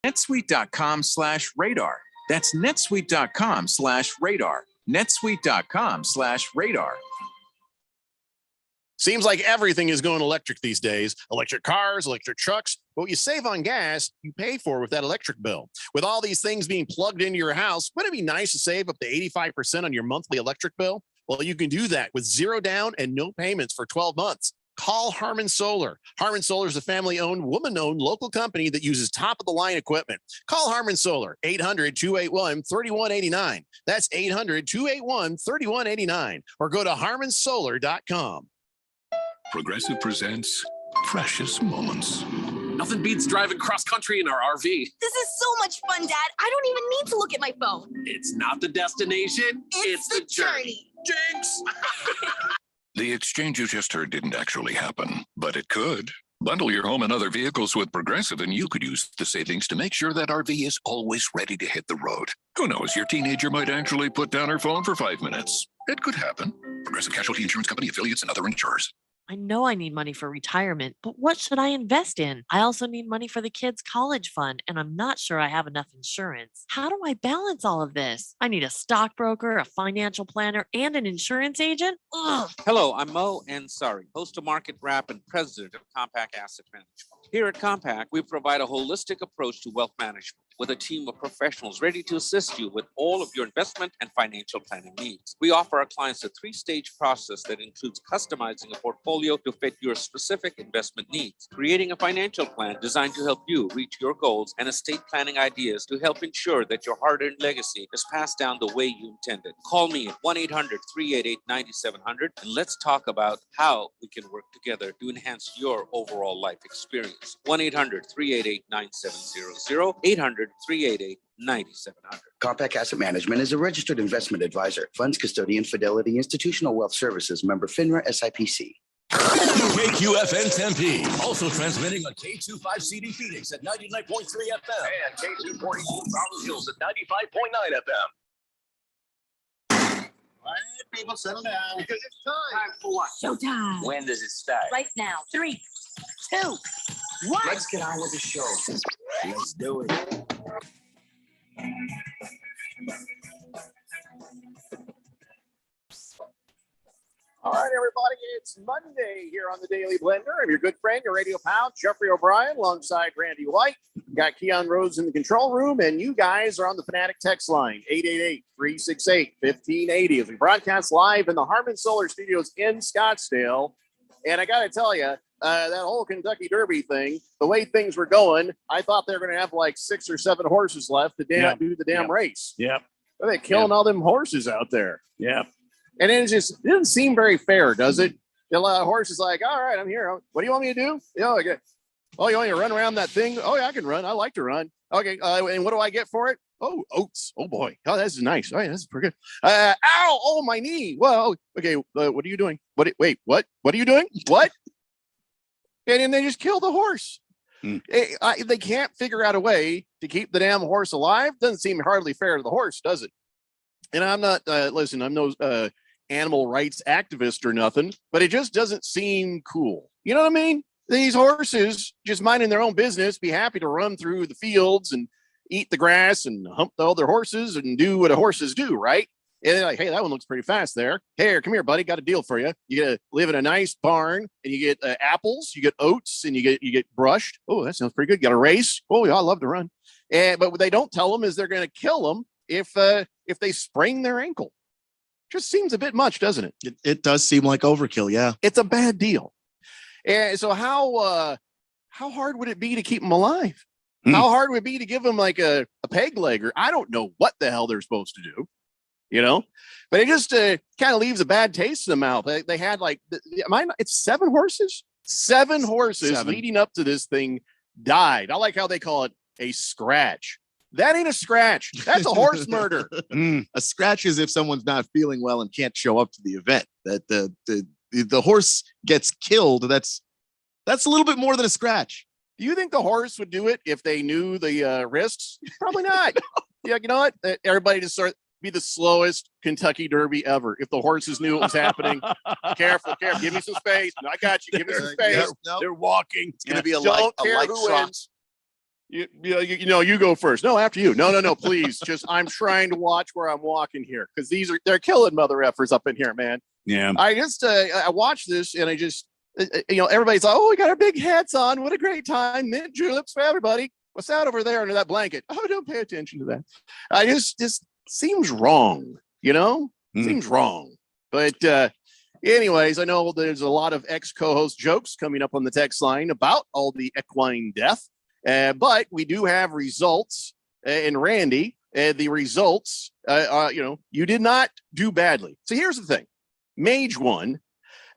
netsuite.com/radar. That's netsuite.com/radar. netsuite.com/radar. Seems like everything is going electric these days. Electric cars, electric trucks. But what you save on gas, you pay for with that electric bill. With all these things being plugged into your house, wouldn't it be nice to save up to 85% on your monthly electric bill? Well, you can do that with zero down and no payments for 12 months. Call Harmon Solar. Harmon Solar is a family-owned, woman-owned local company that uses top-of-the-line equipment. Call Harmon Solar, 800-281-3189. That's 800-281-3189. Or go to harmonsolar.com. Progressive presents Precious Moments. Nothing beats driving cross-country in our RV. This is so much fun, Dad. I don't even need to look at my phone. It's not the destination, it's the journey. Jinx! The exchange you just heard didn't actually happen, but it could. Bundle your home and other vehicles with Progressive, and you could use the savings to make sure that RV is always ready to hit the road. Who knows, your teenager might actually put down her phone for 5 minutes. It could happen. Progressive Casualty Insurance Company, affiliates, and other insurers. I know I need money for retirement, but what should I invest in? I also need money for the kids' college fund, and I'm not sure I have enough insurance. How do I balance all of this? I need a stockbroker, a financial planner, and an insurance agent? Ugh. Hello, I'm Mo Ansari, host of Market Wrap and president of Compact Asset Management. Here at Compact, we provide a holistic approach to wealth management with a team of professionals ready to assist you with all of your investment and financial planning needs. We offer our clients a 3-stage process that includes customizing a portfolio to fit your specific investment needs, creating a financial plan designed to help you reach your goals, and estate planning ideas to help ensure that your hard-earned legacy is passed down the way you intended. Call me at 1-800-388-9700 and let's talk about how we can work together to enhance your overall life experience. 1-800-388-9700, 800-388-9700. Compact Asset Management is a registered investment advisor. Funds custodian, Fidelity Institutional Wealth Services, member FINRA SIPC. KQFN Tempe, also transmitting on K25CD Phoenix at 99.3 FM and K242 Round Hills at 95.9 FM. All right, people, settle down because it's time. Time for what? Showtime. When does it start? Right now. 3, 2, 1. Let's get on with the show. Let's do it. All right, everybody, it's Monday here on the Daily Blender. I'm your good friend, your radio pal, Jeffrey O'Brien, alongside Randy White. Got Keon Rhodes in the control room, and you guys are on the Fanatic text line, 888-368-1580, as we broadcast live in the Harmon Solar Studios in Scottsdale. And I got to tell you, that whole Kentucky Derby thing, the way things were going, I thought they were going to have like 6 or 7 horses left to do the damn race. Yep. They're killing all them horses out there. Yep. And it doesn't seem very fair, does it? A lot of horses like, all right, I'm here. What do you want me to do? You know, you want me to run around that thing? Oh, yeah, I can run. I like to run. Okay. And what do I get for it? Oh, oats. Oh, boy. Oh, this is nice. Oh, yeah, this is pretty good. Ow. Oh, my knee. Well, okay. What are you doing? Wait, what? What are you doing? What? And then they just kill the horse. They can't figure out a way to keep the damn horse alive. Doesn't seem hardly fair to the horse, does it? And I'm not, listen, I'm no animal rights activist or nothing, but it just doesn't seem cool. You know what I mean? These horses just minding their own business, be happy to run through the fields and eat the grass and hump the other horses and do what horses do, right? And they're like, hey, that one looks pretty fast there. Hey, come here, buddy. Got a deal for you. You get to live in a nice barn, and you get apples, you get oats, and you get brushed. Oh, that sounds pretty good. Got a race. Oh, yeah, I love to run. But what they don't tell them is they're going to kill them if they sprain their ankle. Just seems a bit much, doesn't it? It does seem like overkill. Yeah, it's a bad deal. And so how hard would it be to keep them alive? How hard would it be to give them like a peg leg, or I don't know what the hell they're supposed to do, you know? But it just kind of leaves a bad taste in the mouth. They had like, it's 7 horses? 7 horses leading up to this thing died. I like how they call it a scratch. That ain't a scratch. That's a horse murder. A scratch is if someone's not feeling well and can't show up to the event. That the horse gets killed. That's a little bit more than a scratch. Do you think the horse would do it if they knew the risks? Probably not. Yeah, you know what? Everybody just be the slowest Kentucky Derby ever. If the horses knew it was happening, careful. Give me some space. I got you. Give me some space. They're walking. It's going to be a Don't light care who trot. wins. You go first. No, after you. No, please. Just I'm trying to watch where I'm walking here because they're killing mother effers up in here, man. Yeah. I watched this and I just everybody's like, oh, we got our big hats on. What a great time. Mint juleps for everybody. What's that over there under that blanket? Oh, don't pay attention to that. I just seems wrong, Seems wrong. But anyways, I know there's a lot of ex-co-host jokes coming up on the text line about all the equine death. But we do have results, and Randy, the results, you did not do badly. So here's the thing. Mage won,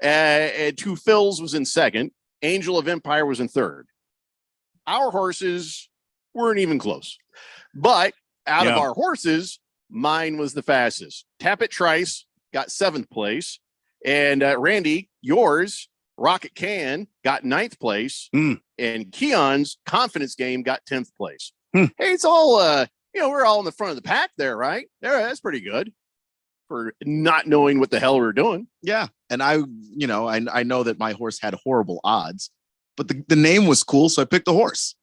Two Phils was in second. Angel of Empire was in third. Our horses weren't even close. But out of our horses, mine was the fastest. Tappet Trice got 7th place. And Randy, yours, Rocket Can, got 9th place. And Keon's Confidence Game got 10th place. Hey, it's all, we're all in the front of the pack there, right? Yeah, that's pretty good for not knowing what the hell we're doing. Yeah. And I know that my horse had horrible odds, but the name was cool. So I picked the horse.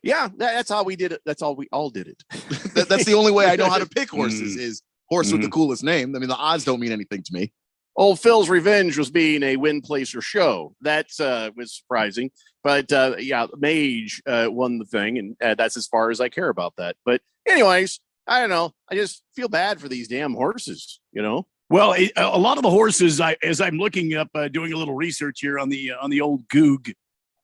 Yeah, that's how we did it. That's all we all did it. That's the only way I know how to pick horses is horse with the coolest name. I mean, the odds don't mean anything to me. Old Phil's Revenge was being a win, place, or show. That was surprising. But Mage won the thing, and that's as far as I care about that. But anyways, I don't know. I just feel bad for these damn horses, Well, a lot of the horses, as I'm looking up, doing a little research here on the old Goog,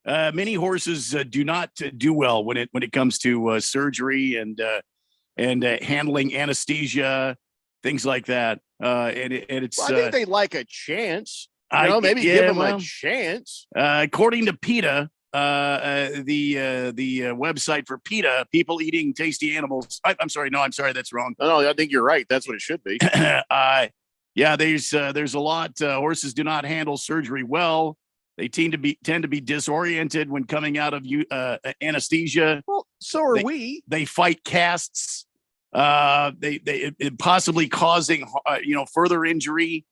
many horses do not do well when it comes to surgery and handling anesthesia, things like that. And it's. I think they like a chance. Maybe give them a chance. According to PETA, the website for PETA, people eating tasty animals. I'm sorry, that's wrong. No, I think you're right. That's what it should be. There's a lot. Horses do not handle surgery well. They tend to be disoriented when coming out of anesthesia. Well, so are we. They fight casts. They possibly causing further injury.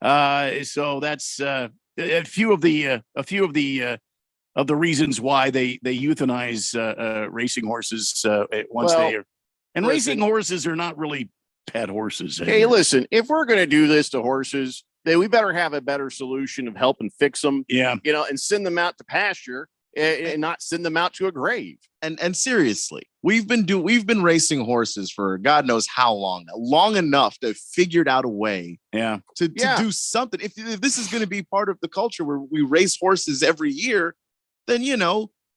So that's a few of the reasons why they euthanize racing horses once they are. And racing horses are not really pet horses. Hey, listen, if we're going to do this to horses, then we better have a better solution of helping fix them. Yeah. And send them out to pasture and not send them out to a grave. And seriously, we've been racing horses for God knows how long enough to have figured out a way to do something. If this is going to be part of the culture where we race horses every year, then,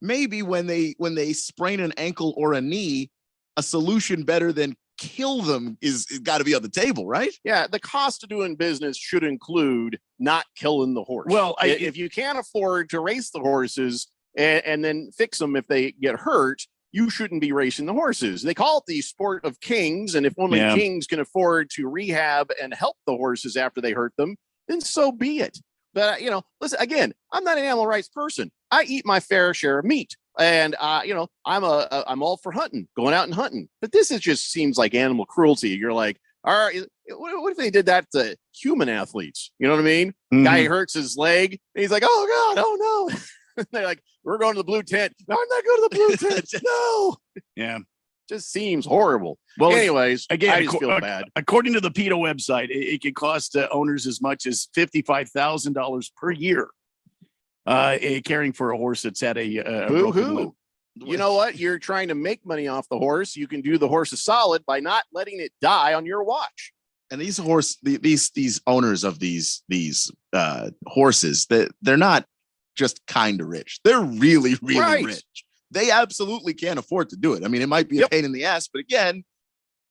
maybe when they sprain an ankle or a knee, a solution better than kill them is got to be on the table, right? Yeah. The cost of doing business should include not killing the horse. Well, if you can't afford to race the horses and then fix them if they get hurt, you shouldn't be racing the horses. They call it the sport of kings. And if only kings can afford to rehab and help the horses after they hurt them, then so be it. But, listen, again, I'm not an animal rights person. I eat my fair share of meat. And, I'm all for hunting, going out and hunting. But this just seems like animal cruelty. You're like, all right, what if they did that to human athletes? You know what I mean? Mm-hmm. Guy hurts his leg. And he's like, oh, God, oh, no. They're like, we're going to the blue tent. No, I'm not going to the blue tent. No. Yeah. Just seems horrible. Well, anyways, again, I just feel bad. According to the PETA website, it can cost owners as much as $55,000 per year caring for a horse that's had a broken limb. You know what? You're trying to make money off the horse. You can do the horse a solid by not letting it die on your watch. And these owners of these horses, they're not just kind of rich. They're really, really rich. They absolutely can't afford to do it. I mean, it might be a pain in the ass, but again,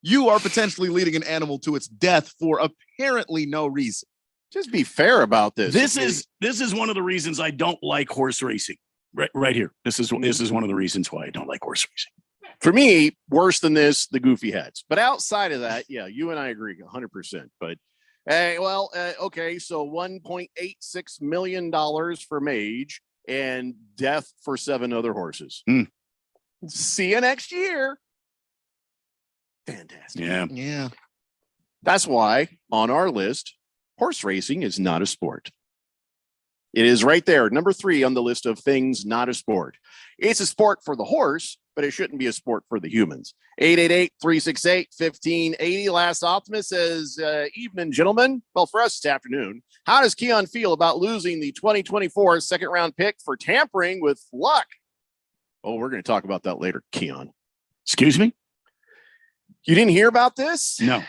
you are potentially leading an animal to its death for apparently no reason. Just be fair about this. This is one of the reasons I don't like horse racing. Right here. This is one of the reasons why I don't like horse racing. For me, worse than this, the goofy heads. But outside of that, yeah, you and I agree 100%. But okay, so $1.86 million for Mage and death for 7 other horses. See you next year. Fantastic. Yeah. That's why on our list, horse racing is not a sport. It is right there, number 3 on the list of things not a sport. It's a sport for the horse, but it shouldn't be a sport for the humans. 888-368-1580. Last Optimist says, evening, gentlemen. Well, for us this afternoon, how does Keon feel about losing the 2024 second round pick for tampering with luck? Oh, we're going to talk about that later, Keon. Excuse me? You didn't hear about this? No.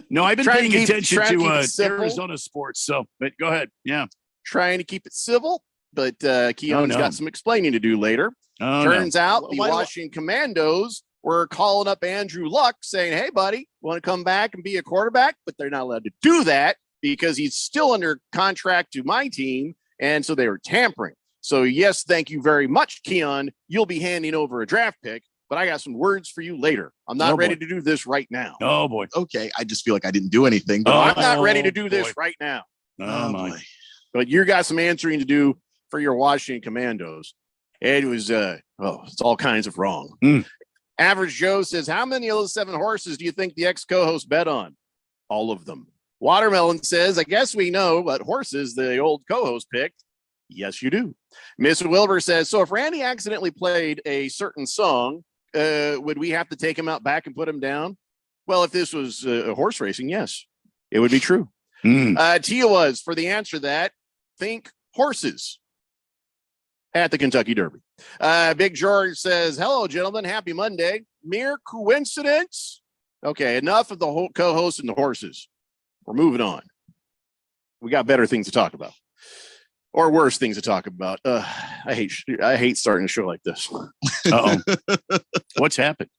No, I've been Trying paying to attention keep to it civil. Arizona sports. So, but go ahead. Yeah. Trying to keep it civil, but Keon's got some explaining to do later. Turns out the Washington Commandos were calling up Andrew Luck saying, hey, buddy, want to come back and be a quarterback? But they're not allowed to do that because he's still under contract to my team. And so they were tampering. So, yes, thank you very much, Keon. You'll be handing over a draft pick, but I got some words for you later. I'm not ready to do this right now. Oh, boy. Okay. I just feel like I didn't do anything. But I'm not ready to do this right now. Oh, my. Boy. But you got some answering to do for your Washington Commandos. It was, it's all kinds of wrong. Average Joe says, how many of those 7 horses do you think the ex-co-host bet on? All of them. Watermelon says, I guess we know what horses the old co-host picked. Yes, you do. Miss Wilbur says, so if Randy accidentally played a certain song, would we have to take him out back and put him down? Well, if this was horse racing, yes, it would be true. Tia was, for the answer to that, think horses at the Kentucky Derby. Big George says, hello, gentlemen. Happy Monday. Mere coincidence? Okay, enough of the whole co-host and the horses. We're moving on. We got better things to talk about. Or worse things to talk about. I hate starting a show like this. Uh-oh. What's happened?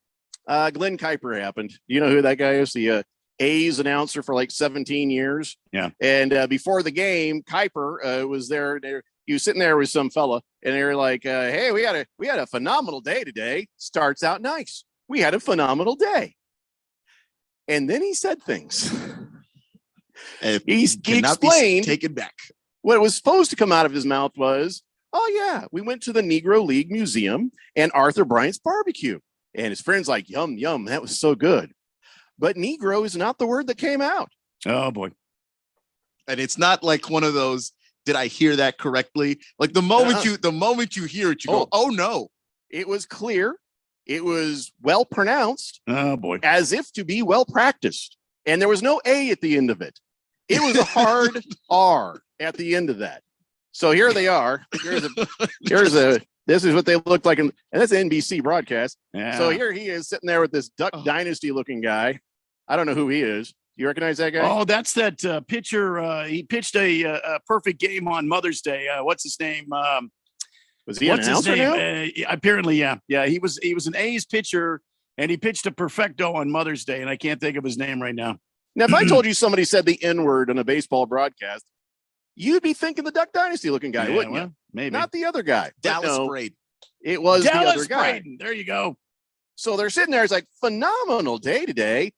Glenn Kuiper happened. Do you know who that guy is? The A's announcer for like 17 years. Yeah. And before the game, Kuiper was there. He was sitting there with some fella, and they were like, "Hey, we had a phenomenal day today. Starts out nice. We had a phenomenal day." And then he said things. He explained. Taken back. What was supposed to come out of his mouth was, "Oh yeah, we went to the Negro League Museum and Arthur Bryant's barbecue." And his friend's like, "Yum yum, that was so good." But Negro is not the word that came out. Oh boy. And it's not like one of those, did I hear that correctly? Like the moment you hear it, you go, oh no. It was clear. It was well pronounced. Oh boy. As if to be well practiced. And there was no A at the end of it. It was a hard R at the end of that. So here they are. This is what they looked like. And that's an NBC broadcast. Yeah. So here he is sitting there with this Duck Dynasty looking guy. I don't know who he is. You recognize that guy? Oh, that's that pitcher. He pitched a perfect game on Mother's Day. What's his name? Was he an announcer now? Apparently, yeah. Yeah, he was an A's pitcher, and he pitched a perfecto on Mother's Day, and I can't think of his name right now. Now, if I told you somebody said the N-word on a baseball broadcast, you'd be thinking the Duck Dynasty looking guy, wouldn't you? Maybe. Not the other guy. Dallas Braden. It was Dallas the other guy. Braden. There you go. So they're sitting there. It's like, phenomenal day today.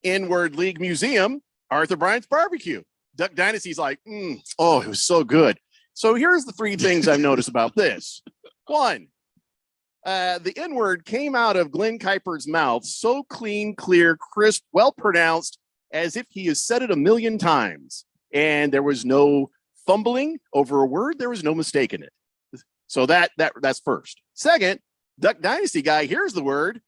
N-word League Museum, Arthur Bryant's barbecue. Duck Dynasty's like, oh, it was so good. So here's the 3 things I've noticed about this. 1, the N-word came out of Glenn Kuiper's mouth so clean, clear, crisp, well pronounced, as if he has said it a million times. And there was no fumbling over a word. There was no mistake in it. So that's first. Second, Duck Dynasty guy hears the word,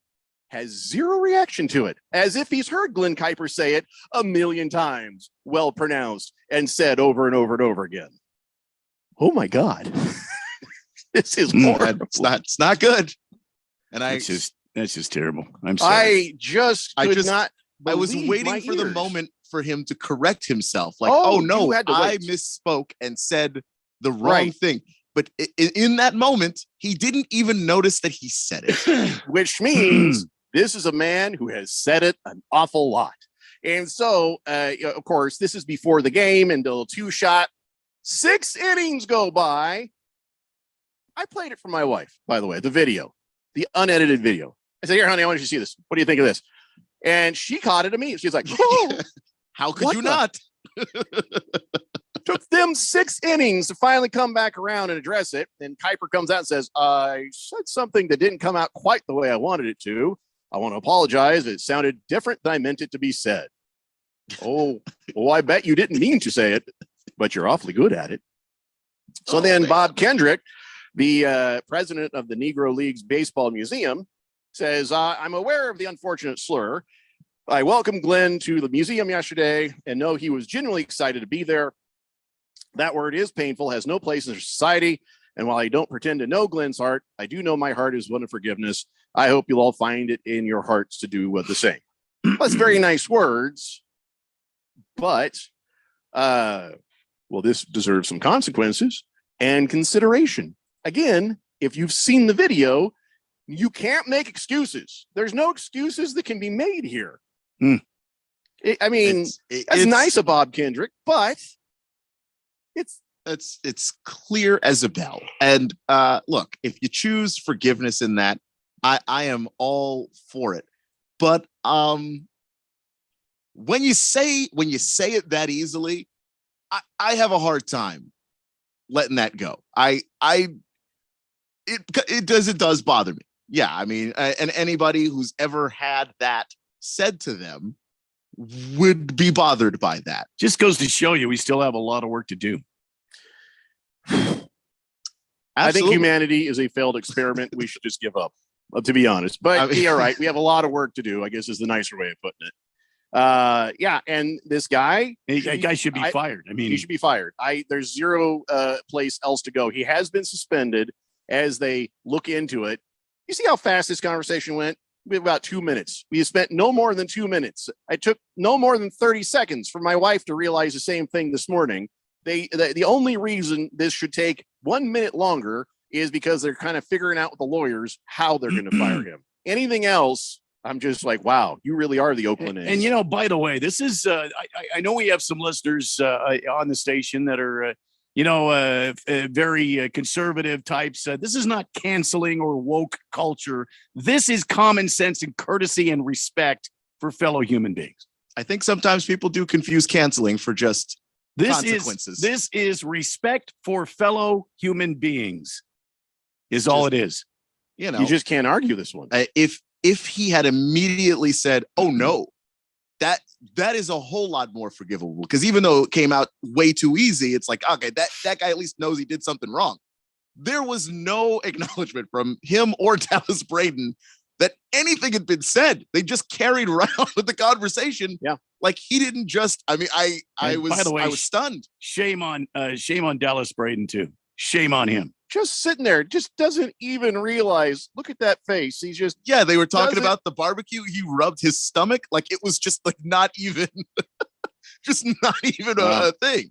has zero reaction to it, as if he's heard Glenn Kuiper say it a million times, well pronounced, and said over and over and over again. Oh my God. This is horrible. It's not good. And that's just terrible. I'm sorry. I was waiting for the moment for him to correct himself. Like, oh no, I misspoke and said the wrong thing. But in that moment, he didn't even notice that he said it. Which means this is a man who has said it an awful lot. And so, of course, this is before the game until 2-shot. 6 innings go by. I played it for my wife, by the way, the video, the unedited video. I said, here, honey, I want you to see this. What do you think of this? And she caught it immediately. She's like, oh, how could you not? Took them 6 innings to finally come back around and address it. And Kuiper comes out and says, I said something that didn't come out quite the way I wanted it to. I want to apologize. It sounded different than I meant it to be said. Oh, I bet you didn't mean to say it. but you're awfully good at it. So then Bob Kendrick, the president of the Negro Leagues Baseball Museum, says, I'm aware of the unfortunate slur. I welcomed Glenn to the museum yesterday and know he was genuinely excited to be there. That word is painful, has no place in society. And while I don't pretend to know Glenn's heart, I do know my heart is one of forgiveness. I hope you'll all find it in your hearts to do the same. That's very nice words, but, this deserves some consequences and consideration. Again, if you've seen the video, you can't make excuses. There's no excuses that can be made here. It's nice of Bob Kendrick, but it's clear as a bell. And look, if you choose forgiveness in that, I am all for it. But when you say it that easily, I have a hard time letting that go. It does bother me. Yeah, I mean, and anybody who's ever had that said to them would be bothered by that. Just goes to show you we still have a lot of work to do. I think humanity is a failed experiment. We should just give up, to be honest. But you're right. We have a lot of work to do, I guess is the nicer way of putting it. And this guy, that guy should be fired. I mean, he should be fired. There's zero place else to go. He has been suspended as they look into it. You see how fast this conversation went? We have about 2 minutes. We spent no more than 2 minutes. I took no more than 30 seconds for my wife to realize the same thing this morning. The only reason this should take 1 minute longer is because they're kind of figuring out with the lawyers how they're going to fire him. Anything else, I'm just like, wow, you really are the Oakland A's. And, by the way, this is, I know we have some listeners on the station that are, very conservative types. This is not canceling or woke culture. This is common sense and courtesy and respect for fellow human beings. I think sometimes people do confuse canceling for just consequences. This is respect for fellow human beings is all it is. You just can't argue this one. If he had immediately said, oh no, that is a whole lot more forgivable, because even though it came out way too easy, it's like, okay, that guy at least knows he did something wrong. There was no acknowledgement from him or Dallas Braden that anything had been said. They just carried right on with the conversation. Yeah. Like he didn't just, I was stunned. Shame on Dallas Braden too. Shame on him. Just sitting there, just doesn't even realize. Look at that face. He's just they were talking about the barbecue. He rubbed his stomach like it was just like not even, just not even a thing.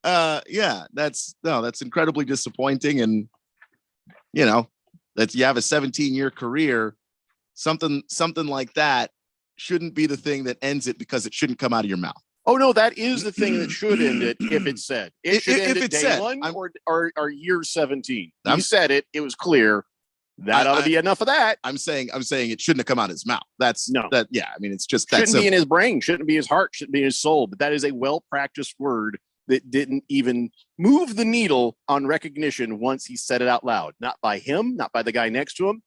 That's incredibly disappointing. And that you have a 17-year career, something like that shouldn't be the thing that ends it, because it shouldn't come out of your mouth. Oh no, that is the thing that should end it if it's said. It should end if at it's day said, one or year 17. You said it. It was clear. That ought to be enough of that. I'm saying it shouldn't have come out of his mouth. It's just that shouldn't be in his brain, shouldn't be his heart, shouldn't be in his soul. But that is a well-practiced word that didn't even move the needle on recognition once he said it out loud. Not by him, not by the guy next to him.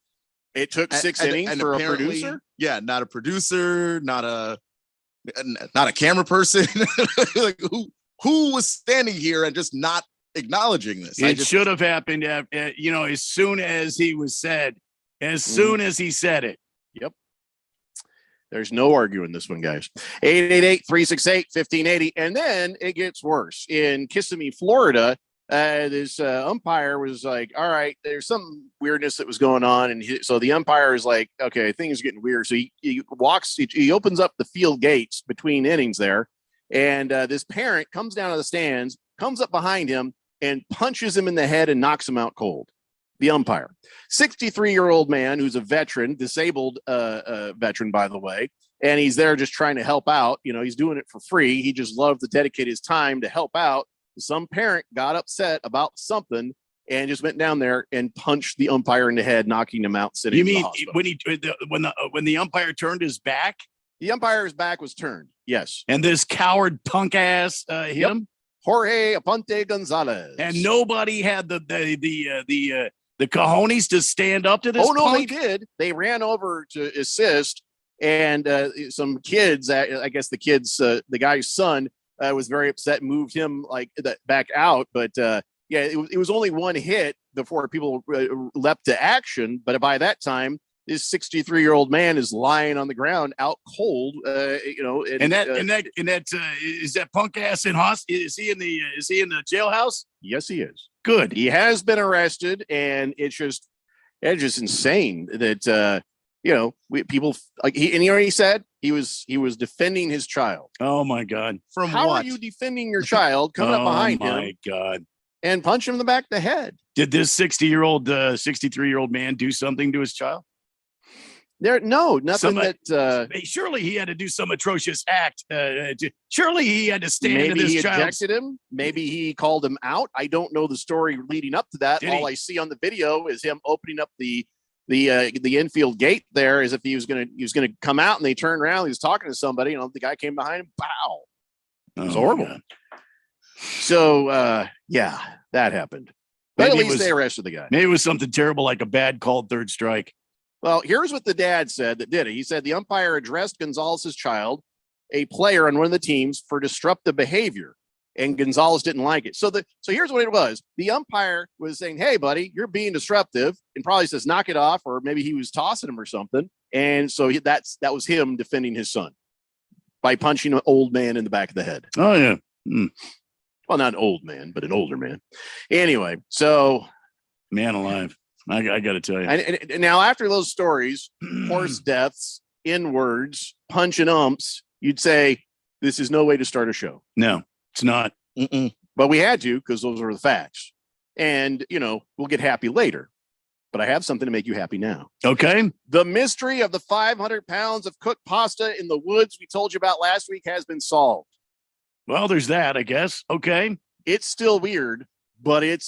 It took 6 innings for a producer. Yeah, not a producer, not a camera person. Like who was standing here and just not acknowledging this? It should have happened as soon as he was said, as soon as he said it. Yep. There's no arguing this one, guys. 888-368-1580. And then it gets worse. In Kissimmee, Florida, this umpire was like, all right, there's some weirdness that was going on. And so the umpire is like, okay, things are getting weird. So he opens up the field gates between innings there. And this parent comes down to the stands, comes up behind him and punches him in the head and knocks him out cold. The umpire, 63-year-old man who's a veteran, disabled veteran, by the way. And he's there just trying to help out. He's doing it for free. He just loved to dedicate his time to help out. Some parent got upset about something and just went down there and punched the umpire in the head, knocking him out. Sitting you mean when the umpire turned his back? The umpire's back was turned. Yes. And this coward punk ass hit him. Jorge Aponte Gonzalez. And nobody had the cojones to stand up to this. Oh no, punk? they did. They ran over to assist, and some kids. I guess the guy's son was very upset and moved him like that back out. But yeah, it was only one hit before people leapt to action. But by that time, this 63-year-old man is lying on the ground out cold. And is that punk ass in hospital? Is he in the jailhouse? Yes, he is. Good. He has been arrested, and it's just insane that people like he said he was defending his child. Oh my God! From How what? are you defending your child coming up behind him? Oh my God! And punch him in the back of the head. Did this 63-year-old man do something to his child? Nothing surely he had to do some atrocious act. Surely he had to stand maybe to this he child. ejected him. Maybe he called him out. I don't know the story leading up to that. All I see on the video is him opening up the infield gate there as if he was gonna come out, and they turned around. He was talking to somebody, and the guy came behind him. Pow! It was horrible. God. So yeah, that happened. But at least they arrested the guy. Maybe it was something terrible like a bad called third strike. Well, here's what the dad said that did it. He said the umpire addressed Gonzalez's child, a player on one of the teams, for disruptive behavior, and Gonzalez didn't like it. So here's what it was. The umpire was saying, "Hey, buddy, you're being disruptive," and probably says, "Knock it off," or maybe he was tossing him or something. And so that was him defending his son by punching an old man in the back of the head. Oh yeah. Mm. Well, not an old man, but an older man. Anyway, so man alive. I got to tell you. And now, after those stories, horse deaths, N-words, punch and umps, you'd say this is no way to start a show. No, it's not. But we had to, because those are the facts. And, we'll get happy later. But I have something to make you happy now. Okay. The mystery of the 500 pounds of cooked pasta in the woods we told you about last week has been solved. Well, there's that, I guess. Okay. It's still weird, but it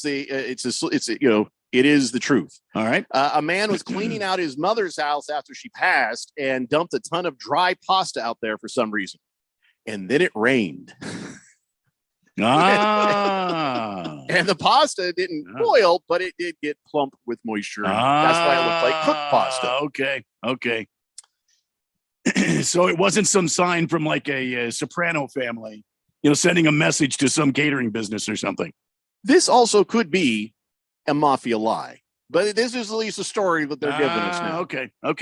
is the truth. All right. A man was cleaning out his mother's house after she passed and dumped a ton of dry pasta out there for some reason. And then it rained. And the pasta didn't boil, but it did get plump with moisture. That's why it looked like cooked pasta. Okay. So it wasn't some sign from like a soprano family, sending a message to some catering business or something. This also could be a mafia lie, but this is at least a story that they're giving us now. Okay. All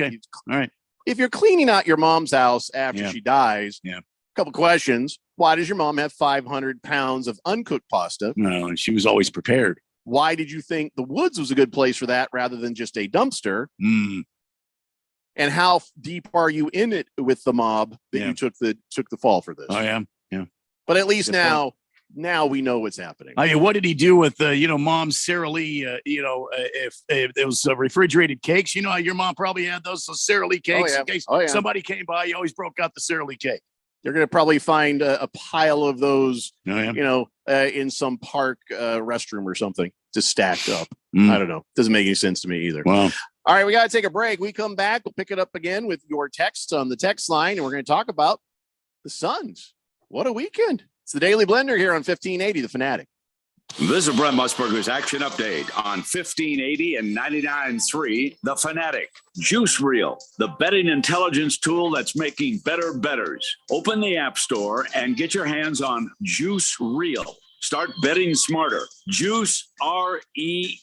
right. If you're cleaning out your mom's house after she dies, a couple questions. Why does your mom have 500 pounds of uncooked pasta? No, she was always prepared. Why did you think the woods was a good place for that rather than just a dumpster? And how deep are you in it with the mob that you took the fall for this? I am. Yeah. But at least now we know what's happening. I mean, what did he do with mom's Sara Lee? If it was refrigerated cakes, how your mom probably had those Sara Lee cakes in case somebody came by. You always broke out the Sara Lee cake. You're going to probably find a pile of those, in some park restroom or something, just stacked up. I don't know. Doesn't make any sense to me either. Wow. All right, we got to take a break. We come back. We'll pick it up again with your texts on the text line, and we're going to talk about the Suns. What a weekend. It's the Daily Blender here on 1580, The Fanatic. This is Brent Musburger's Action Update on 1580 and 99.3 The Fanatic. Juice Reel, the betting intelligence tool that's making better bettors. Open the App Store and get your hands on Juice Reel. Start betting smarter. Juice, R-E-E-L.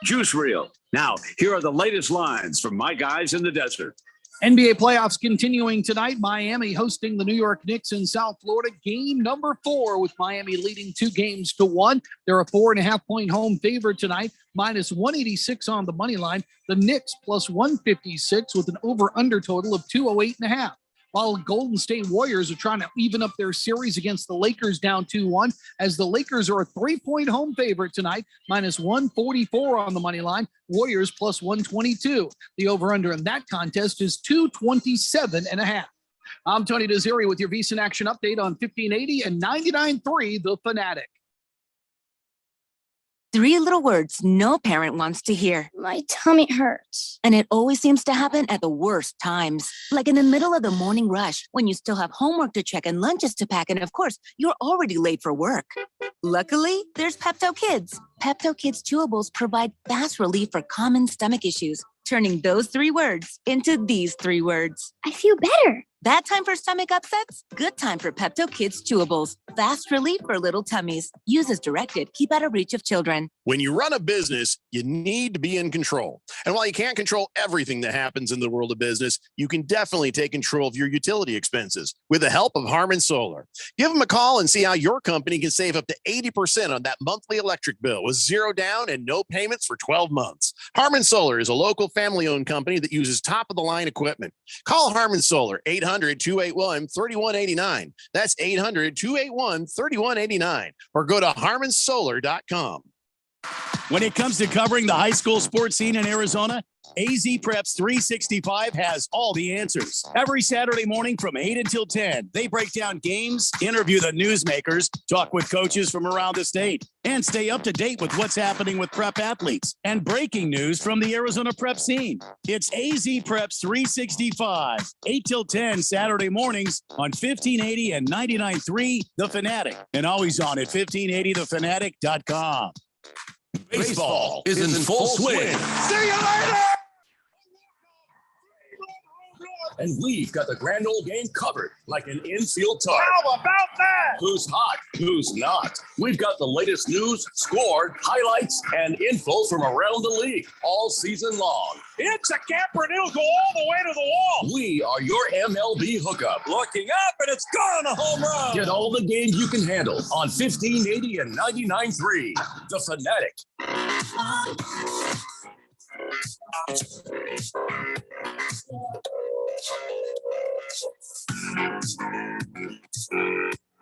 Juice Reel. Now, here are the latest lines from my guys in the desert. NBA playoffs continuing tonight. Miami hosting the New York Knicks in South Florida. Game number 4 with Miami leading 2-1. They're a 4.5-point home favorite tonight. Minus 186 on the money line. The Knicks plus 156 with an over-under total of 208.5. While Golden State Warriors are trying to even up their series against the Lakers down 2-1, as the Lakers are a 3-point home favorite tonight, minus 144 on the money line. Warriors plus 122. The over-under in that contest is 227.5. I'm Tony Desiri with your VSiN Action Update on 1580 and 99.3 The Fanatic. 3 little words no parent wants to hear. My tummy hurts. And it always seems to happen at the worst times. Like in the middle of the morning rush, when you still have homework to check and lunches to pack, and of course, you're already late for work. Luckily, there's Pepto Kids. Pepto Kids Chewables provide fast relief for common stomach issues, turning those 3 words into these 3 words. I feel better. Bad time for stomach upsets? Good time for Pepto Kids Chewables. Fast relief for little tummies. Use as directed. Keep out of reach of children. When you run a business, you need to be in control. And while you can't control everything that happens in the world of business, you can definitely take control of your utility expenses with the help of Harmon Solar. Give them a call and see how your company can save up to 80% on that monthly electric bill with 0 down and no payments for 12 months. Harmon Solar is a local family-owned company that uses top-of-the-line equipment. Call Harmon Solar, 800-281-3189. That's 800-281-3189. Or go to harmonsolar.com. When it comes to covering the high school sports scene in Arizona, AZ Preps 365 has all the answers. Every Saturday morning from 8 until 10, they break down games, interview the newsmakers, talk with coaches from around the state, and stay up to date with what's happening with prep athletes and breaking news from the Arizona prep scene. It's AZ Preps 365, 8 till 10 Saturday mornings on 1580 and 99.3 The Fanatic, and always on at 1580thefanatic.com. Baseball is in full swing. See you later! And we've got the grand old game covered like an infield tarp. How about that? Who's hot? Who's not? We've got the latest news, score, highlights, and info from around the league all season long. It's a camper and it'll go all the way to the wall. We are your MLB hookup. Looking up and it's gone, a home run. Get all the games you can handle on 1580 and 99.3. The Fanatic.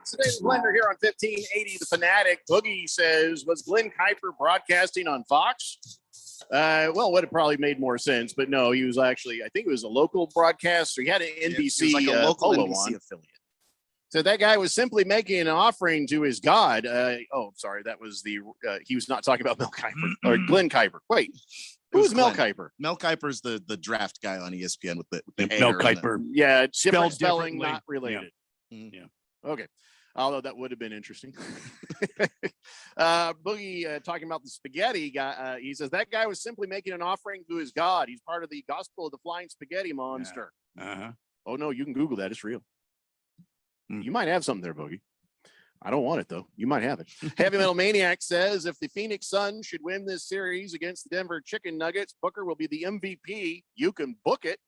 Today's Blender here on 1580 The Fanatic. Boogie says, was Glenn Kuiper broadcasting on Fox? Well, would have probably made more sense, but no, he was actually, I think it was a local broadcaster. He had an NBC, like a local polo NBC on. affiliate. So that guy was simply making an offering to his God. Sorry, that was he was not talking about Mel Kiper or Glenn Kuiper. Wait, who's Mel Kiper? Mel Kiper's the draft guy on ESPN with the Mel hair and Kiper. Yeah, it's different Spelled spelling, differently. not related. Yeah. Okay. Although that would have been interesting. Boogie talking about the spaghetti guy. He says that guy was simply making an offering to his God. He's part of the gospel of the flying spaghetti monster. Uh-huh. Oh no, you can Google that. It's real. You might have something there, Boogie. I don't want it though. You might have it. Heavy Metal Maniac says if the Phoenix Suns should win this series against the Denver Chicken Nuggets, Booker will be the MVP. You can book it.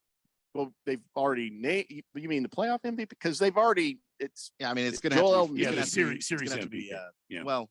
Well, they've already named. You mean the playoff MVP? Because they've already. It's I mean, it's going Joel to Embiid. Yeah, the have series to MVP. be, Yeah. Well,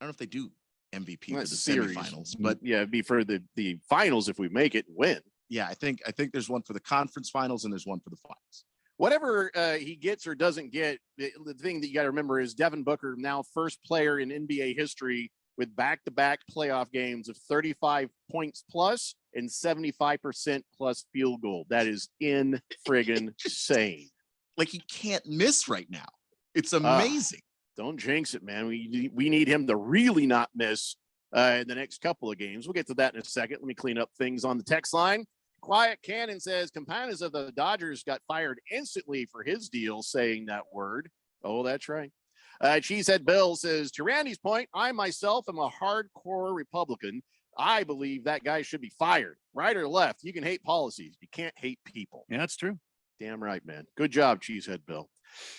I don't know if they do MVP for That's the series. semifinals, but yeah, it'd be for the finals if we make it and win. yeah, I think there's one for the conference finals and there's one for the finals. Whatever he gets or doesn't get, the thing that you got to remember is Devin Booker, now first player in NBA history with back-to-back playoff games of 35 points plus and 75% plus field goal. That is friggin' insane. Like he can't miss right now. It's amazing. Don't jinx it, man. We need him to really not miss in the next couple of games. We'll get to that in a second. Let me clean up things on the text line. Quiet Cannon says Campanas of the Dodgers got fired instantly for his deal saying that word. Oh, that's right. Cheesehead Bill says, to Randy's point, I myself am a hardcore Republican. I believe that guy should be fired. Right or left, you can hate policies. You can't hate people. Yeah, that's true. Damn right, man. Good job, Cheesehead Bill.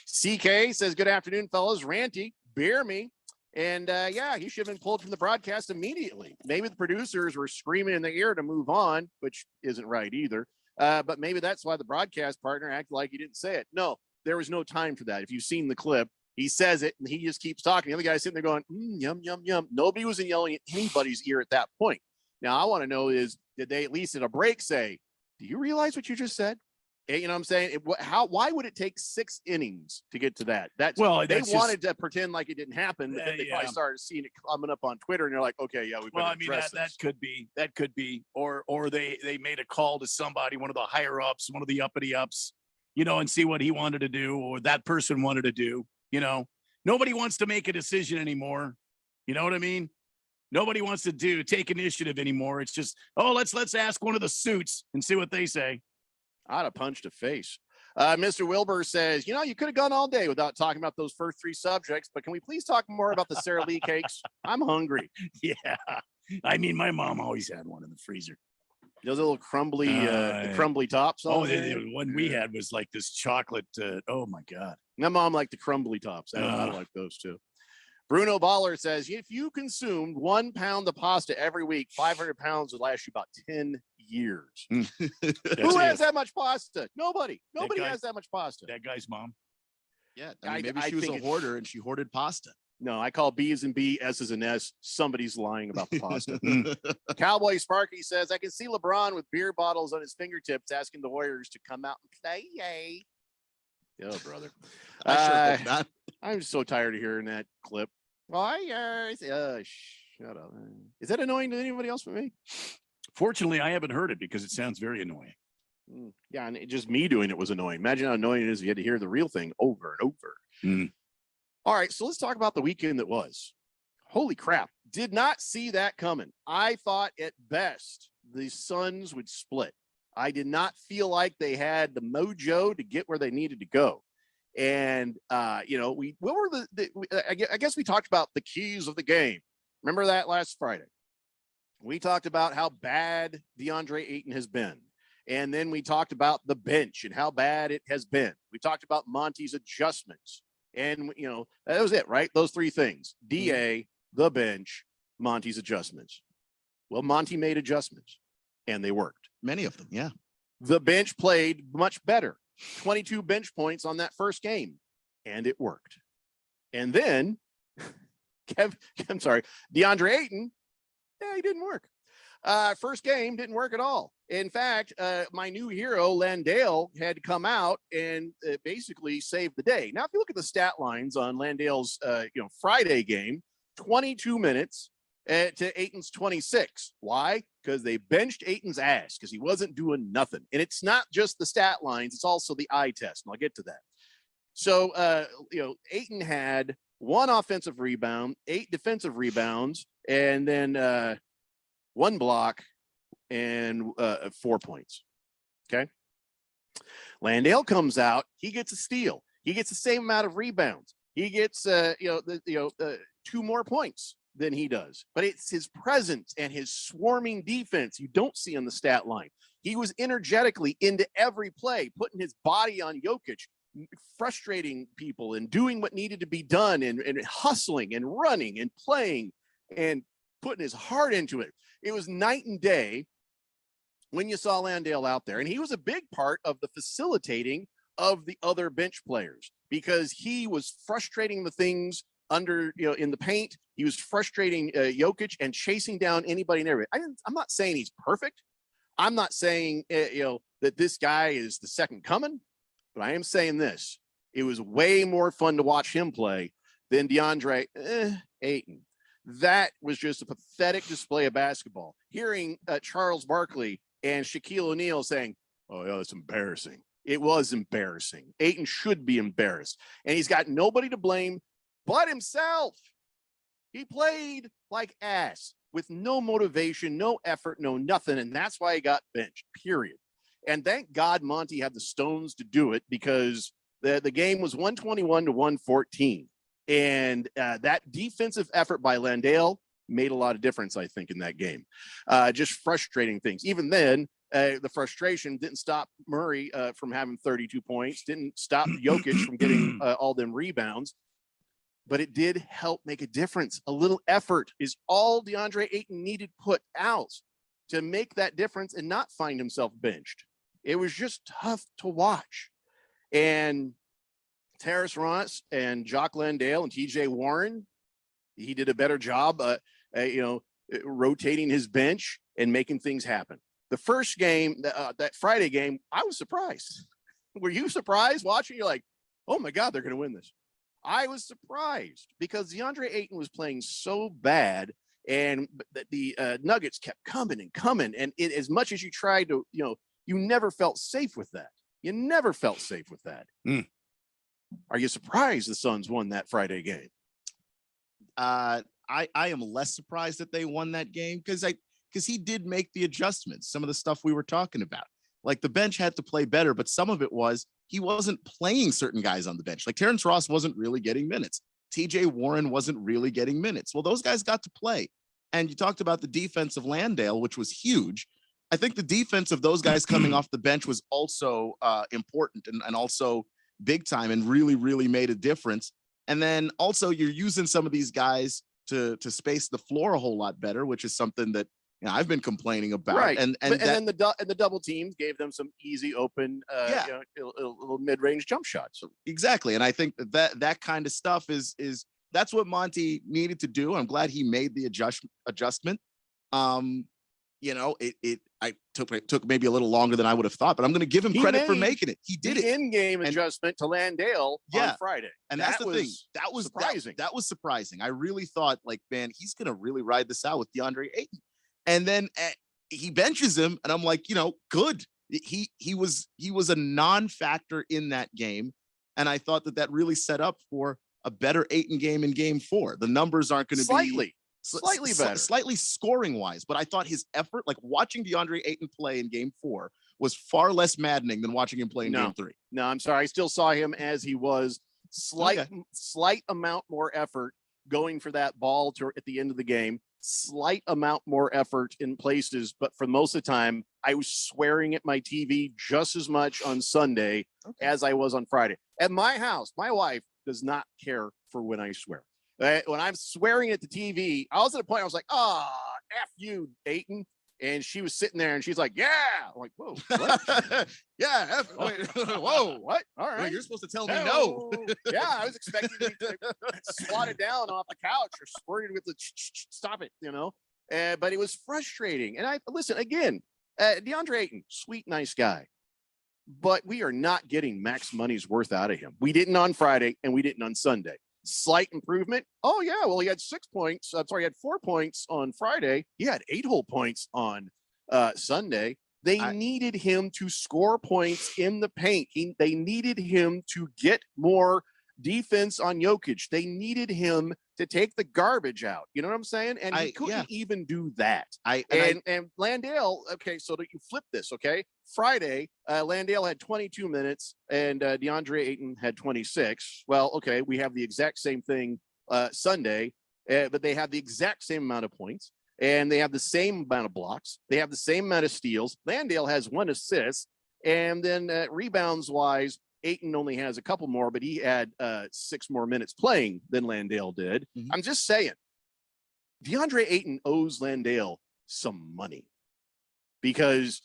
CK says, good afternoon, fellas. Ranty, bear me. And yeah, he should have been pulled from the broadcast immediately. Maybe the producers were screaming in the ear to move on, which isn't right either. But maybe that's why the broadcast partner acted like he didn't say it. No, there was no time for that. If you've seen the clip, he says it and he just keeps talking. The other guy's sitting there going, yum, yum, yum. Nobody was yelling at anybody's ear at that point. Now, I want to know is, did they at least at a break say, do you realize what you just said? You know what I'm saying? Why would it take 6 innings to get to that? They wanted to pretend like it didn't happen, but then they probably started seeing it coming up on Twitter, and they're like, okay, yeah, we better address this. that could be, or they made a call to somebody, one of the higher ups, one of the uppity ups, and see what he wanted to do, or that person wanted to do. Nobody wants to make a decision anymore. You know what I mean? Nobody wants to take initiative anymore. It's just, let's ask one of the suits and see what they say. I'd have punched a face. Mr. Wilbur says, you could have gone all day without talking about those first three subjects, but can we please talk more about the Sara Lee cakes? I'm hungry. Yeah. I mean, my mom always had one in the freezer. Those little crumbly, the crumbly tops. The one we had was like this chocolate. Oh my God. My mom liked the crumbly tops. I like those too. Bruno Baller says, if you consumed 1 pound of pasta every week, 500 pounds would last you about 10 years. Who has that much pasta? Nobody. Nobody has that much pasta. That guy's mom. Yeah. Maybe she was a hoarder and she hoarded pasta. No, I call B as in B, S as in S. Somebody's lying about the pasta. Cowboy Sparky says, I can see LeBron with beer bottles on his fingertips asking the Warriors to come out and play. Yay. Oh, brother. I sure hope not. I'm so tired of hearing that clip. Shut up. Is that annoying to anybody else but me? Fortunately, I haven't heard it because it sounds very annoying. Yeah, and just me doing it was annoying. Imagine how annoying it is if you had to hear the real thing over and over. All right, so let's talk about the weekend that was. Holy crap. Did not see that coming. I thought at best the Suns would split. I did not feel like they had the mojo to get where they needed to go. And, I guess we talked about the keys of the game. Remember that last Friday? We talked about how bad DeAndre Ayton has been. And then we talked about the bench and how bad it has been. We talked about Monty's adjustments. And, that was it, right? Those three things: DA, the bench, Monty's adjustments. Well, Monty made adjustments and they worked. Many of them. Yeah. The bench played much better. 22 bench points on that first game, and it worked. And then DeAndre Ayton, he didn't work. First game didn't work at all. In fact, my new hero, Landale, had come out and basically saved the day. Now, if you look at the stat lines on Landale's Friday game, 22 minutes to Ayton's 26. Why? Because they benched Ayton's ass because he wasn't doing nothing. And it's not just the stat lines, it's also the eye test, and I'll get to that. So, Ayton had 1 offensive rebound, 8 defensive rebounds, and then 1 block and 4 points. Okay. Landale comes out. He gets a steal. He gets the same amount of rebounds. He gets 2 more points than he does. But it's his presence and his swarming defense you don't see on the stat line. He was energetically into every play, putting his body on Jokic, frustrating people and doing what needed to be done, and hustling and running and playing and putting his heart into it. It was night and day when you saw Landale out there. And he was a big part of the facilitating of the other bench players because he was frustrating the things under, in the paint. He was frustrating Jokic and chasing down anybody and everybody. I'm not saying he's perfect. I'm not saying, that this guy is the second coming, but I am saying this. It was way more fun to watch him play than DeAndre Ayton. That was just a pathetic display of basketball. Hearing Charles Barkley and Shaquille O'Neal saying, "Oh, yeah, that's embarrassing." It was embarrassing. Ayton should be embarrassed. And he's got nobody to blame but himself. He played like ass with no motivation, no effort, no nothing. And that's why he got benched, period. And thank God Monty had the stones to do it because the game was 121 to 114. And that defensive effort by Landale made a lot of difference, I think, in that game. Just frustrating things. Even then, the frustration didn't stop Murray from having 32 points, didn't stop Jokic from getting all them rebounds, but it did help make a difference. A little effort is all DeAndre Ayton needed put out to make that difference and not find himself benched. It was just tough to watch. And Terrace Ross and Jock Landale and TJ Warren, he did a better job, rotating his bench and making things happen. The first game, that Friday game, I was surprised. Were you surprised watching? You're like, oh my God, they're going to win this. I was surprised because DeAndre Ayton was playing so bad, and the Nuggets kept coming and coming. And as much as you tried to, you never felt safe with that. You never felt safe with that. Are you surprised the Suns won that Friday game? I am less surprised that they won that game because he did make the adjustments, some of the stuff we were talking about. Like the bench had to play better, but some of it was he wasn't playing certain guys on the bench. Like Terrence Ross wasn't really getting minutes. TJ Warren wasn't really getting minutes. Well, those guys got to play. And you talked about the defense of Landale, which was huge. I think the defense of those guys coming off the bench was also important and also big time and really, really made a difference. And then also you're using some of these guys to space the floor a whole lot better, which is something that I've been complaining about. Right. And then the double teams gave them some easy open, little mid-range jump shots. Exactly. And I think that kind of stuff is that's what Monty needed to do. I'm glad he made the adjustment. It took maybe a little longer than I would have thought, but I'm going to give him credit for making it. He did it. In-game adjustment to Landale on Friday. And that's the thing. That was surprising. That was surprising. I really thought, like, man, he's going to really ride this out with DeAndre Ayton. And then he benches him, and I'm like, good. He was a non-factor in that game, and I thought that really set up for a better Ayton game in Game 4. The numbers aren't going to be slightly better, slightly scoring wise, but I thought his effort, like watching DeAndre Ayton play in Game 4, was far less maddening than watching him play in Game 3. No, I'm sorry. I still saw him as he was. Slight amount more effort going for that ball at the end of the game. Slight amount more effort in places, but for most of the time, I was swearing at my TV just as much on Sunday as I was on Friday. At my house, my wife does not care for when I swear. When I'm swearing at the TV, I was at a point I was like, F you, Ayton. And she was sitting there and she's like, yeah. I'm like, whoa, what? Yeah. Wait, whoa, what? All right. Well, you're supposed to tell me no. Yeah, I was expecting to be swatted down off the couch or squirted with the stop it, but it was frustrating. And listen, again, DeAndre Ayton, sweet, nice guy. But we are not getting max money's worth out of him. We didn't on Friday and we didn't on Sunday. Slight improvement. Oh, yeah. Well, he had 6 points. I'm sorry, he had 4 points on Friday. He had 8 whole points on Sunday. They needed him to score points in the paint. They needed him to get more defense on Jokic. They needed him to take the garbage out. You know what I'm saying? And he couldn't even do that. And Landale, okay, so that you flip this, okay? Friday, Landale had 22 minutes and DeAndre Ayton had 26. Well, okay, we have the exact same thing Sunday, but they have the exact same amount of points and they have the same amount of blocks. They have the same amount of steals. Landale has 1 assist, and then rebounds wise, Ayton only has a couple more, but he had 6 more minutes playing than Landale did. Mm-hmm. I'm just saying, DeAndre Ayton owes Landale some money because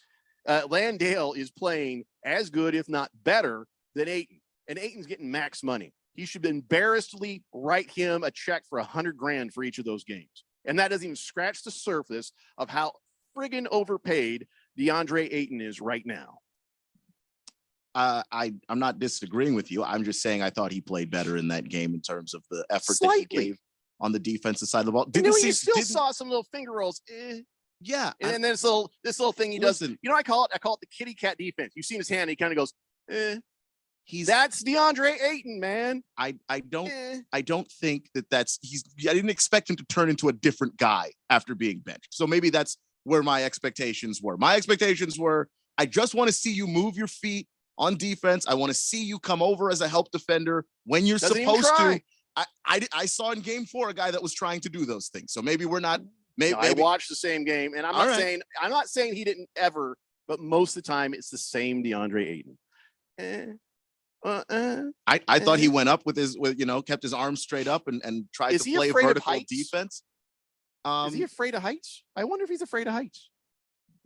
Landale is playing as good, if not better, than Ayton. And Ayton's getting max money. He should embarrassedly write him a check for $100,000 for each of those games. And that doesn't even scratch the surface of how friggin' overpaid DeAndre Ayton is right now. I'm not disagreeing with you. I'm just saying I thought he played better in that game in terms of the effort Slightly. that he gave on the defensive side of the ball. You still saw some little finger rolls. Yeah. And then this little thing he does. I call it the kitty cat defense. You see his hand, he kind of goes, that's DeAndre Ayton, man. I don't think that's I didn't expect him to turn into a different guy after being benched. So maybe that's where my expectations were. My expectations were, I just want to see you move your feet on defense. I want to see you come over as a help defender when you're supposed to. I saw in Game 4 a guy that was trying to do those things. So maybe we're not. Maybe I watched the same game, and I'm not saying he didn't ever, but most of the time it's the same DeAndre Ayton. I thought he went up kept his arms straight up and tried to play vertical defense. Is he afraid of heights? I wonder if he's afraid of heights.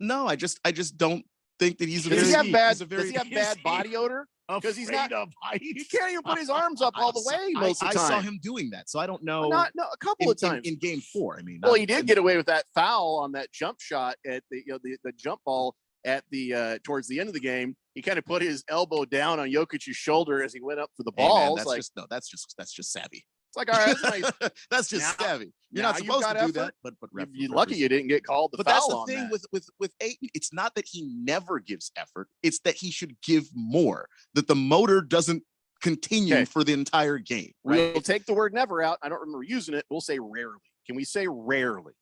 No, I just don't think that he's does he have bad body odor? Because he's not. He can't even put his arms up all the way most of the time. I saw him doing that, so I don't know. A couple of times in Game 4. I mean, well, he did get away with that foul on that jump shot at the jump ball at the towards the end of the game. He kind of put his elbow down on Jokic's shoulder as he went up for the ball. Hey man, that's just savvy. It's like, all right, that's nice. That's just savvy. You're not supposed to do that, but you're lucky you didn't get called the foul. But that's the thing with Ayton. It's not that he never gives effort. It's that he should give more. That the motor doesn't continue for the entire game. Right? We'll take the word never out. I don't remember using it. We'll say rarely. Can we say rarely?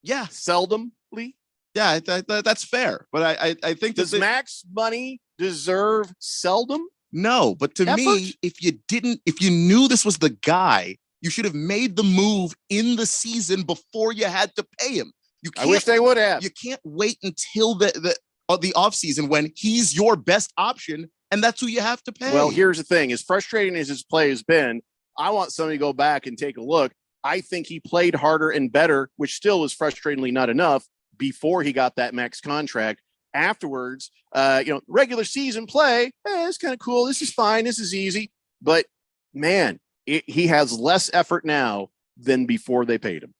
Yeah, seldomly. Yeah, that's fair. But I think does Max Money deserve Seldom? No, but to me, if you knew this was the guy, you should have made the move in the season before you had to pay him. I wish they would have. You can't wait until the offseason when he's your best option, and that's who you have to pay. Well, here's the thing. As frustrating as his play has been, I want somebody to go back and take a look. I think he played harder and better, which still was frustratingly not enough before he got that max contract. Afterwards, regular season play, it's kind of cool. This is fine. This is easy. But man, he has less effort now than before they paid him.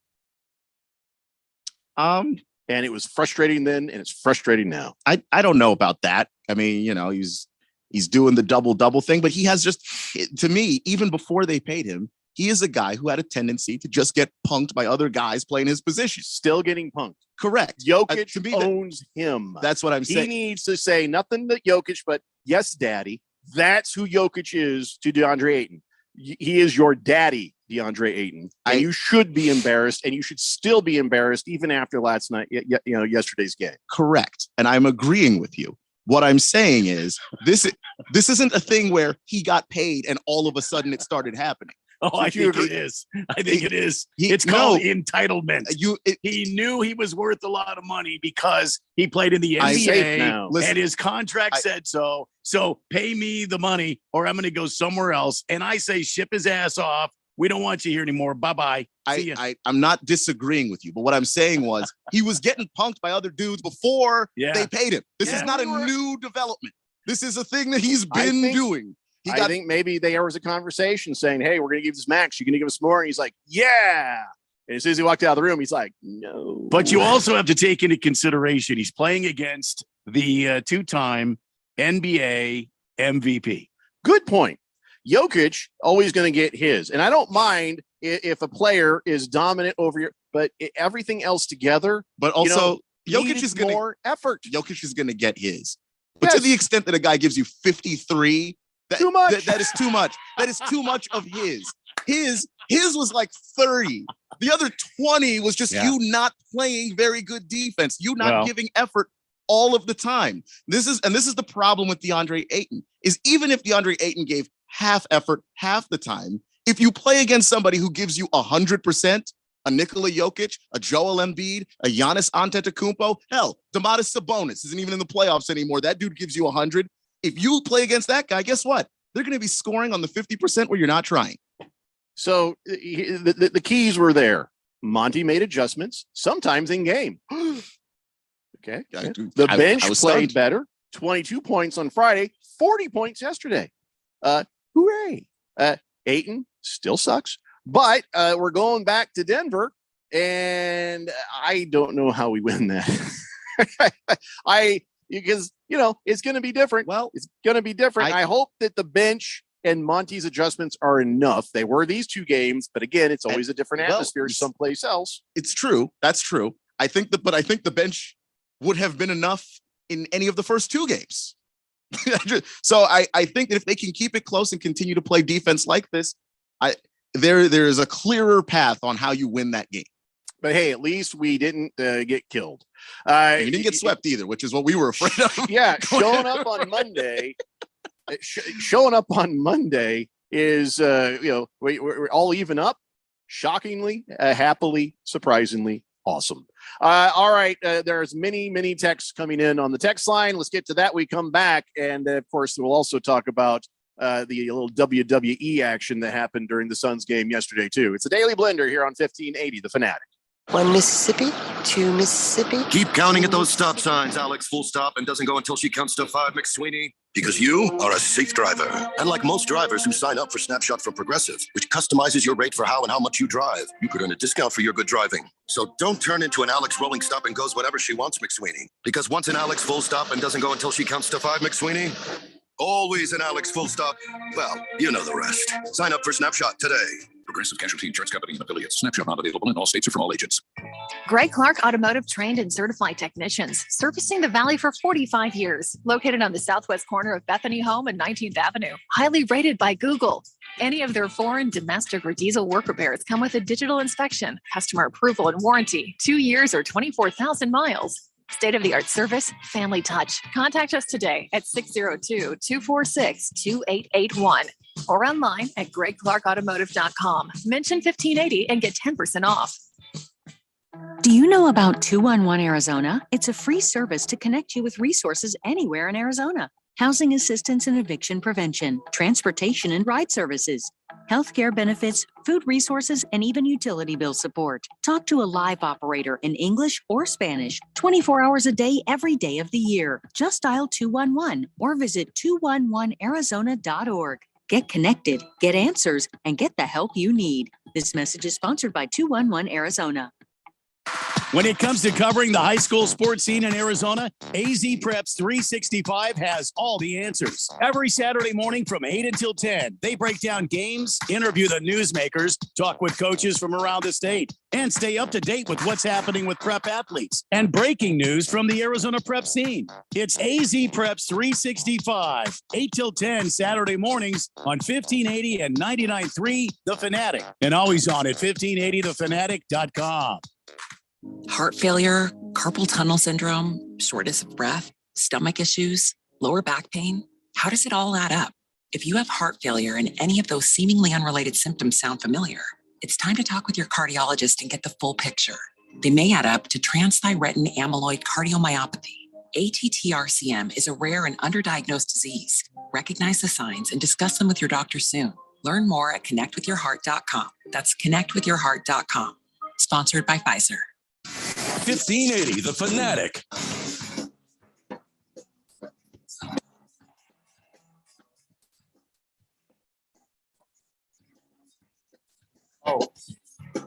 And it was frustrating then, and it's frustrating now. I don't know about that. I mean, he's doing the double thing, but he has just, to me, even before they paid him, he is a guy who had a tendency to just get punked by other guys playing his position. Still getting punked. Correct. Jokic to me, owns him. That's what I'm saying. He needs to say nothing to Jokic, but yes, daddy. That's who Jokic is to DeAndre Ayton. He is your daddy, DeAndre Ayton. And you should be embarrassed, and you should still be embarrassed even after last night, yesterday's game. Correct. And I'm agreeing with you. What I'm saying is this isn't a thing where he got paid and all of a sudden it started happening. Oh, I think it is. It's called entitlement. He knew he was worth a lot of money because he played in the NBA and his contract said so. So pay me the money or I'm going to go somewhere else. And I say ship his ass off. We don't want you here anymore. Bye-bye. See ya. I'm not disagreeing with you, but what I'm saying was he was getting punked by other dudes before they paid him. This is not a new development. This is a thing that he's been doing. I think maybe there was a conversation saying, hey, we're going to give this max. You're going to give us more. And he's like, yeah. And as soon as he walked out of the room, he's like, no. But you also have to take into consideration he's playing against the two-time NBA MVP. Good point. Jokic always going to get his. And I don't mind if a player is dominant over your, but everything else together. But also, Jokic is going to more effort. Jokic is going to get his. But to the extent that a guy gives you 53, too much. That is too much. That is too much of his. His was like 30. The other 20 was just you not playing very good defense. You not giving effort all of the time. This is the problem with DeAndre Ayton. Is even if DeAndre Ayton gave half effort half the time, if you play against somebody who gives you 100%, a Nikola Jokic, a Joel Embiid, a Giannis Antetokounmpo, hell, Domantas Sabonis isn't even in the playoffs anymore. That dude gives you 100. If you play against that guy, guess what? They're going to be scoring on the 50% where you're not trying. So the keys were there. Monty made adjustments, sometimes in game. Okay. The bench played better. 22 points on Friday, 40 points yesterday. Hooray. Ayton still sucks. But we're going back to Denver, and I don't know how we win that. Because it's going to be different. Well, it's going to be different. I hope that the bench and Monty's adjustments are enough. They were these two games, but again, it's always a different atmosphere someplace else. It's true. That's true. I think the bench would have been enough in any of the first two games. So I think that if they can keep it close and continue to play defense like this, there is a clearer path on how you win that game. But hey, at least we didn't get killed. You didn't get swept either, which is what we were afraid of. Yeah, showing up on Monday. Showing up on Monday is we're all even up. Shockingly, happily, surprisingly awesome. All right, there's many texts coming in on the text line. Let's get to that. We come back, and of course, we'll also talk about the little WWE action that happened during the Suns game yesterday too. It's a Daily Blender here on 1580 The Fanatic. 1 Mississippi, 2 Mississippi. Keep counting at those stop signs, Alex. Full stop and doesn't go until she counts to 5, McSweeney. Because you are a safe driver. Unlike most drivers who sign up for Snapshot from Progressive, which customizes your rate for how and how much you drive, you could earn a discount for your good driving. So don't turn into an Alex rolling stop and goes whatever she wants, McSweeney. Because once an Alex full stop and doesn't go until she counts to 5, McSweeney, always an Alex full stop. Well, you know the rest. Sign up for Snapshot today. Progressive Casualty Insurance Company and affiliates. Snapshot not available in all states or from all agents. Greg Clark Automotive trained and certified technicians, servicing the Valley for 45 years. Located on the southwest corner of Bethany Home and 19th Avenue. Highly rated by Google. Any of their foreign, domestic, or diesel work repairs come with a digital inspection, customer approval and warranty, 2 years or 24,000 miles. State-of-the-art service, family touch. Contact us today at 602-246-2881 or online at gregclarkautomotive.com. Mention 1580 and get 10% off. Do you know about 211 Arizona? It's a free service to connect you with resources anywhere in Arizona. Housing assistance and eviction prevention, transportation and ride services, healthcare benefits, food resources, and even utility bill support. Talk to a live operator in English or Spanish 24 hours a day, every day of the year. Just dial 211 or visit 211arizona.org. Get connected, get answers, and get the help you need. This message is sponsored by 211 Arizona. When it comes to covering the high school sports scene in Arizona, AZ Preps 365 has all the answers. Every Saturday morning from 8 until 10, they break down games, interview the newsmakers, talk with coaches from around the state, and stay up to date with what's happening with prep athletes and breaking news from the Arizona prep scene. It's AZ Preps 365, 8 till 10 Saturday mornings on 1580 and 99.3 The Fanatic, and always on at 1580thefanatic.com. Heart failure, carpal tunnel syndrome, shortness of breath, stomach issues, lower back pain. How does it all add up? If you have heart failure and any of those seemingly unrelated symptoms sound familiar, it's time to talk with your cardiologist and get the full picture. They may add up to transthyretin amyloid cardiomyopathy. ATTRCM is a rare and underdiagnosed disease. Recognize the signs and discuss them with your doctor soon. Learn more at connectwithyourheart.com. That's connectwithyourheart.com. Sponsored by Pfizer. 1580 The Fanatic. Oh, I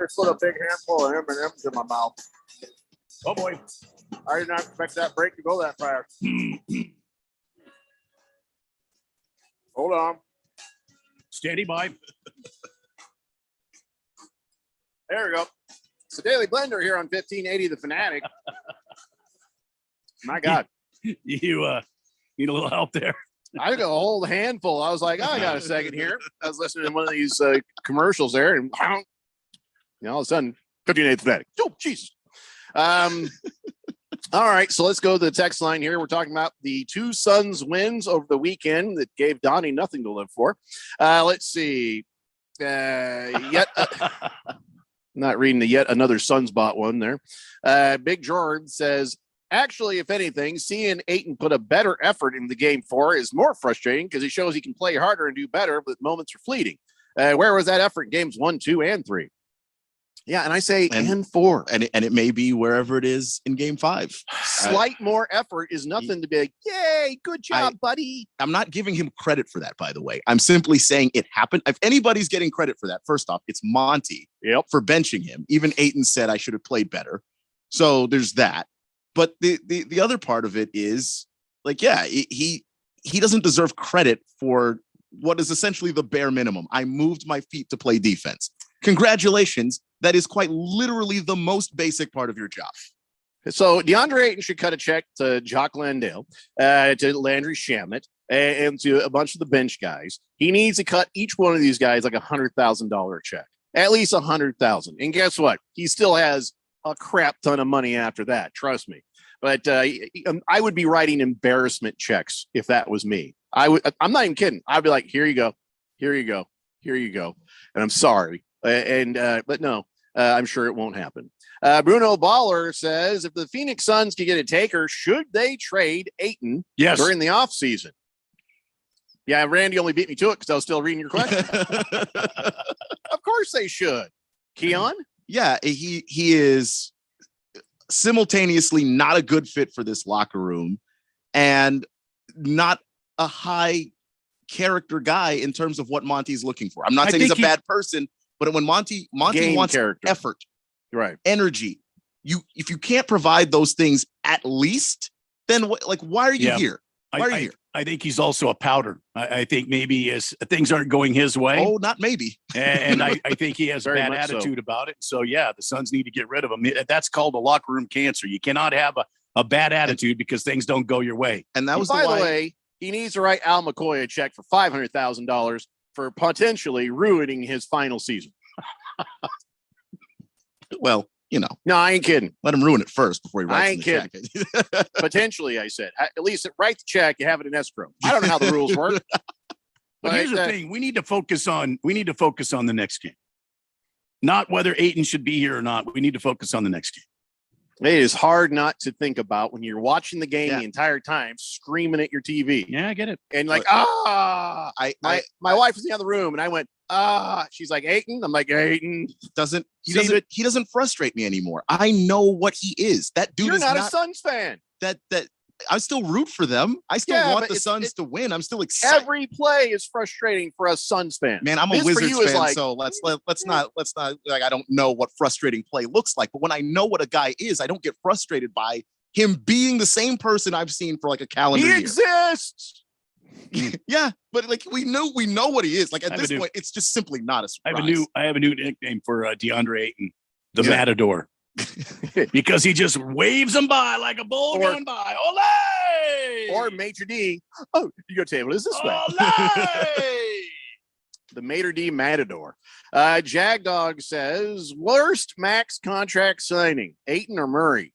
just put a big handful of M&Ms in my mouth. Oh boy, I did not expect that break to go that fast. Hold on. Steady by. There we go. It's the Daily Blender here on 1580 The Fanatic. My God. You need a little help there. I took a whole handful. I was like, oh, I got a second here. I was listening to one of these commercials there, and all of a sudden, 1580 The Fanatic. Oh, jeez. All right, so let's go to the text line here. We're talking about the two Suns wins over the weekend that gave Donnie nothing to live for. Let's see. Not reading the yet another Sunspot one there. Big Jordan says, actually, if anything, seeing Ayton put a better effort in the game 4 is more frustrating because it shows he can play harder and do better, but moments are fleeting. Where was that effort in games 1, 2, and 3? Yeah, and I say and 4. And it may be wherever it is in game 5. Slight more effort is nothing to be like, yay, good job, buddy. I'm not giving him credit for that, by the way. I'm simply saying it happened. If anybody's getting credit for that, first off, it's Monty for benching him. Even Ayton said I should have played better. So there's that. But the other part of it is like, yeah, he doesn't deserve credit for what is essentially the bare minimum. I moved my feet to play defense. Congratulations. That is quite literally the most basic part of your job. So DeAndre Ayton should cut a check to Jock Landale, to Landry Shamet, and to a bunch of the bench guys. He needs to cut each one of these guys like $100,000 check, at least $100,000. And guess what? He still has a crap ton of money after that. Trust me. But I would be writing embarrassment checks if that was me. I'm not even kidding. I'd be like, here you go, here you go, here you go, and I'm sorry. But no, I'm sure it won't happen. Bruno Baller says, if the Phoenix Suns can get a taker, should they trade Ayton during the offseason? Yeah, Randy only beat me to it because I was still reading your question. Of course they should. Keon? Yeah, he is simultaneously not a good fit for this locker room and not a high character guy in terms of what Monty's looking for. I'm not saying he's a bad person, but when Monty wants character, effort, right, energy, if you can't provide those things at least, then why are you here? Why are you here? I think he's also a powder. I think maybe things aren't going his way. Oh, not maybe. And I think he has a bad attitude about it. So yeah, the Suns need to get rid of him. That's called a locker room cancer. You cannot have a bad attitude because things don't go your way. And that was by the way, he needs to write Al McCoy a check for $500,000 for potentially ruining his final season. Well, No, I ain't kidding. Let him ruin it first before he writes I in ain't the kidding. check. Potentially, I said. At least write the check. You have it in escrow. I don't know how the rules work. But here's the thing: we need to focus on the next game, not whether Ayton should be here or not. We need to focus on the next game. It is hard not to think about when you're watching the game the entire time, screaming at your TV. Yeah, I get it. And like, my wife was in the other room, and I went, she's like, Ayton. I'm like, Ayton He doesn't frustrate me anymore. I know what he is. That dude You're is not a Suns fan. That I still root for them. I still want the Suns to win. I'm still excited. Every play is frustrating for us Suns fans. Man, I'm a Wizards fan, so let's not like I don't know what frustrating play looks like. But when I know what a guy is, I don't get frustrated by him being the same person I've seen for like a calendar year. He exists. Yeah, but like we know what he is. Like at this point, it's just simply not a surprise. I have a new nickname for DeAndre Ayton, the Matador. Because he just waves them by like a bull going by. Ole! Or Maitre D. Oh, your table is this way. The Maitre D Matador. Jagdog says, worst max contract signing, Ayton or Murray?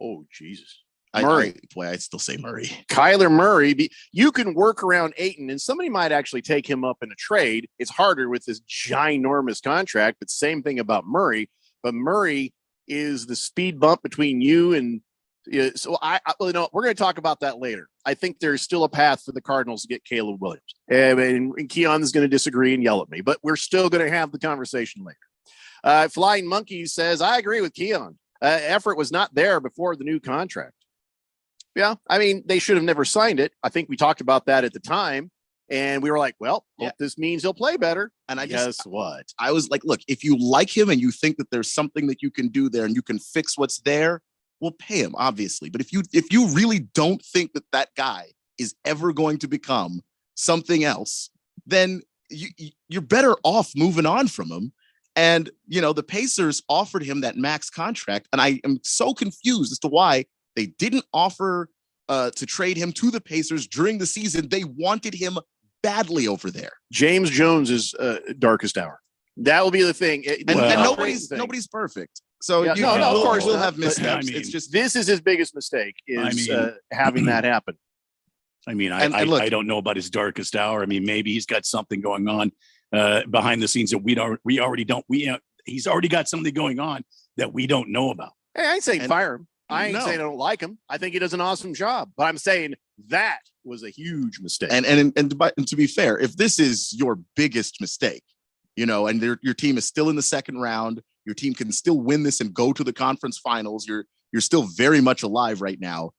Oh, Jesus. Murray. I'd still say Murray. Kyler Murray. You can work around Ayton, and somebody might actually take him up in a trade. It's harder with this ginormous contract, but same thing about Murray. But Murray is the speed bump between you and so we're going to talk about that later. I think there's still a path for the Cardinals to get Caleb Williams, and Keon is going to disagree and yell at me, but we're still going to have the conversation later. Flying Monkey says, I agree with Keon. Effort was not there before the new contract. Yeah, I mean, they should have never signed it. I think we talked about that at the time. And we were like, well, this means he'll play better. And guess what? I was like, look, if you like him and you think that there's something that you can do there and you can fix what's there, we'll pay him, obviously. But if you really don't think that guy is ever going to become something else, then you're better off moving on from him. And, the Pacers offered him that max contract. And I am so confused as to why they didn't offer to trade him to the Pacers during the season. They wanted him badly over there. James Jones is darkest hour. That will be the thing. And nobody's perfect. So of course we'll have missteps. It's just this is his biggest mistake is having that happen. I mean, I don't know about his darkest hour. I mean, maybe he's got something going on behind the scenes that we already don't. He's already got something going on that we don't know about. Hey, I ain't saying fire him. I ain't saying I don't like him. I think he does an awesome job. But I'm saying that was a huge mistake. And to be fair, if this is your biggest mistake, and your team is still in the second round, your team can still win this and go to the conference finals. You're still very much alive right now.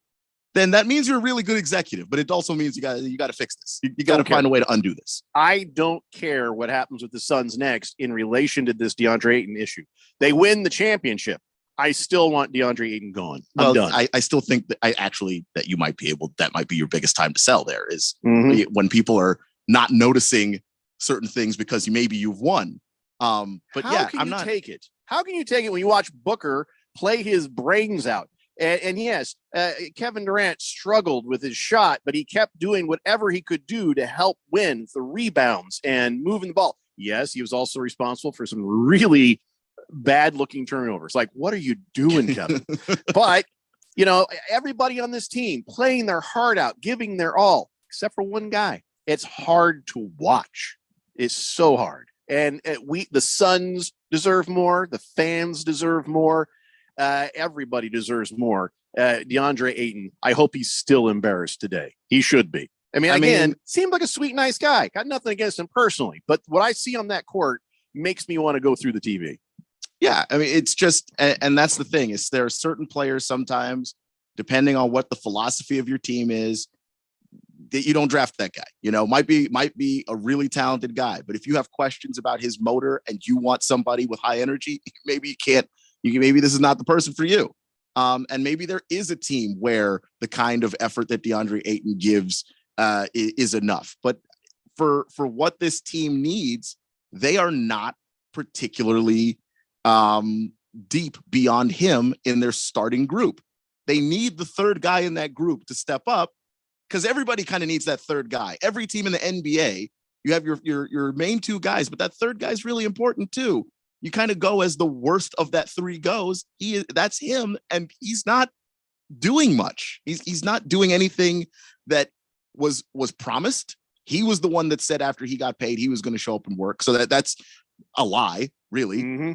Then that means you're a really good executive. But it also means you got to fix this. You got to find a way to undo this. I don't care what happens with the Suns next in relation to this DeAndre Ayton issue. They win the championship. I still want DeAndre Ayton gone. I'm done. I still think that that you might be that might be your biggest time to sell there is when people are not noticing certain things because maybe you've won. But how can you take it? How can you take it when you watch Booker play his brains out? And yes, Kevin Durant struggled with his shot, but he kept doing whatever he could do to help win the rebounds and moving the ball. Yes, he was also responsible for some really bad looking turnovers. Like, what are you doing, Kevin? But everybody on this team playing their heart out, giving their all, except for one guy. It's hard to watch. It's so hard. And the Suns deserve more. The fans deserve more. Everybody deserves more. DeAndre Ayton, I hope he's still embarrassed today. He should be. I mean, seemed like a sweet, nice guy. Got nothing against him personally, but what I see on that court makes me want to go through the TV. Yeah, I mean, it's just, and that's the thing is there are certain players sometimes, depending on what the philosophy of your team is, that you don't draft that guy. Might be a really talented guy, but if you have questions about his motor and you want somebody with high energy, maybe you can't. Maybe this is not the person for you. And maybe there is a team where the kind of effort that DeAndre Ayton gives is enough. But for what this team needs, they are not particularly deep beyond him in their starting group. They need the third guy in that group to step up because everybody kind of needs that third guy. Every team in the NBA, you have your main two guys, but that third guy is really important too. you kind of go as the worst of that three goes. That's him, and he's not doing much. He's not doing anything that was promised. He was the one that said after he got paid he was going to show up and work. So that's a lie, really.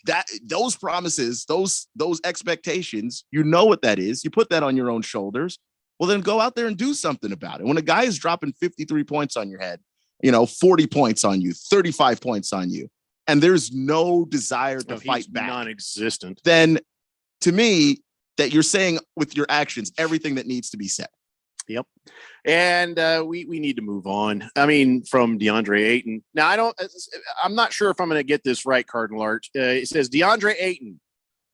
That those promises, those expectations, you know what that is. You put that on your own shoulders. Well, then go out there and do something about it. When a guy is dropping 53 points on your head, 40 points on you, 35 points on you, and there's no desire to fight back, non-existent, then to me, that you're saying with your actions everything that needs to be said. Yep. And we need to move on. I mean, from DeAndre Ayton. Now, I'm not sure if I'm going to get this right, Cardinal Arch. It says DeAndre Ayton,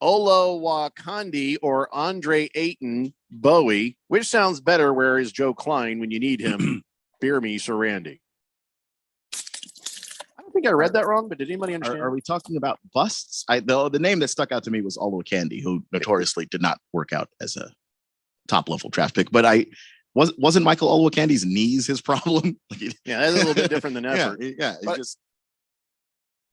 Olowokandi, or Andre Ayton Bowie. Which sounds better? Where is Joe Klein when you need him? Beer me, Sir Randy. I don't think I read that wrong, but did anybody understand? Are we talking about busts? The name that stuck out to me was Olowokandi, who notoriously did not work out as a top level draft pick. But wasn't Michael Olowokandi's knees his problem? Yeah, that's a little bit different than effort. Yeah, it's just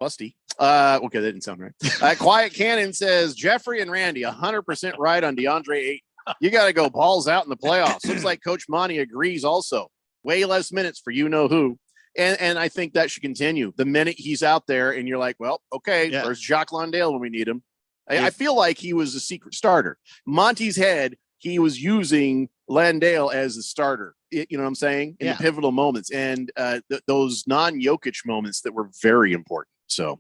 busty. Okay, that didn't sound right. Quiet Cannon says Jeffrey and Randy 100% right on DeAndre Ayton. You got to go balls out in the playoffs. Looks like Coach Monty agrees also. Way less minutes for you-know-who. And I think that should continue. The minute he's out there and you're like, well, okay, there's Jacques Landale when we need him. I feel like he was a secret starter. Monty's head, he was using Landale as a starter. You know what I'm saying? In the pivotal moments and those non-Jokic moments that were very important. So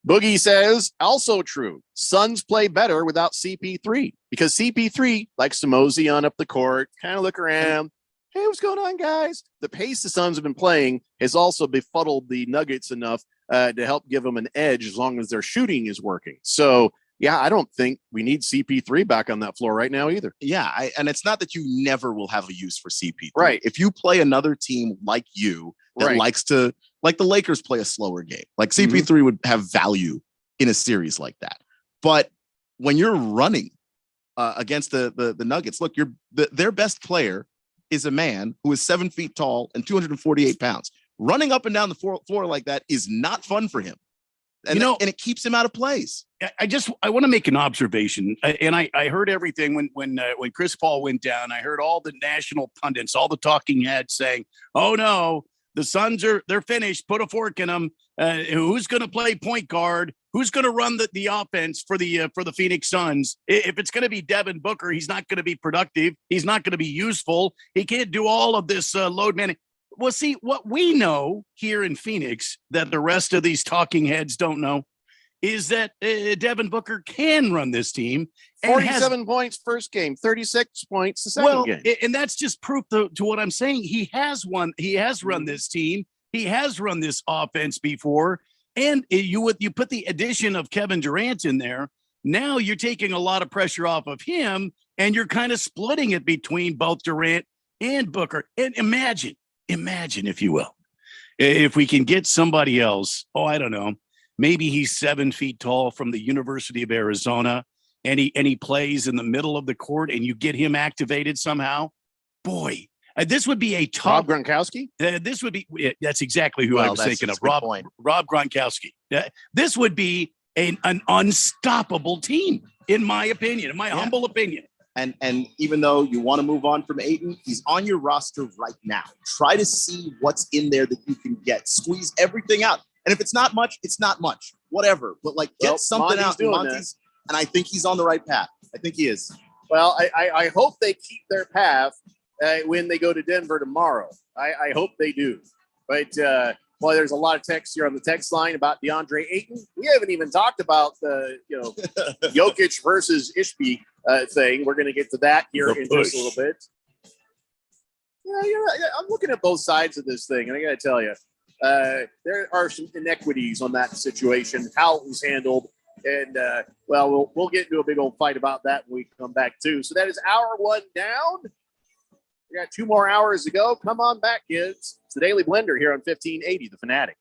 Boogie says, also true. Suns play better without CP3 because CP3 likes to mosey on up the court, kind of look around. Hey, what's going on, guys? The pace the Suns have been playing has also befuddled the Nuggets enough to help give them an edge as long as their shooting is working. So, yeah, I don't think we need CP3 back on that floor right now either. Yeah, and it's not that you never will have a use for CP3. Right. If you play another team like you that likes to, like the Lakers play a slower game, like CP3 would have value in a series like that. But when you're running against the Nuggets, look, their best player is a man who is 7 feet tall and 248 pounds. Running up and down the floor like that is not fun for him. And, and it keeps him out of plays. I want to make an observation. And I heard everything when Chris Paul went down. I heard all the national pundits, all the talking heads saying, oh no, the Suns they're finished. Put a fork in them. Who's going to play point guard? Who's going to run the offense for the Phoenix Suns? If it's going to be Devin Booker, he's not going to be productive. He's not going to be useful. He can't do all of this load management. Well, see, what we know here in Phoenix that the rest of these talking heads don't know is that Devin Booker can run this team. 47 points first game, 36 points the second game. And that's just proof to what I'm saying. He has run this team. He has run this offense before. And you put the addition of Kevin Durant in there. Now you're taking a lot of pressure off of him, and you're kind of splitting it between both Durant and Booker. And imagine, if you will, if we can get somebody else. Oh, I don't know. Maybe he's 7 feet tall from the University of Arizona, and he plays in the middle of the court, and you get him activated somehow. Boy, this would be a top. Rob Gronkowski? This would be. That's exactly who I was thinking of. Rob Gronkowski. This would be an unstoppable team, in my opinion, in my humble opinion. And even though you want to move on from Ayton, he's on your roster right now. Try to see what's in there that you can get. Squeeze everything out. And if it's not much, it's not much. Whatever. But get something out. Monty's, and I think he's on the right path. I think he is. Well, I hope they keep their path when they go to Denver tomorrow. I hope they do. But there's a lot of text here on the text line about DeAndre Ayton. We haven't even talked about the Jokic versus Ishbia thing. We're going to get to that here in just a little bit. Yeah, I'm looking at both sides of this thing, and I got to tell you, there are some inequities on that situation, how it was handled, and we'll get into a big old fight about that when we come back too. So that is hour one down. We got 2 more hours to go. Come on back, kids. It's the Daily Blender here on 1580, The Fanatic.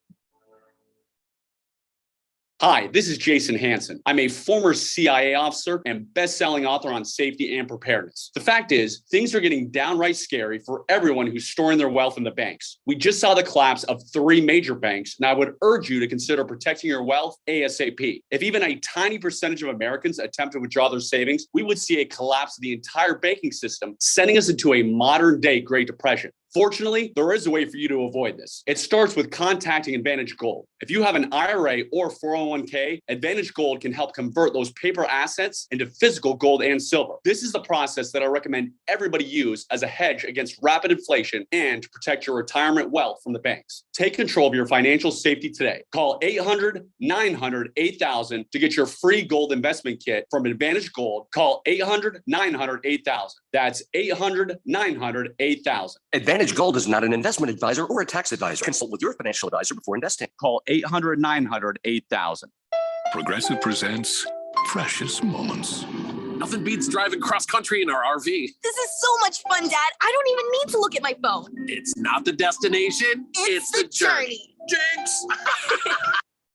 Hi, this is Jason Hansen. I'm a former CIA officer and best-selling author on safety and preparedness. The fact is, things are getting downright scary for everyone who's storing their wealth in the banks. We just saw the collapse of 3 major banks, and I would urge you to consider protecting your wealth ASAP. If even a tiny percentage of Americans attempt to withdraw their savings, we would see a collapse of the entire banking system, sending us into a modern-day Great Depression. Fortunately, there is a way for you to avoid this. It starts with contacting Advantage Gold. If you have an IRA or 401k, Advantage Gold can help convert those paper assets into physical gold and silver. This is the process that I recommend everybody use as a hedge against rapid inflation and to protect your retirement wealth from the banks. Take control of your financial safety today. Call 800-900-8000 to get your free gold investment kit from Advantage Gold. Call 800-900-8000. That's 800-900-8000. Advantage Gold is not an investment advisor or a tax advisor. Consult with your financial advisor before investing. Call 800-900-8000. Progressive presents Precious Moments. Nothing beats driving cross country in our RV. This is so much fun, Dad. I don't even need to look at my phone. It's not the destination, it's the journey. Jinx!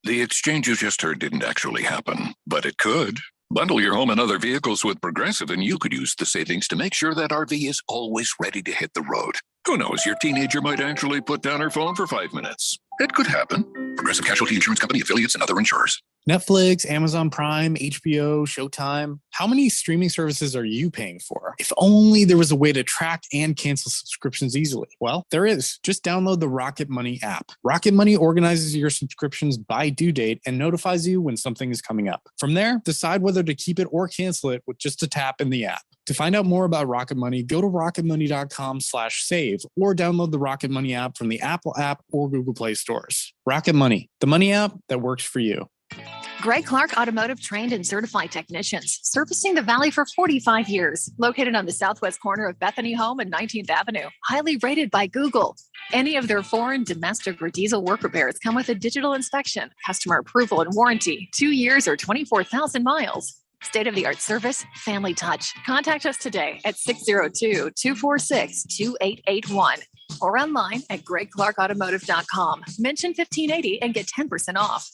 The exchange you just heard didn't actually happen, but it could. Bundle your home and other vehicles with Progressive, and you could use the savings to make sure that RV is always ready to hit the road. Who knows, your teenager might actually put down her phone for 5 minutes. It could happen. Progressive Casualty Insurance Company, affiliates, and other insurers. Netflix, Amazon Prime, HBO, Showtime. How many streaming services are you paying for? If only there was a way to track and cancel subscriptions easily. Well, there is. Just download the Rocket Money app. Rocket Money organizes your subscriptions by due date and notifies you when something is coming up. From there, decide whether to keep it or cancel it with just a tap in the app. To find out more about Rocket Money, go to rocketmoney.com/save or download the Rocket Money app from the Apple app or Google Play stores. Rocket Money, the money app that works for you. Greg Clark Automotive trained and certified technicians, servicing the Valley for 45 years. Located on the southwest corner of Bethany Home and 19th Avenue. Highly rated by Google. Any of their foreign, domestic, or diesel work repairs come with a digital inspection, customer approval, and warranty. 2 years or 24,000 miles. State-of-the-art service, family touch. Contact us today at 602-246-2881 or online at gregclarkautomotive.com. Mention 1580 and get 10% off.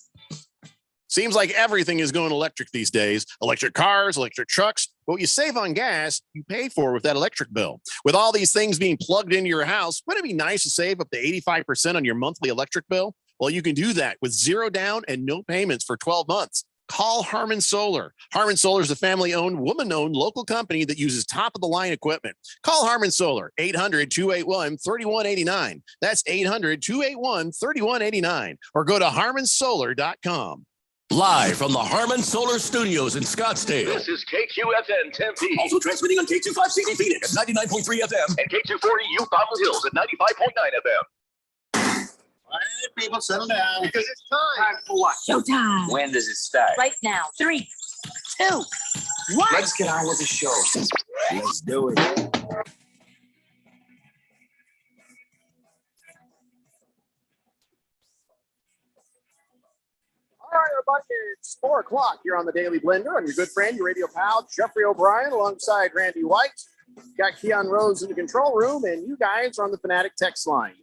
Seems like everything is going electric these days. Electric cars, electric trucks. What you save on gas, you pay for with that electric bill. With all these things being plugged into your house, wouldn't it be nice to save up to 85% on your monthly electric bill? Well, you can do that with 0 down and no payments for 12 months. Call Harmon Solar. Harmon Solar is a family-owned, woman-owned local company that uses top-of-the-line equipment. Call Harmon Solar, 800-281-3189. That's 800-281-3189. Or go to harmonsolar.com. Live from the Harmon Solar Studios in Scottsdale. This is KQFN Tempe. Also transmitting on K256 Phoenix at 99.3 FM. And K240 U Cobble Hills at 95.9 FM. All right, people, settle down. Because it's time for what? Showtime. When does it start? Right now. 3, 2, 1. Let's get on with the show. Let's do it. All right, everybody, it's 4 o'clock here on the Daily Blender. I'm your good friend, your radio pal, Jeffrey O'Brien, alongside Randy White. Got Keon Rose in the control room, and you guys are on the Fanatic text line,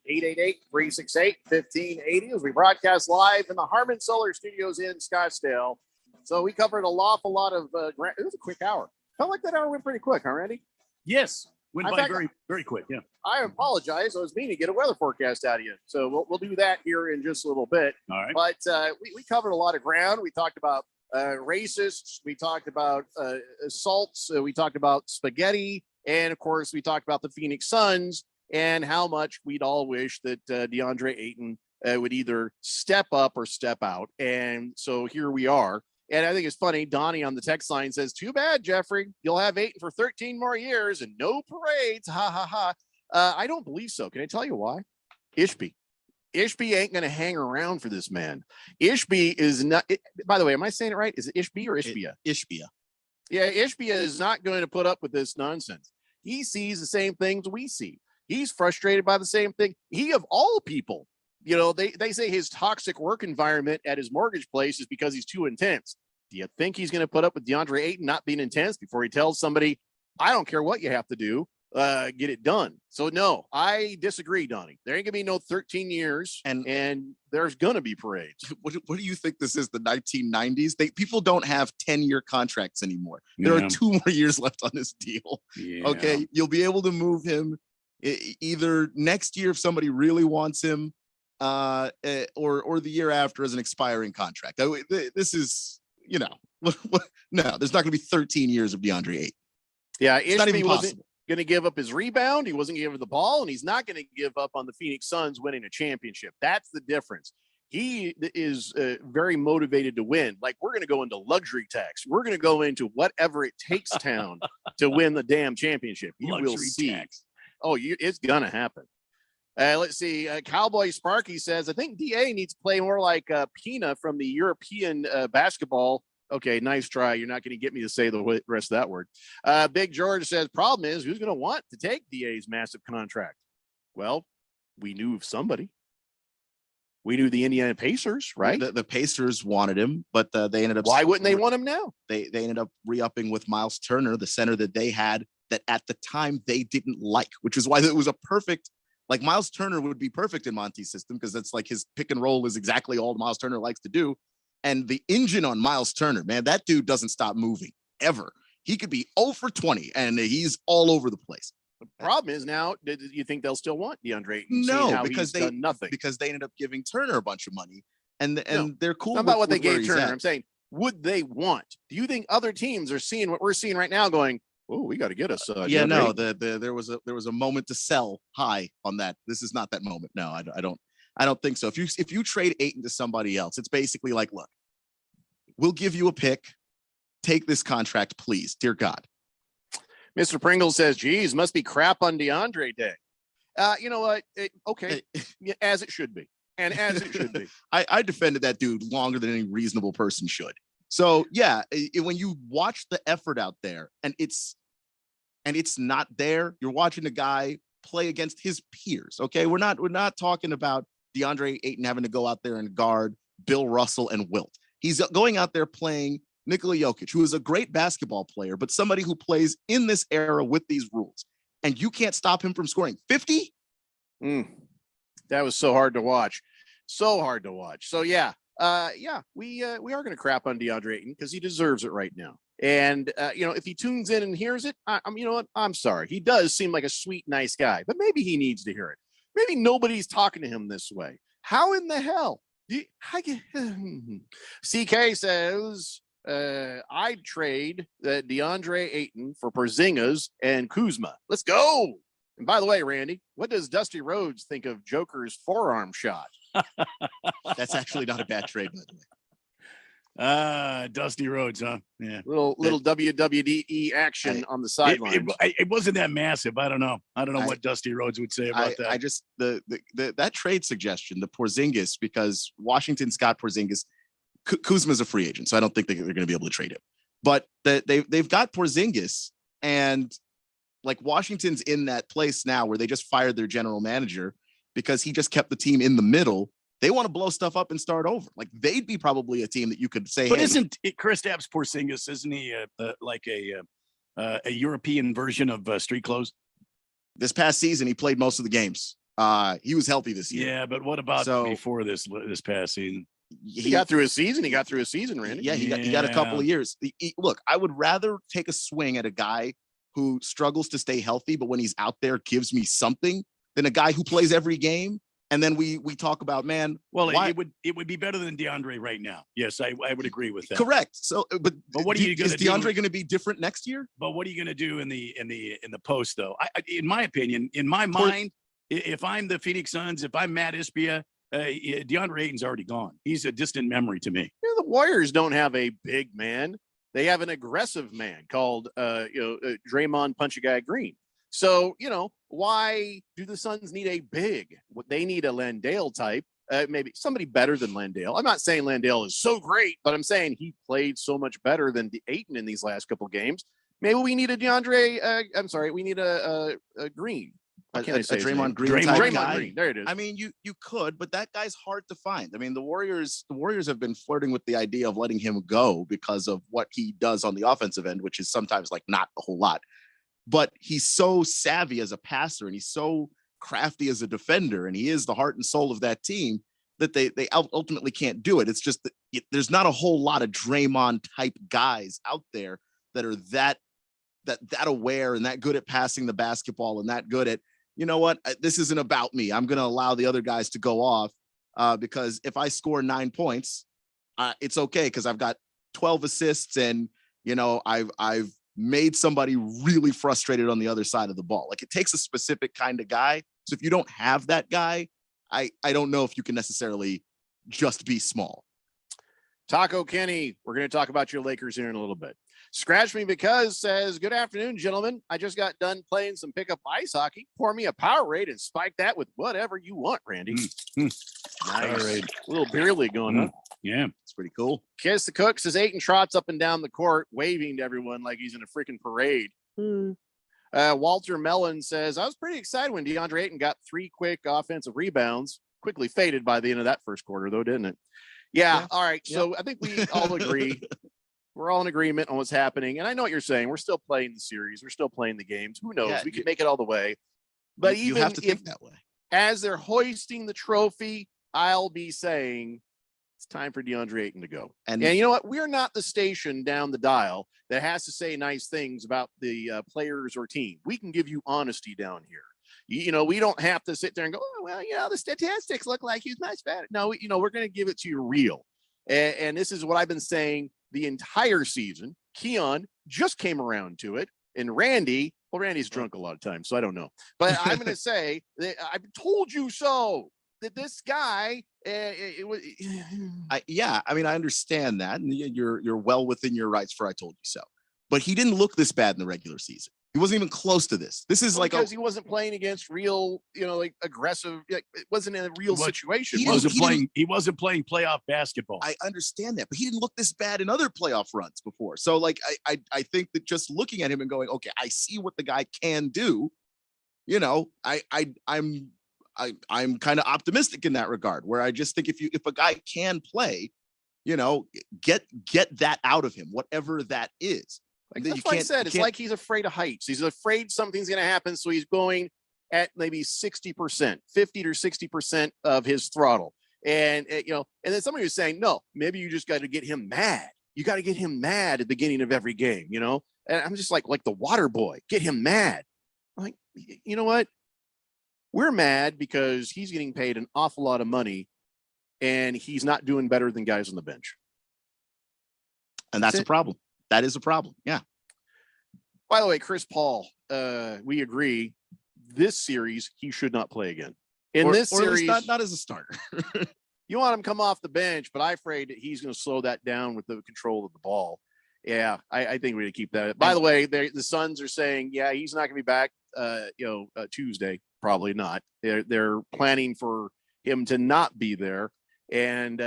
888-368-1580, as we broadcast live in the Harmon Solar Studios in Scottsdale. So we covered a awful lot of ground. It was a quick hour. Felt like that hour went pretty quick, huh, Randy? Yes, went In by fact, very, very quick. Yeah. I apologize. I was meaning to get a weather forecast out of you. So we'll do that here in just a little bit. All right. But we covered a lot of ground. We talked about racists. We talked about assaults. We talked about spaghetti. And, of course, we talked about the Phoenix Suns and how much we'd all wish that DeAndre Ayton would either step up or step out. And so here we are. And I think it's funny. Donnie on the text line says, too bad, Jeffrey. You'll have Ayton for 13 more years and no parades. Ha, ha, ha. I don't believe so. Can I tell you why? Ishbia ain't going to hang around for this man. Ishbia is not. By the way, am I saying it right? Is it Ishbia or Ishbia? Ishbia. Yeah, Ishbia is not going to put up with this nonsense. He sees the same things we see. He's frustrated by the same thing. He, of all people, you know, they say his toxic work environment at his mortgage place is because he's too intense. Do you think he's going to put up with DeAndre Ayton not being intense before he tells somebody, I don't care what you have to do. get it done. So no, I disagree, Donnie. There ain't gonna be no 13 years, and there's gonna be parades. What do you think this is? The 1990s? People don't have 10-year contracts anymore. There are 2 more years left on this deal. Yeah. Okay, you'll be able to move him either next year if somebody really wants him, or the year after as an expiring contract. This is, no, there's not going to be 13 years of DeAndre Ayton. Yeah, it's not even wasn't possible. Going to give up his rebound. He wasn't going to give up the ball, and he's not going to give up on the Phoenix Suns winning a championship. That's the difference. He is very motivated to win. Like, we're going to go into luxury tax. We're going to go into whatever it takes town to win the damn championship. You will see. Tax. Oh, it's going to happen. Let's see. Cowboy Sparky says, I think DA needs to play more like Pina from the European basketball. Okay, nice try. You're not going to get me to say the rest of that word. Big George says, problem is, who's going to want to take DA's massive contract? Well, we knew of somebody. We knew the Indiana Pacers, right? The Pacers wanted him, but they ended up. Why wouldn't they want him now? They ended up re-upping with Miles Turner, the center that they had that at the time they didn't like, which is why it was a perfect. Like, Miles Turner would be perfect in Monty's system because that's like his pick and roll is exactly all Miles Turner likes to do. And the engine on Miles Turner, man, that dude doesn't stop moving ever. He could be 0 for 20 and he's all over the place. The problem is now, do you think they'll still want DeAndre Ayton? No, because done nothing. Because they ended up giving Turner a bunch of money, and they're cool. Not about what they with where gave he's Turner. at. I'm saying, would they want? Do you think other teams are seeing what we're seeing right now, going, "Oh, we got to get us"? Yeah, DeAndre no. Ayton? There was a moment to sell high on that. This is not that moment. No, I don't think so. If you trade Ayton to somebody else, it's basically like, look, we'll give you a pick. Take this contract, please, dear God. Mr. Pringle says, geez, must be crap on DeAndre Day. You know what? Okay. As it should be. And as it should be. I defended that dude longer than any reasonable person should. So yeah, when you watch the effort out there and it's not there, you're watching a guy play against his peers. Okay. We're not talking about DeAndre Ayton having to go out there and guard Bill Russell and Wilt. He's going out there playing Nikola Jokic, who is a great basketball player, but somebody who plays in this era with these rules. And you can't stop him from scoring 50? That was so hard to watch. So hard to watch. So yeah, we are going to crap on DeAndre Ayton because he deserves it right now. And if he tunes in and hears it, you know what? I'm sorry. He does seem like a sweet, nice guy, but maybe he needs to hear it. Maybe nobody's talking to him this way. How in the hell? CK says, I'd trade DeAndre Ayton for Porzingis and Kuzma. Let's go. And by the way, Randy, what does Dusty Rhodes think of Joker's forearm shot? That's actually not a bad trade, by the way. Dusty Rhodes, huh? Yeah. Little WWE action on the sideline. It wasn't that massive. I don't know what Dusty Rhodes would say about that. I just that trade suggestion, the Porzingis, because Washington's got Porzingis. Kuzma's a free agent, so I don't think they're going to be able to trade him. But they've got Porzingis, and like Washington's in that place now where they just fired their general manager because he just kept the team in the middle. They want to blow stuff up and start over. Like, they'd be probably a team that you could say, but isn't it Kristaps Porzingis? Isn't he like a European version of Street Clothes? This past season, he played most of the games. He was healthy this year. Yeah, but what about before this past season? He got through his season. He got through his season, Randy. Yeah, he got a couple of years. Look, I would rather take a swing at a guy who struggles to stay healthy, but when he's out there gives me something, than a guy who plays every game. And then we talk about, man. Well, it would be better than DeAndre right now. Yes, I would agree with that. Correct. So, but what are you going to do? Is DeAndre going to be different next year? But what are you going to do in the post though? In my opinion, in my mind, if I'm the Phoenix Suns, if I'm Matt Ispia, DeAndre Ayton's already gone. He's a distant memory to me. The Warriors don't have a big man. They have an aggressive man called Draymond Punch a Guy Green. So, why do the Suns need a big? They need a Landale type, maybe somebody better than Landale. I'm not saying Landale is so great, but I'm saying he played so much better than Ayton in these last couple of games. Maybe we need a we need a Green. A Draymond Green. Draymond Green. There it is. I mean, you could, but that guy's hard to find. I mean, the Warriors have been flirting with the idea of letting him go because of what he does on the offensive end, which is sometimes like not a whole lot. but he's so savvy as a passer and he's so crafty as a defender, and he is the heart and soul of that team, that they ultimately can't do it. It's just that there's not a whole lot of Draymond type guys out there that are that aware and that good at passing the basketball and that good at, you know what, this isn't about me. I'm going to allow the other guys to go off because if I score 9 points, it's okay because I've got 12 assists and, you know, I've made somebody really frustrated on the other side of the ball. Like, it takes a specific kind of guy. So if you don't have that guy, I don't know if you can necessarily just be small. Taco Kenny, we're going to talk about your Lakers here in a little bit. Scratch Me Because says, good afternoon, gentlemen. I just got done playing some pickup ice hockey. Pour me a Powerade and spike that with whatever you want, Randy. Nice. A little beer league going on. Yeah, it's pretty cool. Kiss the Cook says, Aiton trots up and down the court, waving to everyone like he's in a freaking parade. Walter Mellon says, I was pretty excited when DeAndre Ayton got 3 quick offensive rebounds. Quickly faded by the end of that first quarter, though, didn't it? Yeah. All right. So I think we all agree. We're all in agreement on what's happening. And I know what you're saying. We're still playing the series. We're still playing the games. Who knows? We could make it all the way. But you have to think that way. As they're hoisting the trophy, I'll be saying it's time for DeAndre Ayton to go. And you know what? We're not the station down the dial that has to say nice things about the players or team. We can give you honesty down here. You know, we don't have to sit there and go, oh, well, you know, the statistics look like he's much better. No, you know, we're going to give it to you real. And this is what I've been saying the entire season. Keon just came around to it. And Randy, well, Randy's drunk a lot of times, so I don't know. But I'm going to say that I've told you so, that this guy, I mean, I understand that. And you're well within your rights for I told you so. But he didn't look this bad in the regular season. He wasn't even close to this. This is like because he wasn't playing against real, you know, like aggressive. It wasn't in a real situation. He wasn't playing playoff basketball. I understand that, but he didn't look this bad in other playoff runs before. So, like, I think that just looking at him and going, okay, I see what the guy can do. You know, I'm kind of optimistic in that regard, where I just think if a guy can play, you know, get that out of him, whatever that is. Like, that's what I said. It's like he's afraid of heights. He's afraid something's going to happen. So he's going at maybe 60%, 50 or 60% of his throttle. And, you know, and then somebody was saying, no, maybe you just got to get him mad. You got to get him mad at the beginning of every game, you know? And I'm just like the water boy, get him mad. I'm like, you know what? We're mad because he's getting paid an awful lot of money and he's not doing better than guys on the bench. And that's a problem. That is a problem. Yeah. By the way, Chris Paul, we agree. This series, he should not play again. This series, not as a starter. You want him to come off the bench, but I'm afraid that he's going to slow that down with the control of the ball. Yeah, I think we're going to keep that. By the way, the Suns are saying, yeah, he's not going to be back. Tuesday, probably not. They're planning for him to not be there, and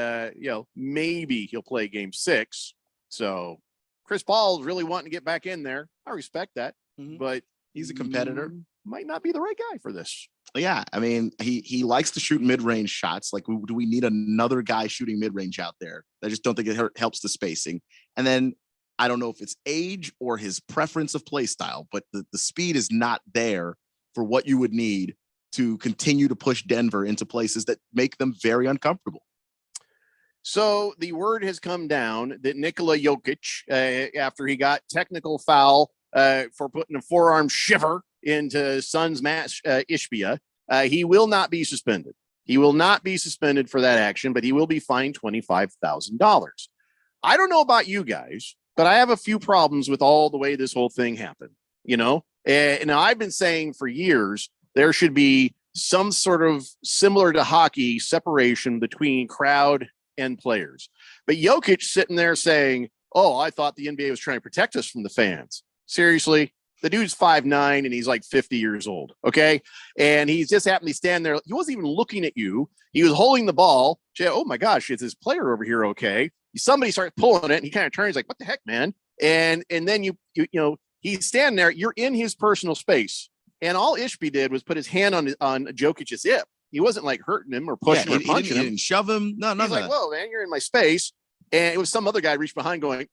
maybe he'll play Game 6. So. Chris Paul is really wanting to get back in there. I respect that, but he's a competitor. Might not be the right guy for this. Yeah, I mean, he likes to shoot mid-range shots. Like, do we need another guy shooting mid-range out there? I just don't think it helps the spacing. And then I don't know if it's age or his preference of play style, but the speed is not there for what you would need to continue to push Denver into places that make them very uncomfortable. So the word has come down that Nikola Jokic, after he got technical foul for putting a forearm shiver into Suns Matt Ishbia, he will not be suspended. He will not be suspended for that action, but he will be fined $25,000. I don't know about you guys, but I have a few problems with all the way this whole thing happened. You know, and I've been saying for years there should be some sort of similar to hockey separation between crowd and players. But Jokic sitting there saying, oh, I thought the NBA was trying to protect us from the fans. Seriously, the dude's 5'9" and he's like 50 years old. Okay. And he's just happened to stand there. He wasn't even looking at you. He was holding the ball. Oh my gosh, is this player over here okay? Somebody starts pulling it and he kind of turns like, what the heck, man? And then you know, he's standing there. You're in his personal space. And all Ishbia did was put his hand on Jokic's hip. He wasn't like hurting him or pushing or punching him. He didn't shove him. No, he's like, whoa, man, you're in my space. And it was some other guy reached behind going,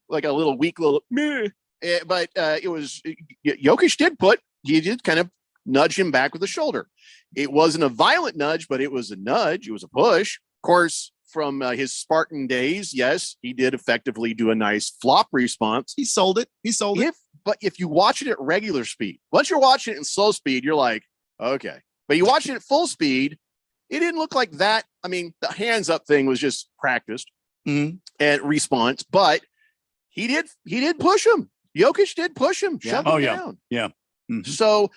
like a little weak little, meh. But it was Jokic did kind of nudge him back with the shoulder. It wasn't a violent nudge, but it was a nudge. It was a push. Of course, from his Spartan days, yes, he did effectively do a nice flop response. He sold it. But if you watch it at regular speed, once you're watching it in slow speed, you're like, okay. But you watch it at full speed, it didn't look like that. I mean, the hands up thing was just practiced and response, but he did push him. Jokic did push him, shove him down. Yeah. Mm-hmm. So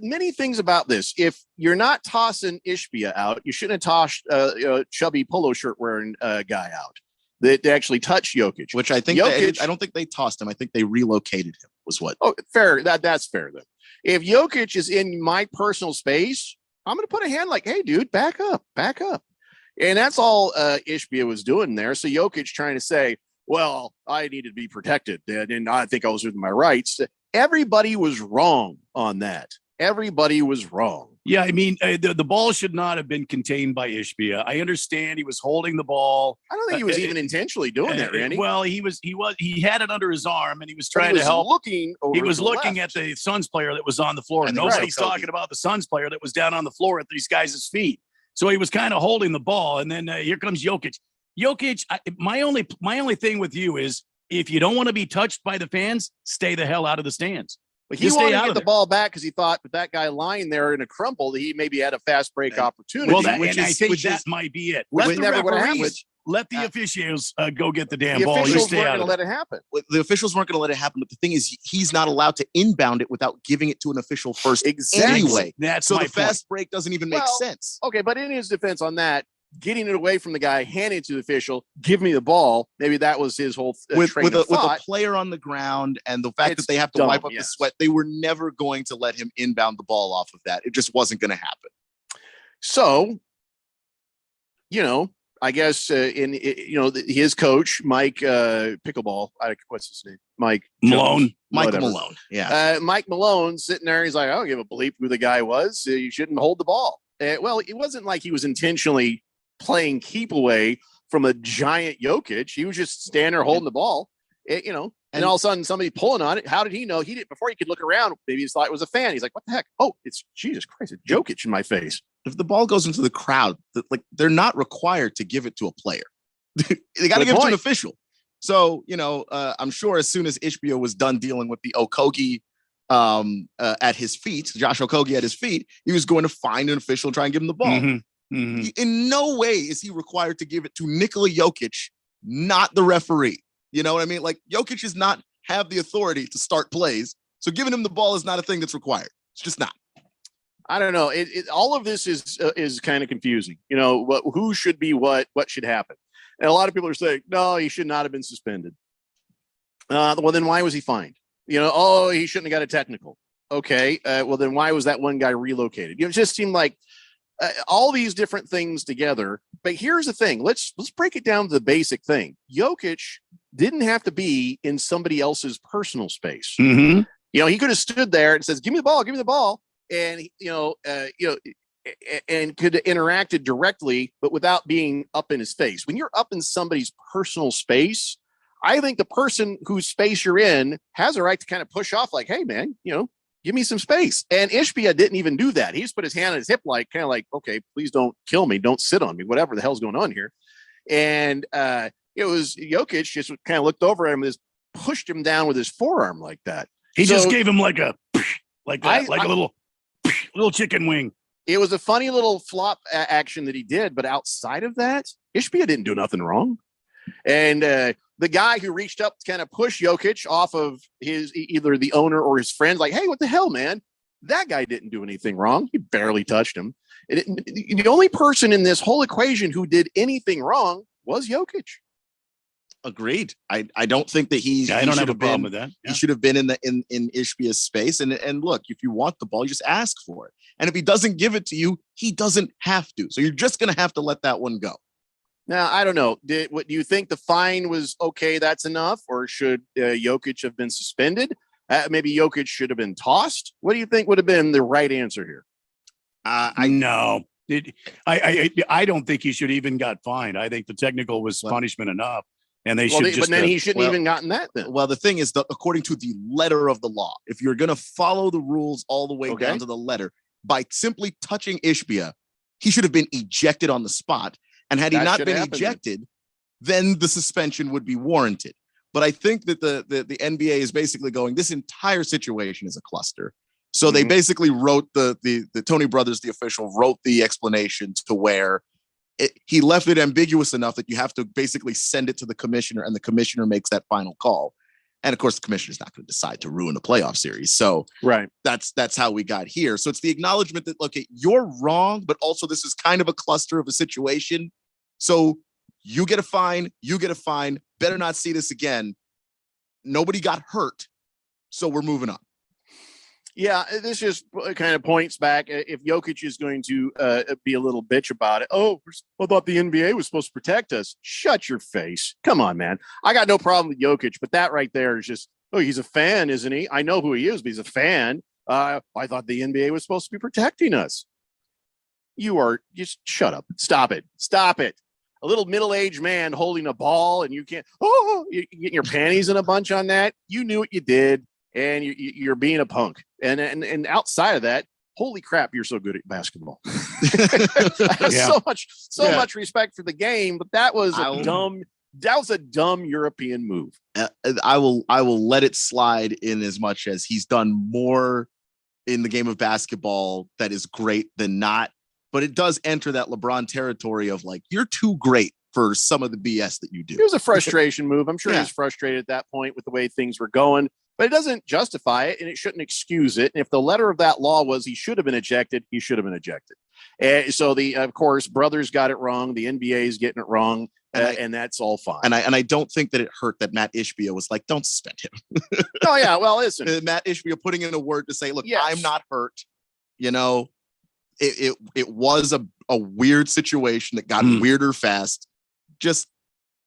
many things about this. If you're not tossing Ishbia out, you shouldn't have tossed a chubby polo shirt wearing guy out that actually touched Jokic. Which I think I don't think they tossed him. I think they relocated him. Was what? Oh, fair. That's fair then. If Jokic is in my personal space, I'm going to put a hand like, hey, dude, back up. And that's all Ishbia was doing there. So Jokic trying to say, well, I needed to be protected, and I think I was within my rights. Everybody was wrong on that. Everybody was wrong. Yeah, I mean, the ball should not have been contained by Ishbia. I understand he was holding the ball. I don't think he was even intentionally doing that, Randy. Well, he had it under his arm, and he was trying to help. He was looking at the Suns player that was on the floor. Nobody's talking about the Suns player that was down on the floor at these guys' feet. So he was kind of holding the ball, and then here comes Jokic. Jokic, my only thing with you is if you don't want to be touched by the fans, stay the hell out of the stands. But he wanted to get the ball back because he thought with that guy lying there in a crumple that he maybe had a fast break opportunity. Well, I think that might be it. Let the officials go get the damn ball. The officials weren't going to let it happen. The officials weren't going to let it happen. But the thing is, he's not allowed to inbound it without giving it to an official first. Exactly. Anyway, that's so the fast break doesn't even make sense. Okay, but in his defense on that, getting it away from the guy, handing it to the official, give me the ball. Maybe that was his whole with a player on the ground and the fact that they have to wipe up the sweat. They were never going to let him inbound the ball off of that. It just wasn't going to happen. So, I guess his coach, Mike Pickleball, what's his name? Mike Malone. Michael Malone. Yeah. Mike Malone sitting there. He's like, I don't give a bleep who the guy was. You shouldn't hold the ball. Well, it wasn't like he was intentionally playing keep away from a giant Jokic. He was just standing there holding the ball, and all of a sudden somebody pulling on it. How did he know? He did before he could look around. Maybe he thought it was a fan. He's like, what the heck? Oh, it's Jesus Christ. It's Jokic in my face. If the ball goes into the crowd, they're not required to give it to a player. They got to give it to an official. So, I'm sure as soon as Ishbia was done dealing with the Okogie at his feet, Josh Okogie at his feet, he was going to find an official and try and give him the ball. In no way is he required to give it to Nikola Jokic, not the referee. You know what I mean? Like, Jokic does not have the authority to start plays, so giving him the ball is not a thing that's required. It's just not. I don't know. All of this is kind of confusing. Who should be what should happen? And a lot of people are saying, no, he should not have been suspended. Well, then why was he fined? He shouldn't have got a technical. Okay. Well, then why was that one guy relocated? It just seemed like all these different things together. But here's the thing. Let's break it down to the basic thing. Jokic didn't have to be in somebody else's personal space. Mm-hmm. He could have stood there and says, give me the ball. And, and could have interacted directly, but without being up in his face. When you're up in somebody's personal space, I think the person whose space you're in has a right to kind of push off like, hey, man, give me some space. And Ishbia didn't even do that. He just put his hand on his hip, kind of like, okay, please don't kill me. Don't sit on me, whatever the hell's going on here. And it was Jokic just kind of looked over at him and just pushed him down with his forearm like that. He just gave him like a little chicken wing. It was a funny little flop action that he did. But outside of that, Ishbia didn't do nothing wrong. And the guy who reached up to kind of push Jokic off of either the owner or his friends, like, hey, what the hell, man? That guy didn't do anything wrong. He barely touched him. The only person in this whole equation who did anything wrong was Jokic. Agreed. I don't think that I don't have a problem with that. Yeah. He should have been in Ishbia's space. And look, if you want the ball, you just ask for it. And if he doesn't give it to you, he doesn't have to. So you're just going to have to let that one go. Now, I don't know. Do you think the fine was okay? That's enough, or should Jokic have been suspended? Maybe Jokic should have been tossed. What do you think would have been the right answer here? I don't think he should even got fined. I think the technical was punishment enough. And they Well, should just. but then he shouldn't even gotten that then. Well, the thing is, according to the letter of the law, if you're going to follow the rules all the way Okay. down to the letter, by simply touching Ishbia, he should have been ejected on the spot. And had he That not should been happen then. ejected, then the suspension would be warranted. But I think that the NBA is basically going, this entire situation is a cluster. So they basically wrote the Tony Brothers, the official, wrote the explanation to where he left it ambiguous enough that you have to basically send it to the commissioner, and the commissioner makes that final call. And of course, the commissioner's not going to decide to ruin a playoff series. So right, that's how we got here. So it's the acknowledgement that, okay, you're wrong, but also this is kind of a cluster of a situation. So you get a fine, better not see this again. Nobody got hurt. So we're moving on. Yeah, this just kind of points back. If Jokic is going to be a little bitch about it, I thought the NBA was supposed to protect us. Shut your face. Come on, man. I got no problem with Jokic, but that right there is just, he's a fan, isn't he? I know who he is, but he's a fan. I thought the NBA was supposed to be protecting us. You are just shut up. Stop it. Stop it. A little middle-aged man holding a ball and you can't, you're getting your panties in a bunch on that. You knew what you did. And you're being a punk. And outside of that, holy crap, you're so good at basketball. I have so much respect for the game, but that was a dumb European move. I will let it slide in as much as he's done more in the game of basketball that is great than not. But it does enter that LeBron territory of like, you're too great for some of the BS that you do. It was a frustration move. I'm sure he was frustrated at that point with the way things were going. But it doesn't justify it, and it shouldn't excuse it. And if the letter of that law was he should have been ejected, he should have been ejected. So of course, Brothers got it wrong. The NBA is getting it wrong, and that's all fine. And I don't think that it hurt that Matt Ishbia was like, don't suspend him. Oh yeah, well listen, Matt Ishbia putting in a word to say, look, I'm not hurt. You know, it was a weird situation that got weirder fast. Just.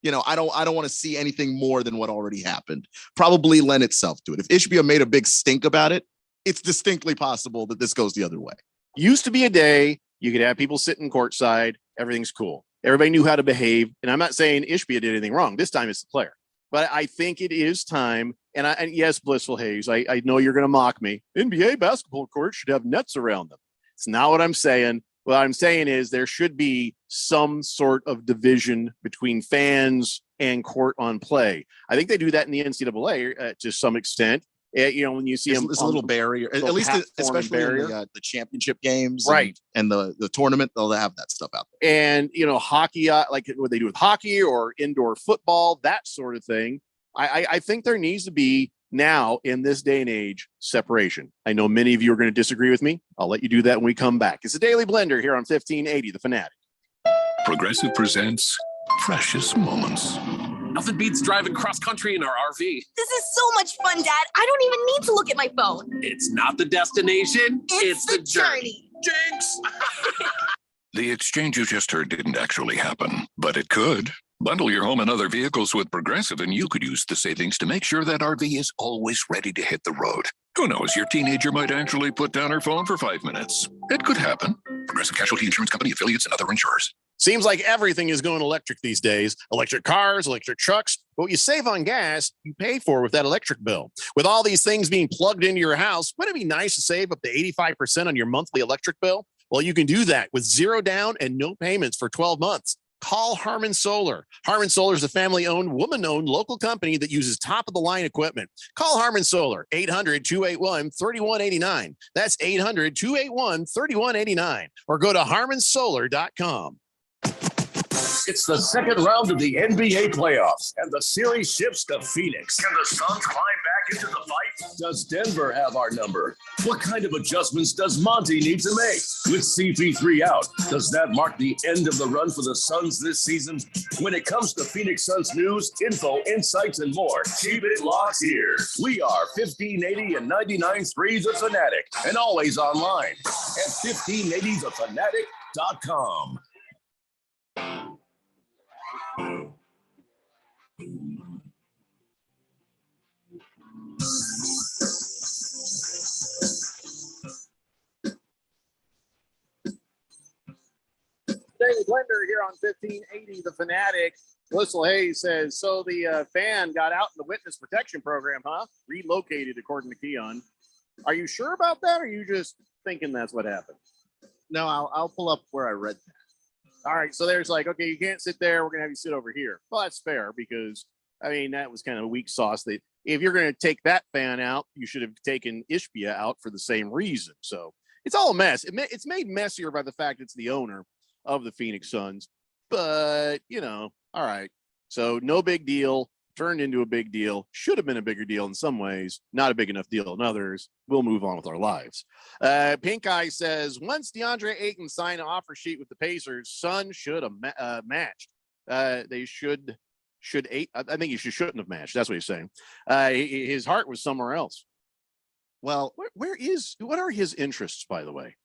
I don't want to see anything more than what already happened. Probably lend itself to it. If Ishbia made a big stink about it, it's distinctly possible that this goes the other way. Used to be a day you could have people sitting courtside. Everything's cool. Everybody knew how to behave. And I'm not saying Ishbia did anything wrong. This time it's the player. But I think it is time. And yes, Blissful Hayes, I know you're going to mock me. NBA basketball courts should have nets around them. It's not what I'm saying. What I'm saying is there should be some sort of division between fans and court on play. I think they do that in the NCAA to some extent. When you see them, it's a little barrier, at least especially in the championship games, right? And the tournament, they'll have that stuff out there. And hockey, like what they do with hockey or indoor football, that sort of thing. I think there needs to be now in this day and age separation. I know many of you are going to disagree with me. I'll let you do that when we come back. It's a Daily Blender here on 1580 The Fanatic. Progressive presents Precious Moments. Nothing beats driving cross country in our RV. This is so much fun, Dad. I don't even need to look at my phone. It's not the destination, it's the journey. Jinx! The exchange you just heard didn't actually happen, but it could. Bundle your home and other vehicles with Progressive, and you could use the savings to make sure that RV is always ready to hit the road. Who knows, your teenager might actually put down her phone for 5 minutes. It could happen. Progressive Casualty Insurance Company, affiliates, and other insurers. Seems like everything is going electric these days. Electric cars, electric trucks. But what you save on gas, you pay for with that electric bill. With all these things being plugged into your house, wouldn't it be nice to save up to 85% on your monthly electric bill? Well, you can do that with zero down and no payments for 12 months. Call Harmon Solar. Harmon Solar is a family-owned, woman-owned local company that uses top-of-the-line equipment. Call Harmon Solar, 800-281-3189. That's 800-281-3189. Or go to harmonsolar.com. It's the second round of the NBA playoffs, and the series shifts to Phoenix. Can the Suns climb back into the fight? Does Denver have our number? What kind of adjustments does Monty need to make? With CP3 out, does that mark the end of the run for the Suns this season? When it comes to Phoenix Suns news, info, insights, and more, keep it locked here. We are 1580 and 99.3 The Fanatic, and always online at 1580thefanatic.com. Daily Blender here on 1580 The Fanatic. Whistle Hayes says, so the fan got out in the witness protection program, huh? Relocated, according to Keon. Are you sure about that, or are you just thinking that's what happened? No, I'll pull up where I read that. All right, so there's like, okay, you can't sit there. We're going to have you sit over here. Well, that's fair because, I mean, that was kind of weak sauce. That if you're going to take that fan out, you should have taken Ishbia out for the same reason. So it's all a mess. It's made messier by the fact it's the owner of the Phoenix Suns. But, all right. So no big deal. Turned into a big deal. Should have been a bigger deal in some ways. Not a big enough deal in others. We'll move on with our lives. Pink Eye says, once DeAndre Ayton signed an offer sheet with the Pacers, Suns should have matched. They should I think he shouldn't have matched. That's what he's saying. His heart was somewhere else. Well, what are his interests, by the way?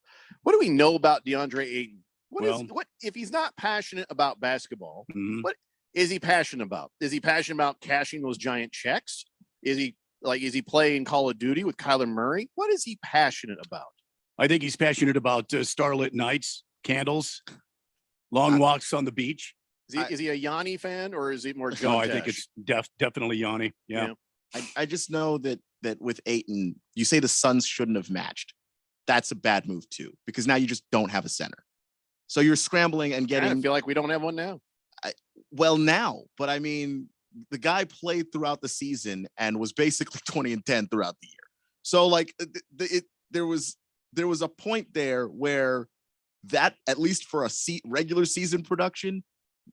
What do we know about DeAndre Ayton? What if he's not passionate about basketball? Mhm. What is he passionate about? Is he passionate about cashing those giant checks? Is he playing Call of Duty with Kyler Murray? What is he passionate about? I think he's passionate about starlit nights, candles, long walks on the beach. Is he a Yanni fan or is he more John? No, I think it's definitely Yanni. Yeah. I just know that with Ayton, you say the Suns shouldn't have matched. That's a bad move too, because now you just don't have a center. So you're scrambling and getting. I feel like we don't have one now. But I mean, the guy played throughout the season and was basically 20-10 throughout the year. So like there was a point there where that, at least for a regular season production,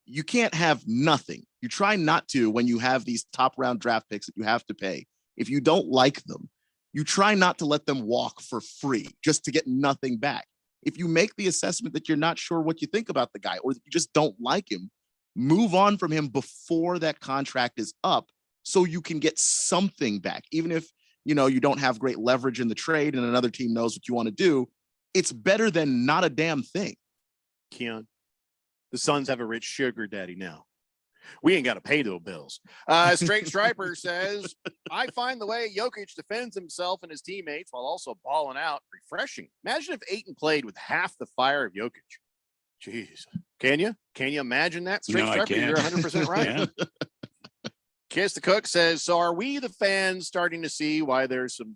you can't have nothing. You try not to when you have these top round draft picks that you have to pay. If you don't like them, you try not to let them walk for free just to get nothing back. If you make the assessment that you're not sure what you think about the guy or that you just don't like him, move on from him before that contract is up so you can get something back. Even if, you don't have great leverage in the trade and another team knows what you want to do, it's better than not a damn thing. Keon, the Suns have a rich sugar daddy now. We ain't got to pay those bills. Straight Striper says, I find the way Jokic defends himself and his teammates while also balling out refreshing. Imagine if Ayton played with half the fire of Jokic. Jeez. Can you imagine that? Straight Striper, you're 100% right. Kiss the Cook says, so are we the fans starting to see why there's some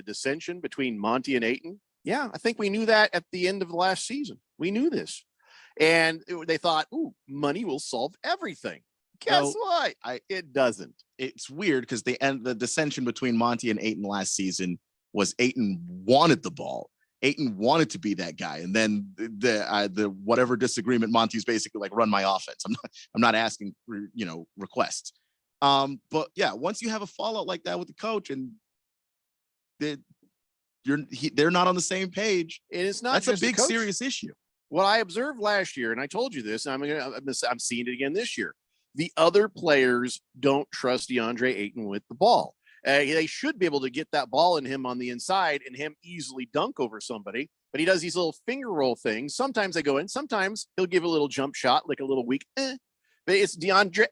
dissension between Monty and Ayton? Yeah, I think we knew that at the end of the last season. We knew this. And they thought, ooh, money will solve everything. Guess what? It doesn't. It's weird because the dissension between Monty and Ayton last season was Ayton wanted the ball. Ayton wanted to be that guy. And then the whatever disagreement, Monty's basically like, run my offense. I'm not asking for, requests. But yeah, once you have a fallout like that with the coach and they're not on the same page, it's not. That's just a big serious issue. What I observed last year, and I told you this, and I'm seeing it again this year. The other players don't trust DeAndre Ayton with the ball. They should be able to get that ball in him on the inside and him easily dunk over somebody. But he does these little finger roll things. Sometimes they go in. Sometimes he'll give a little jump shot, like a little weak. But it's DeAndre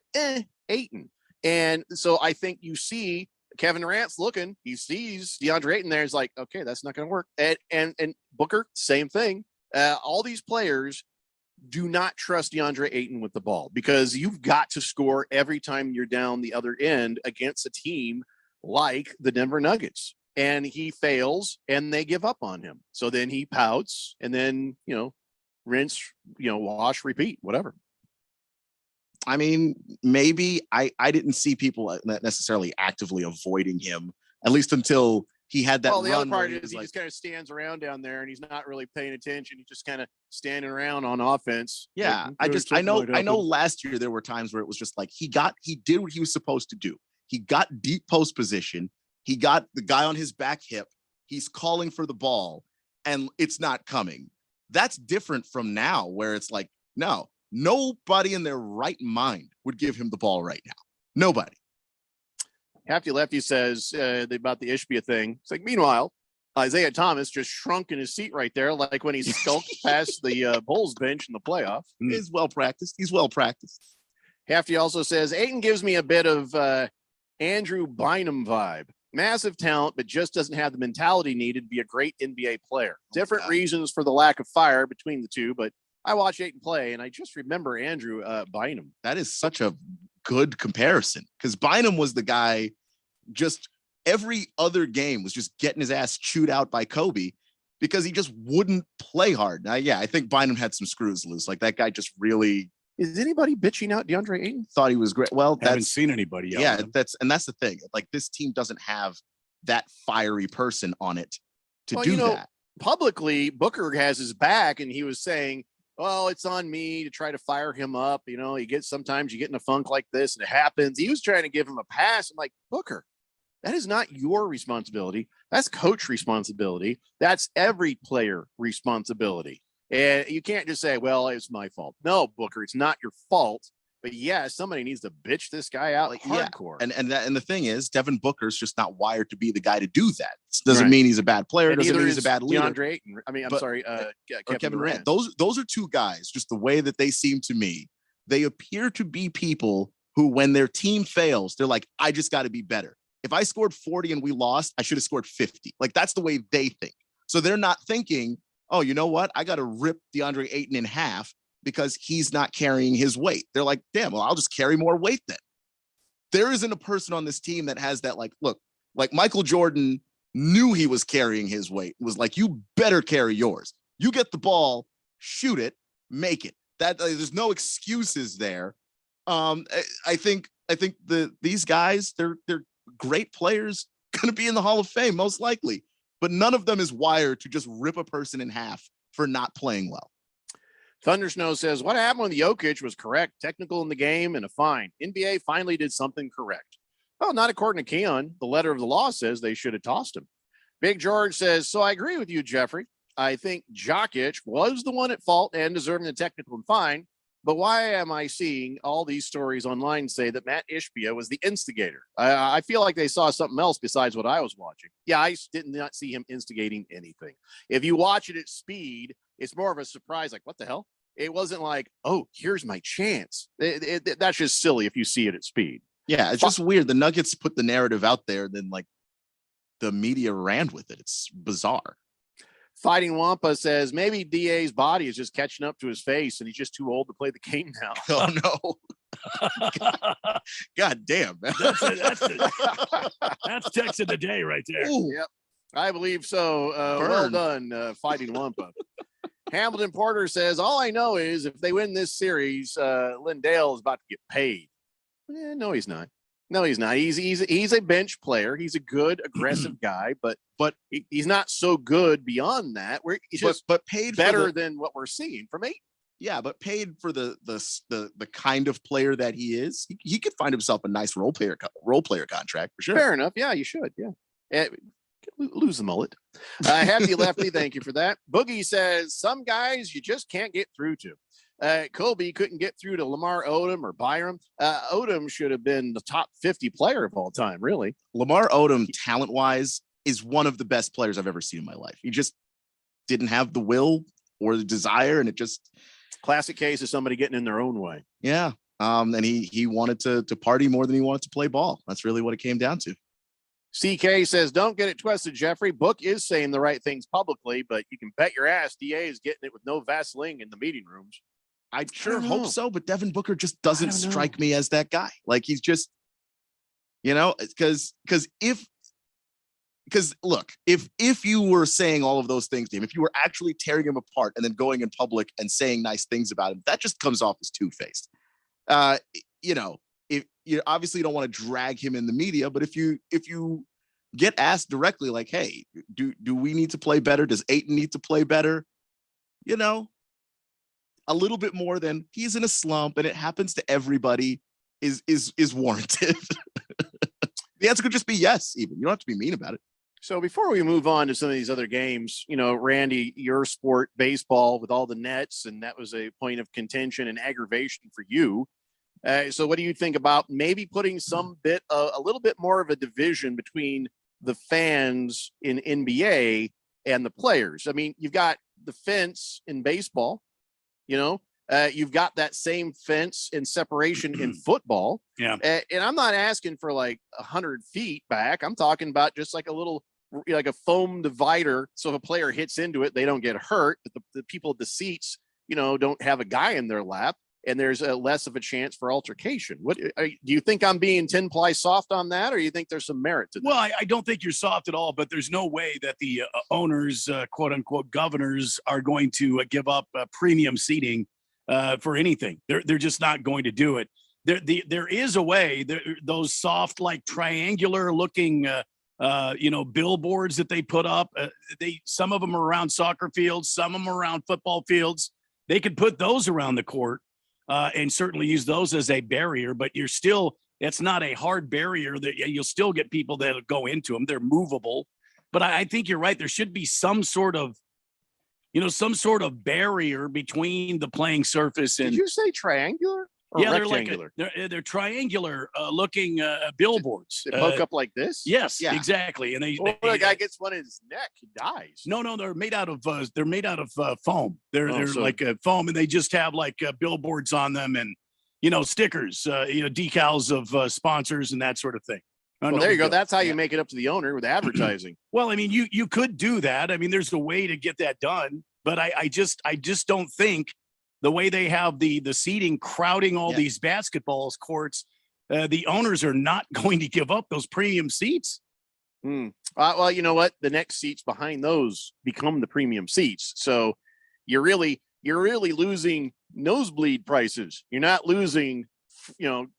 Ayton. And so I think you see Kevin Durant's looking. He sees DeAndre Ayton there. He's like, okay, that's not going to work. And Booker, same thing. All these players do not trust DeAndre Ayton with the ball because you've got to score every time you're down the other end against a team like the Denver Nuggets. And he fails and they give up on him. So then he pouts and then, rinse, wash, repeat, whatever. I mean, maybe I didn't see people necessarily actively avoiding him, at least until he had that. Well, the run other part where is he just kind of stands around down there and he's not really paying attention. He's just kind of standing around on offense. Yeah, I know last year there were times where it was just like he did what he was supposed to do. He got deep post position. He got the guy on his back hip. He's calling for the ball and it's not coming. That's different from now where it's like, no, nobody in their right mind would give him the ball right now. Nobody. Hefty Lefty says about the Ishbia thing. It's like, meanwhile, Isaiah Thomas just shrunk in his seat right there, like when he skulked past the Bulls bench in the playoff. He's well practiced. He's well practiced. Hefty also says, Ayton gives me a bit of Andrew Bynum vibe. Massive talent, but just doesn't have the mentality needed to be a great NBA player. Different reasons for the lack of fire between the two, but I watch Ayton play, and I just remember Andrew Bynum. That is such a good comparison because Bynum was the guy just every other game was just getting his ass chewed out by Kobe because he just wouldn't play hard. Now, yeah, I think Bynum had some screws loose. Like that guy just really. Is anybody bitching out DeAndre Ayton? Thought he was great. Well, Haven't seen anybody yet. Yeah, that's the thing. Like this team doesn't have that fiery person on it to do that. Publicly, Booker has his back, and he was saying, well, it's on me to try to fire him up. Sometimes you get in a funk like this and it happens. He was trying to give him a pass. I'm like, Booker, that is not your responsibility. That's coach responsibility. That's every player responsibility. And you can't just say, well, it's my fault. No, Booker, it's not your fault. But yeah, somebody needs to bitch this guy out like hardcore. And the thing is, Devin Booker's just not wired to be the guy to do that. This doesn't mean he's a bad player. Doesn't mean he's a bad leader. DeAndre Ayton. Kevin Durant. Those are two guys. Just the way that they seem to me, they appear to be people who, when their team fails, they're like, I just got to be better. If I scored 40 and we lost, I should have scored 50. Like that's the way they think. So they're not thinking, oh, you know what? I got to rip DeAndre Ayton in half because he's not carrying his weight. They're like, damn, well, I'll just carry more weight then. There isn't a person on this team that has that, like, look, like Michael Jordan knew he was carrying his weight. It was like, you better carry yours. You get the ball, shoot it, make it. There's no excuses there. I think these guys, they're great players, going to be in the Hall of Fame, most likely. But none of them is wired to just rip a person in half for not playing well. Thundersnow says, what happened when Jokic was correct, technical in the game, and a fine? NBA finally did something correct. Well, not according to Keon. The letter of the law says they should have tossed him. Big George says, so I agree with you, Jeffrey. I think Jokic was the one at fault and deserving the technical and fine. But why am I seeing all these stories online say that Matt Ishbia was the instigator? I feel like they saw something else besides what I was watching. Yeah, I did not see him instigating anything. If you watch it at speed, it's more of a surprise, like, what the hell? It wasn't like, oh, here's my chance. That's just silly if you see it at speed. Yeah, it's just weird. The Nuggets put the narrative out there, then like the media ran with it. It's bizarre. Fighting Wampa says maybe DA's body is just catching up to his face and he's just too old to play the game now. Oh, no. God damn. Man. That's text of the day right there. Ooh. Yep, I believe so. Well done, Fighting Wampa. Hamilton Porter says, all I know is if they win this series, Lindale is about to get paid. No, he's not. No, he's not. He's a bench player. He's a good, aggressive guy, but he's not so good beyond that. Where he's just paid better than what we're seeing from Ayton. Yeah, but paid for the kind of player that he is, he could find himself a nice role player contract for sure. Fair enough. Yeah, you should. Yeah. Lose the mullet. Happy Lefty, thank you for that. Boogie says some guys you just can't get through to. Kobe couldn't get through to Lamar Odom or Byram. Odom should have been the top 50 player of all time, really. Lamar Odom, talent-wise, is one of the best players I've ever seen in my life. He just didn't have the will or the desire, and it just... Classic case of somebody getting in their own way. Yeah, and he wanted to party more than he wanted to play ball. That's really what it came down to. CK says, don't get it twisted, Jeffrey. Book is saying the right things publicly, but you can bet your ass DA is getting it with no Vaseline in the meeting rooms. I sure hope so, but Devin Booker just doesn't strike me as that guy. Like he's just, because look, if you were saying all of those things to him, if you were actually tearing him apart and then going in public and saying nice things about him, that just comes off as two-faced. If you obviously don't want to drag him in the media, but if you get asked directly, like, hey, do we need to play better? Does Ayton need to play better? A little bit more than he's in a slump and it happens to everybody is warranted. The answer could just be yes, even. You don't have to be mean about it. So before we move on to some of these other games, Randy, your sport, baseball, with all the nets, and that was a point of contention and aggravation for you. So what do you think about maybe putting a little bit more of a division between the fans in NBA and the players? I mean, you've got the fence in baseball. You've got that same fence and separation in football. Yeah. And I'm not asking for like 100 feet back. I'm talking about just like a little, like a foam divider. So if a player hits into it, they don't get hurt. But the people at the seats, don't have a guy in their lap, and there's less of a chance for altercation. What do you think? I'm being 10-ply soft on that, or you think there's some merit to that? Well, I don't think you're soft at all, but there's no way that the owners, quote unquote, governors are going to give up premium seating for anything. They're just not going to do it. There is a way. Those soft, like triangular looking, billboards that they put up. Some of them are around soccer fields, some of them are around football fields. They could put those around the court. And certainly use those as a barrier, but it's not a hard barrier that you'll still get people that go into them. They're movable, but I think you're right. There should be some sort of barrier between the playing surface and. Did you say triangular? Or Yeah, rectangular? they're triangular looking billboards. They poke up like this? Yes, Yeah. exactly. And the guy gets one in his neck, he dies. No, they're made out of foam. They're So- like foam, and they just have like billboards on them and stickers, decals of sponsors and that sort of thing. Well, No there you big go. deal. That's how you make it up to the owner with advertising. Well, I mean, you could do that. I mean, there's a way to get that done, but I just don't think the way they have the seating crowding all these basketball courts, the owners are not going to give up those premium seats. Well, you know what? The next seats behind those become the premium seats. So you're really losing nosebleed prices. You're not losing,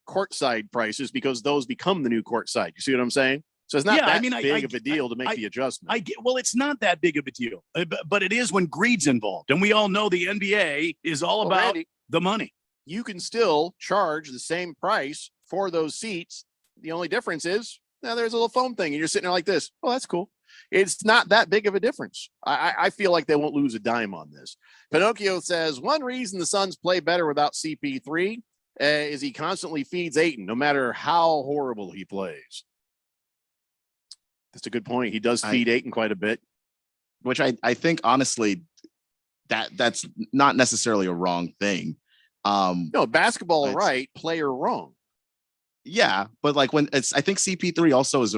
courtside prices, because those become the new courtside. You see what I'm saying? So it's not big of a deal to make the adjustment. Well, it's not that big of a deal, but it is when greed's involved. And we all know the NBA is all about Randy, the money. you can still charge the same price for those seats. The only difference is now there's a little foam thing and you're sitting there like this. Oh, that's cool. It's not that big of a difference. I feel like they won't lose a dime on this. Pinocchio says one reason the Suns play better without CP3 is he constantly feeds Ayton, no matter how horrible he plays. That's a good point. He does feed Ayton quite a bit. Which I think honestly that's not necessarily a wrong thing. No, basketball right, player wrong. Yeah, but like I think CP3 also is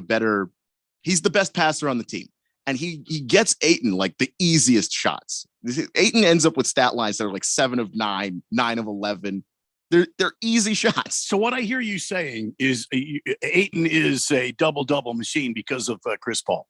he's the best passer on the team. And he gets Ayton like the easiest shots. Ayton ends up with stat lines that are like 7 of 9, 9 of 11. They're easy shots. So what I hear you saying is Ayton is a double-double machine because of Chris Paul.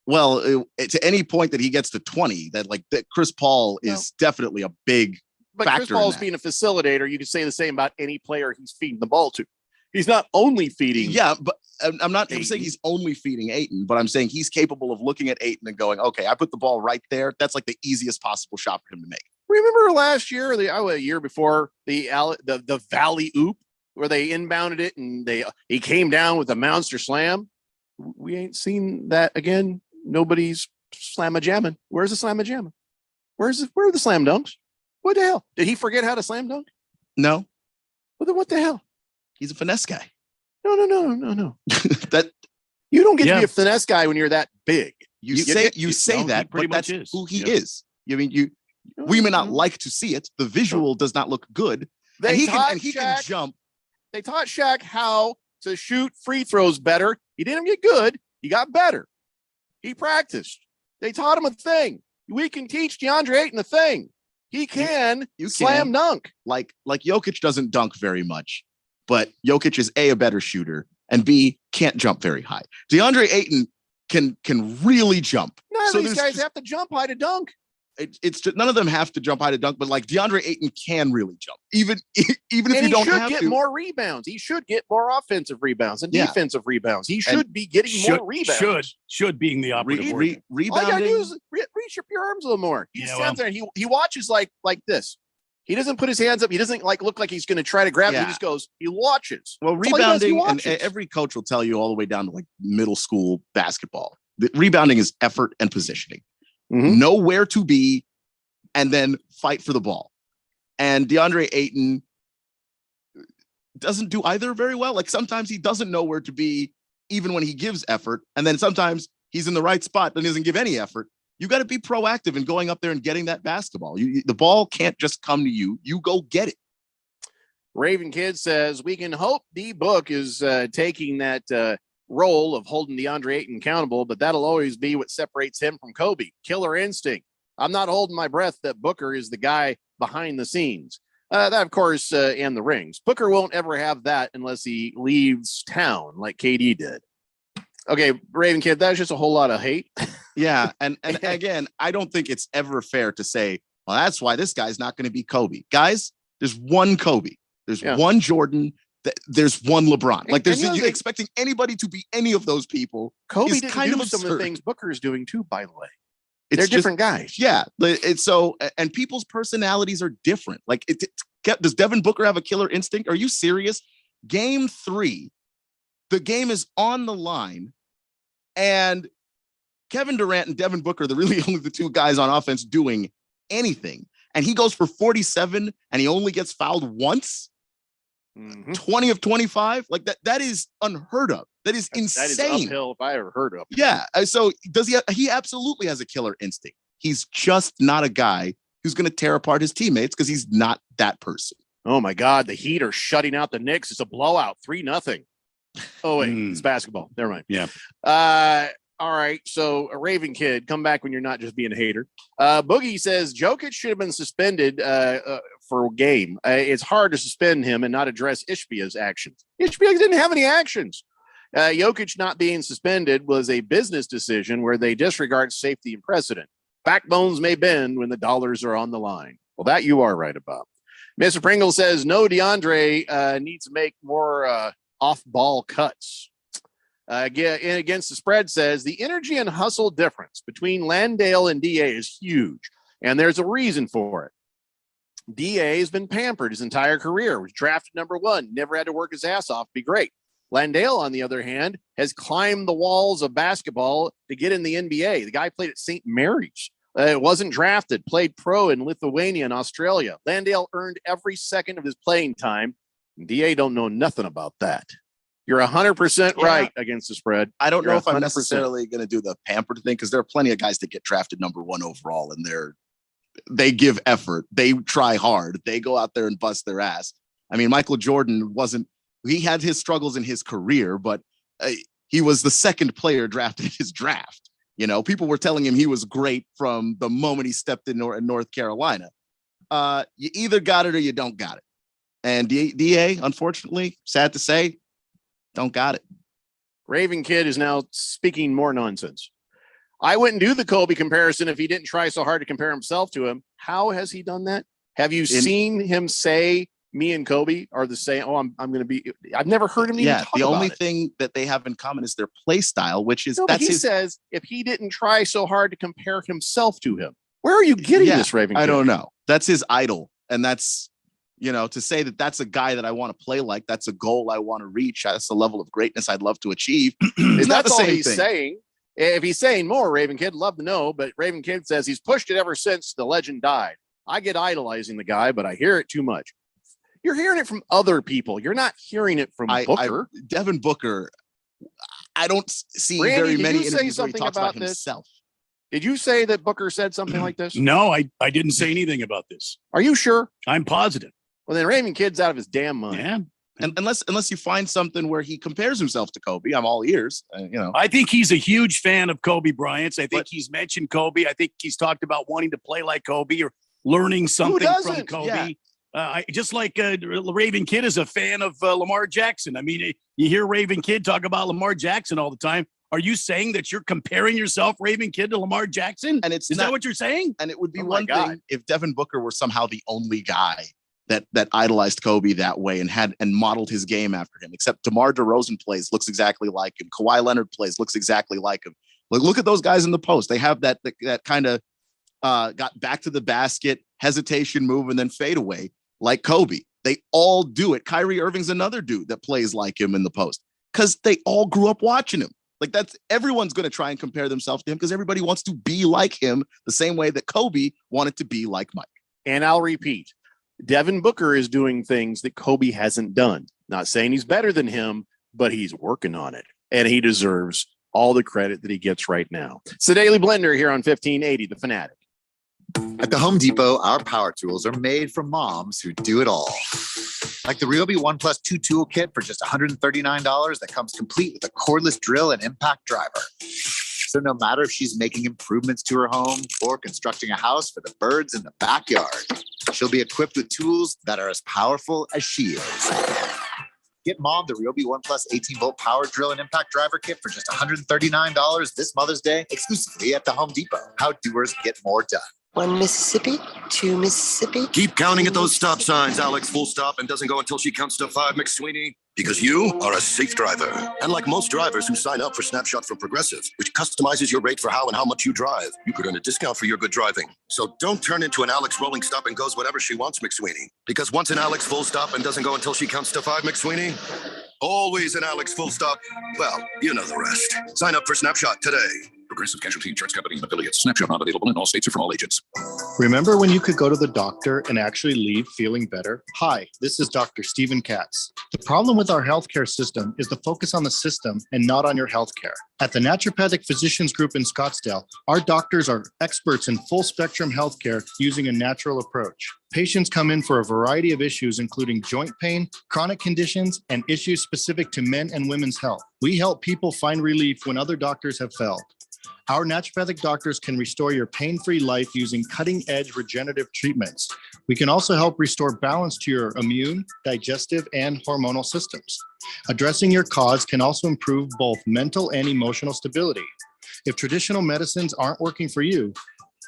Well, to any point that he gets to 20, that Chris Paul is definitely a big But factor. Chris Paul's being a facilitator. You could say the same about any player he's feeding the ball to. He's not only feeding. Yeah, but I'm saying he's only feeding Ayton, but I'm saying he's capable of looking at Ayton and going, okay, I put the ball right there. That's like the easiest possible shot for him to make. Remember last year, a year before, the Valley Oop, where they inbounded it and he came down with a monster slam. We ain't seen that again. Nobody's slam-a-jamming. Where's the slam-a-jamming? Where are the slam dunks? What the hell? Did he forget how to slam dunk? No. Well, then what the hell? He's a finesse guy. No. That you don't get to be a finesse guy when you're that big. You say that, but that's who he is. I mean, we may not like to see it. The visual does not look good. He can jump. They taught Shaq how to shoot free throws better. He didn't get good. He got better. He practiced. They taught him a thing. We can teach DeAndre Ayton a thing. He can slam dunk. Like Jokic doesn't dunk very much, but Jokic is A, better shooter, and B, can't jump very high. DeAndre Ayton can really jump. None of these guys have to jump high to dunk. It's just, none of them have to jump high to dunk, but like DeAndre Ayton can really jump, even if you don't have to. He should get more rebounds. He should get more offensive rebounds and defensive rebounds. He should be getting more rebounds. Should being the operative word. Rebounding. All you gotta do is reach up your arms a little more. He stands there and he watches like this. He doesn't put his hands up. He doesn't look like he's going to try to grab it. He just goes. He watches. Well, rebounding, and every coach will tell you all the way down to like middle school basketball. The rebounding is effort and positioning. Know where to be, and then fight for the ball. And DeAndre Ayton doesn't do either very well. Like sometimes he doesn't know where to be, even when he gives effort. And then sometimes he's in the right spot, but doesn't give any effort. You got to be proactive in going up there and getting that basketball. The ball can't just come to you. You go get it. Raven Kid says, we can hope D-Book is taking that role of holding DeAndre Ayton accountable, but that'll always be what separates him from Kobe. Killer instinct. I'm not holding my breath that Booker is the guy behind the scenes. That, of course, and the rings. Booker won't ever have that unless he leaves town like KD did. Okay, Raven Kid, that's just a whole lot of hate. Yeah, and again, I don't think it's ever fair to say, well, that's why this guy's not going to be Kobe. Guys, there's one Kobe. There's one Jordan. There's one LeBron. Like, there's expecting anybody to be any of those people. Kobe is didn't kind do of some of the absurd. things Booker is doing too, by the way. It's They're just different guys. Yeah. It's so, and people's personalities are different. Like, does Devin Booker have a killer instinct? Are you serious? Game 3, the game is on the line, and Kevin Durant and Devin Booker, they're really only the two guys on offense doing anything. And he goes for 47 and he only gets fouled once. 20 of 25. Like that is unheard of. That is insane. That is uphill if I ever heard of. Yeah. So does he absolutely has a killer instinct. He's just not a guy who's going to tear apart his teammates because he's not that person. Oh my God. The Heat are shutting out the Knicks. It's a blowout. 3-0. Oh, wait, it's basketball. Never mind. Yeah. All right. So a Raven Kid, come back when you're not just being a hater. Boogie says Jokic should have been suspended for a game. It's hard to suspend him and not address Ishbia's actions. Ishbia didn't have any actions. Jokic not being suspended was a business decision where they disregard safety and precedent. Backbones may bend when the dollars are on the line. Well, that you are right about. Mr. Pringle says no, DeAndre needs to make more off-ball cuts. Against the spread says the energy and hustle difference between Landale and DA is huge, and there's a reason for it. DA has been pampered his entire career, was drafted number 1, never had to work his ass off, be great. Landale, on the other hand, has climbed the walls of basketball to get in the NBA. The guy played at St. Mary's. Wasn't drafted, played pro in Lithuania and Australia. Landale earned every second of his playing time. DA don't know nothing about that. You're 100% right against the spread. I don't know if I'm 100%. necessarily going to do the pampered thing because there are plenty of guys that get drafted number 1 overall and they give effort. They try hard. They go out there and bust their ass. I mean, Michael Jordan he had his struggles in his career, but he was the second player drafted in his draft. You know, people were telling him he was great from the moment he stepped in North Carolina. You either got it or you don't got it. And DA, unfortunately, sad to say, don't got it. Raven Kid is now speaking more nonsense. I wouldn't do the Kobe comparison if he didn't try so hard to compare himself to him. How has he done that? Have you seen him say me and Kobe are the same? Oh, I'm going to be. I've never heard him even talk the only about it. thing that they have in common is their play style, which is No, but he says if he didn't try so hard to compare himself to him. Where are you getting this, Raven Kid? I don't know. That's his idol, and that's. To say that that's a guy that I want to play like, that's a goal I want to reach. That's the level of greatness I'd love to achieve. It's not the all same he's thing. saying. If he's saying more, Raven Kid, love to know. But Raven Kid says he's pushed it ever since the legend died. I get idolizing the guy, but I hear it too much. You're hearing it from other people. You're not hearing it from Booker. Devin Booker, I don't see Randy, very did many you say interviews where he something talks about about this? himself. Did you say that Booker said something like this? No, I didn't say anything about this. Are you sure? I'm positive. Well, then Raven Kid's out of his damn mind. Yeah. And unless you find something where he compares himself to Kobe, I'm all ears. I think he's a huge fan of Kobe Bryant. I think he's mentioned Kobe. I think he's talked about wanting to play like Kobe or learning something from Kobe. Yeah. Just like Raven Kid is a fan of Lamar Jackson. I mean, you hear Raven Kid talk about Lamar Jackson all the time. Are you saying that you're comparing yourself, Raven Kid, to Lamar Jackson? And is that what you're saying? And it would be one thing if Devin Booker were somehow the only guy that idolized Kobe that way and modeled his game after him. Except DeMar DeRozan looks exactly like him. Kawhi Leonard looks exactly like him. Look at those guys in the post. They have that kind of got back to the basket, hesitation move, and then fade away like Kobe. They all do it. Kyrie Irving's another dude that plays like him in the post because they all grew up watching him. Like everyone's going to try and compare themselves to him because everybody wants to be like him the same way that Kobe wanted to be like Mike. And I'll repeat, Devin Booker is doing things that Kobe hasn't done. Not saying he's better than him, but he's working on it. And he deserves all the credit that he gets right now. It's the Daily Blender here on 1580, The Fanatic. At the Home Depot, our power tools are made for moms who do it all. Like the Ryobi 1+2 tool kit for just $139 that comes complete with a cordless drill and impact driver. So no matter if she's making improvements to her home or constructing a house for the birds in the backyard, she'll be equipped with tools that are as powerful as she is. Get Mom the Ryobi One Plus 18-volt power drill and impact driver kit for just $139 this Mother's Day, exclusively at the Home Depot. How doers get more done. 1 Mississippi, 2 Mississippi. Keep counting at those stop signs, Alex. Full stop and doesn't go until she counts to 5, McSweeney. Because you are a safe driver. And like most drivers who sign up for Snapshot from Progressive, which customizes your rate for how and how much you drive, you could earn a discount for your good driving. So don't turn into an Alex rolling stop and goes whatever she wants, McSweeney. Because once an Alex full stop and doesn't go until she counts to 5, McSweeney, always an Alex full stop. Well, you know the rest. Sign up for Snapshot today. Progressive Casualty Insurance Company and affiliates. Snapshot not available in all states or from all agents. Remember when you could go to the doctor and actually leave feeling better? Hi, this is Dr. Stephen Katz. The problem with our healthcare system is the focus on the system and not on your healthcare. At the Naturopathic Physicians Group in Scottsdale, our doctors are experts in full spectrum healthcare using a natural approach. Patients come in for a variety of issues, including joint pain, chronic conditions, and issues specific to men and women's health. We help people find relief when other doctors have failed. Our naturopathic doctors can restore your pain-free life using cutting-edge regenerative treatments. We can also help restore balance to your immune, digestive, and hormonal systems. Addressing your cause can also improve both mental and emotional stability. If traditional medicines aren't working for you,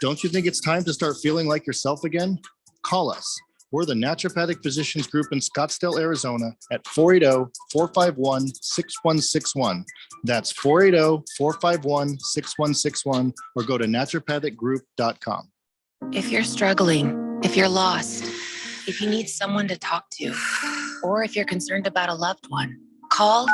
don't you think it's time to start feeling like yourself again? Call us. We're the Naturopathic Physicians Group in Scottsdale, Arizona at 480-451-6161. That's 480-451-6161 or go to naturopathicgroup.com. If you're struggling, if you're lost, if you need someone to talk to, or if you're concerned about a loved one, call,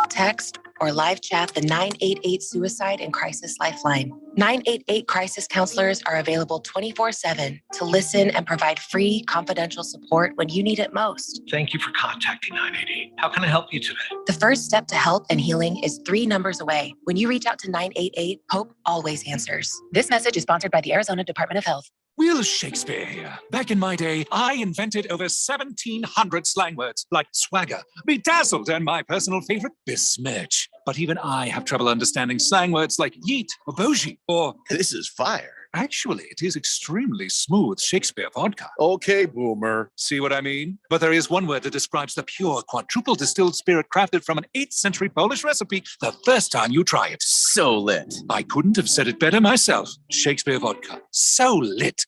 text, or live chat the 988 Suicide and Crisis Lifeline. 988 crisis counselors are available 24/7 to listen and provide free, confidential support when you need it most. Thank you for contacting 988. How can I help you today? The first step to health and healing is 3 numbers away. When you reach out to 988, Hope always answers. This message is sponsored by the Arizona Department of Health. Will Shakespeare here. Back in my day, I invented over 1,700 slang words like swagger, bedazzled, and my personal favorite, besmirch. But even I have trouble understanding slang words like yeet or bougie or this is fire. Actually, it is extremely smooth Shakespeare vodka. Okay, boomer. See what I mean? But there is one word that describes the pure quadruple distilled spirit crafted from an 8th century Polish recipe the first time you try it. So lit. I couldn't have said it better myself. Shakespeare vodka. So lit.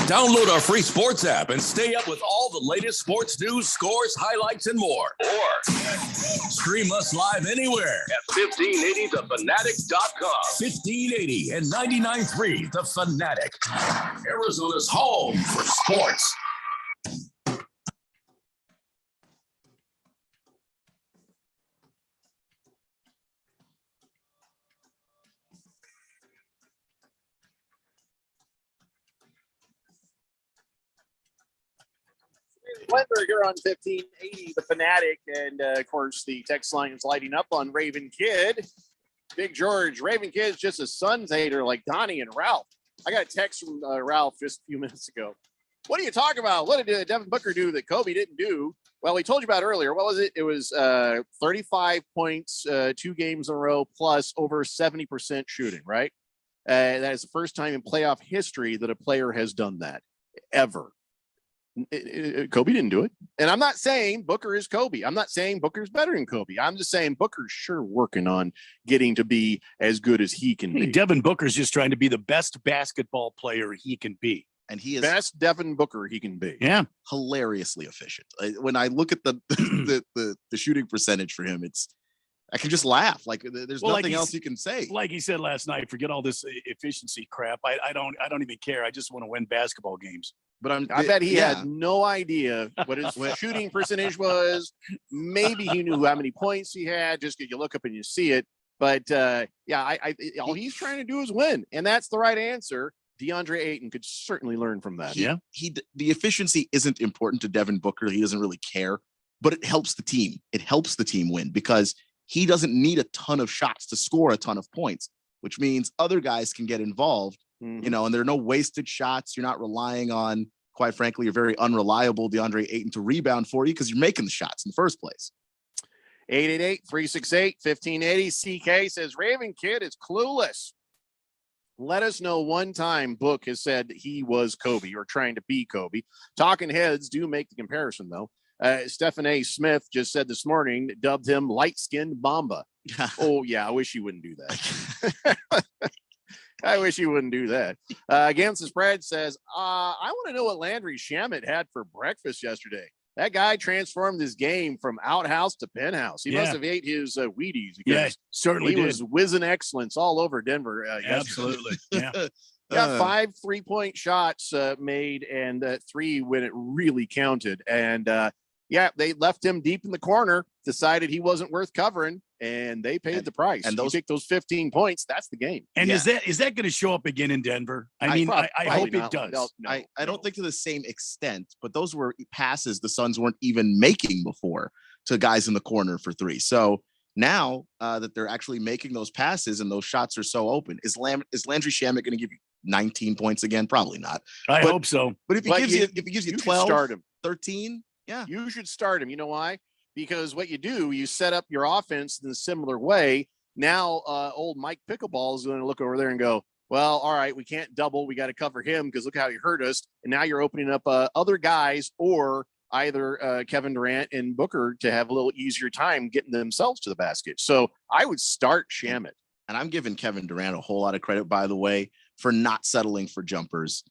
Download our free sports app and stay up with all the latest sports news, scores, highlights, and more. Or stream us live anywhere at 1580thefanatic.com. 1580 and 99.3 The Fanatic, Arizona's home for sports. Wendler here on 1580 The Fanatic, and of course the text line is lighting up on Raven Kid. Big George, Raven Kid's just a Suns hater like Donnie and Ralph. I got a text from Ralph just a few minutes ago. What are you talking about? What did Devin Booker do that Kobe didn't do? Well, we told you about earlier. What was it? It was 35 points, 2 games in a row, plus over 70% shooting, right? That is the first time in playoff history that a player has done that, ever. Kobe didn't do it. And I'm not saying Booker is Kobe. I'm not saying Booker's better than Kobe. I'm just saying Booker's sure working on getting to be as good as he can be. Devin Booker's just trying to be the best basketball player he can be. And he is best Devin Booker he can be. Yeah. Hilariously efficient. When I look at the shooting percentage for him, I can just laugh. Like there's nothing else you can say. Like he said last night, forget all this efficiency crap. I don't even care. I just want to win basketball games. But I bet he had no idea what his shooting percentage was. Maybe he knew how many points he had. Just you look up and you see it. But all he's trying to do is win, and that's the right answer. DeAndre Ayton could certainly learn from that. The efficiency isn't important to Devin Booker. He doesn't really care, but it helps the team. It helps the team win because he doesn't need a ton of shots to score a ton of points, which means other guys can get involved. And there are no wasted shots. You're not relying on, quite frankly, your very unreliable DeAndre Ayton to rebound for you because you're making the shots in the first place. 888-368-1580. CK says Raven Kid is clueless. Let us know one time Book has said he was Kobe or trying to be Kobe. Talking heads do make the comparison, though. Stephen A. Smith just said this morning, dubbed him light-skinned Bamba. Oh, yeah, I wish you wouldn't do that. I wish you wouldn't do that. Against the Spread says, I want to know what Landry Shamet had for breakfast yesterday. That guy transformed his game from outhouse to penthouse. He must have ate his Wheaties. Yeah, certainly he was whizzing excellence all over Denver. Absolutely. Yeah. Got 5 3-point shots made and 3 when it really counted. And they left him deep in the corner, decided he wasn't worth covering, and they paid the price. And you take those 15 points, that's the game. And is that going to show up again in Denver? I hope it does. I don't think to the same extent, but those were passes the Suns weren't even making before to guys in the corner for 3. So now that they're actually making those passes and those shots are so open, is Landry Shamet going to give you 19 points again? Probably not. I hope so. But if he gives you 12, start him. 13, yeah, you should start him. You know why? Because what you do, you set up your offense in a similar way. Now, old Mike Pickleball is going to look over there and go, well, all right, we can't double. We got to cover him because look how he hurt us. And now you're opening up other guys or either Kevin Durant and Booker to have a little easier time getting themselves to the basket. So I would start Shamet. And I'm giving Kevin Durant a whole lot of credit, by the way, for not settling for jumpers.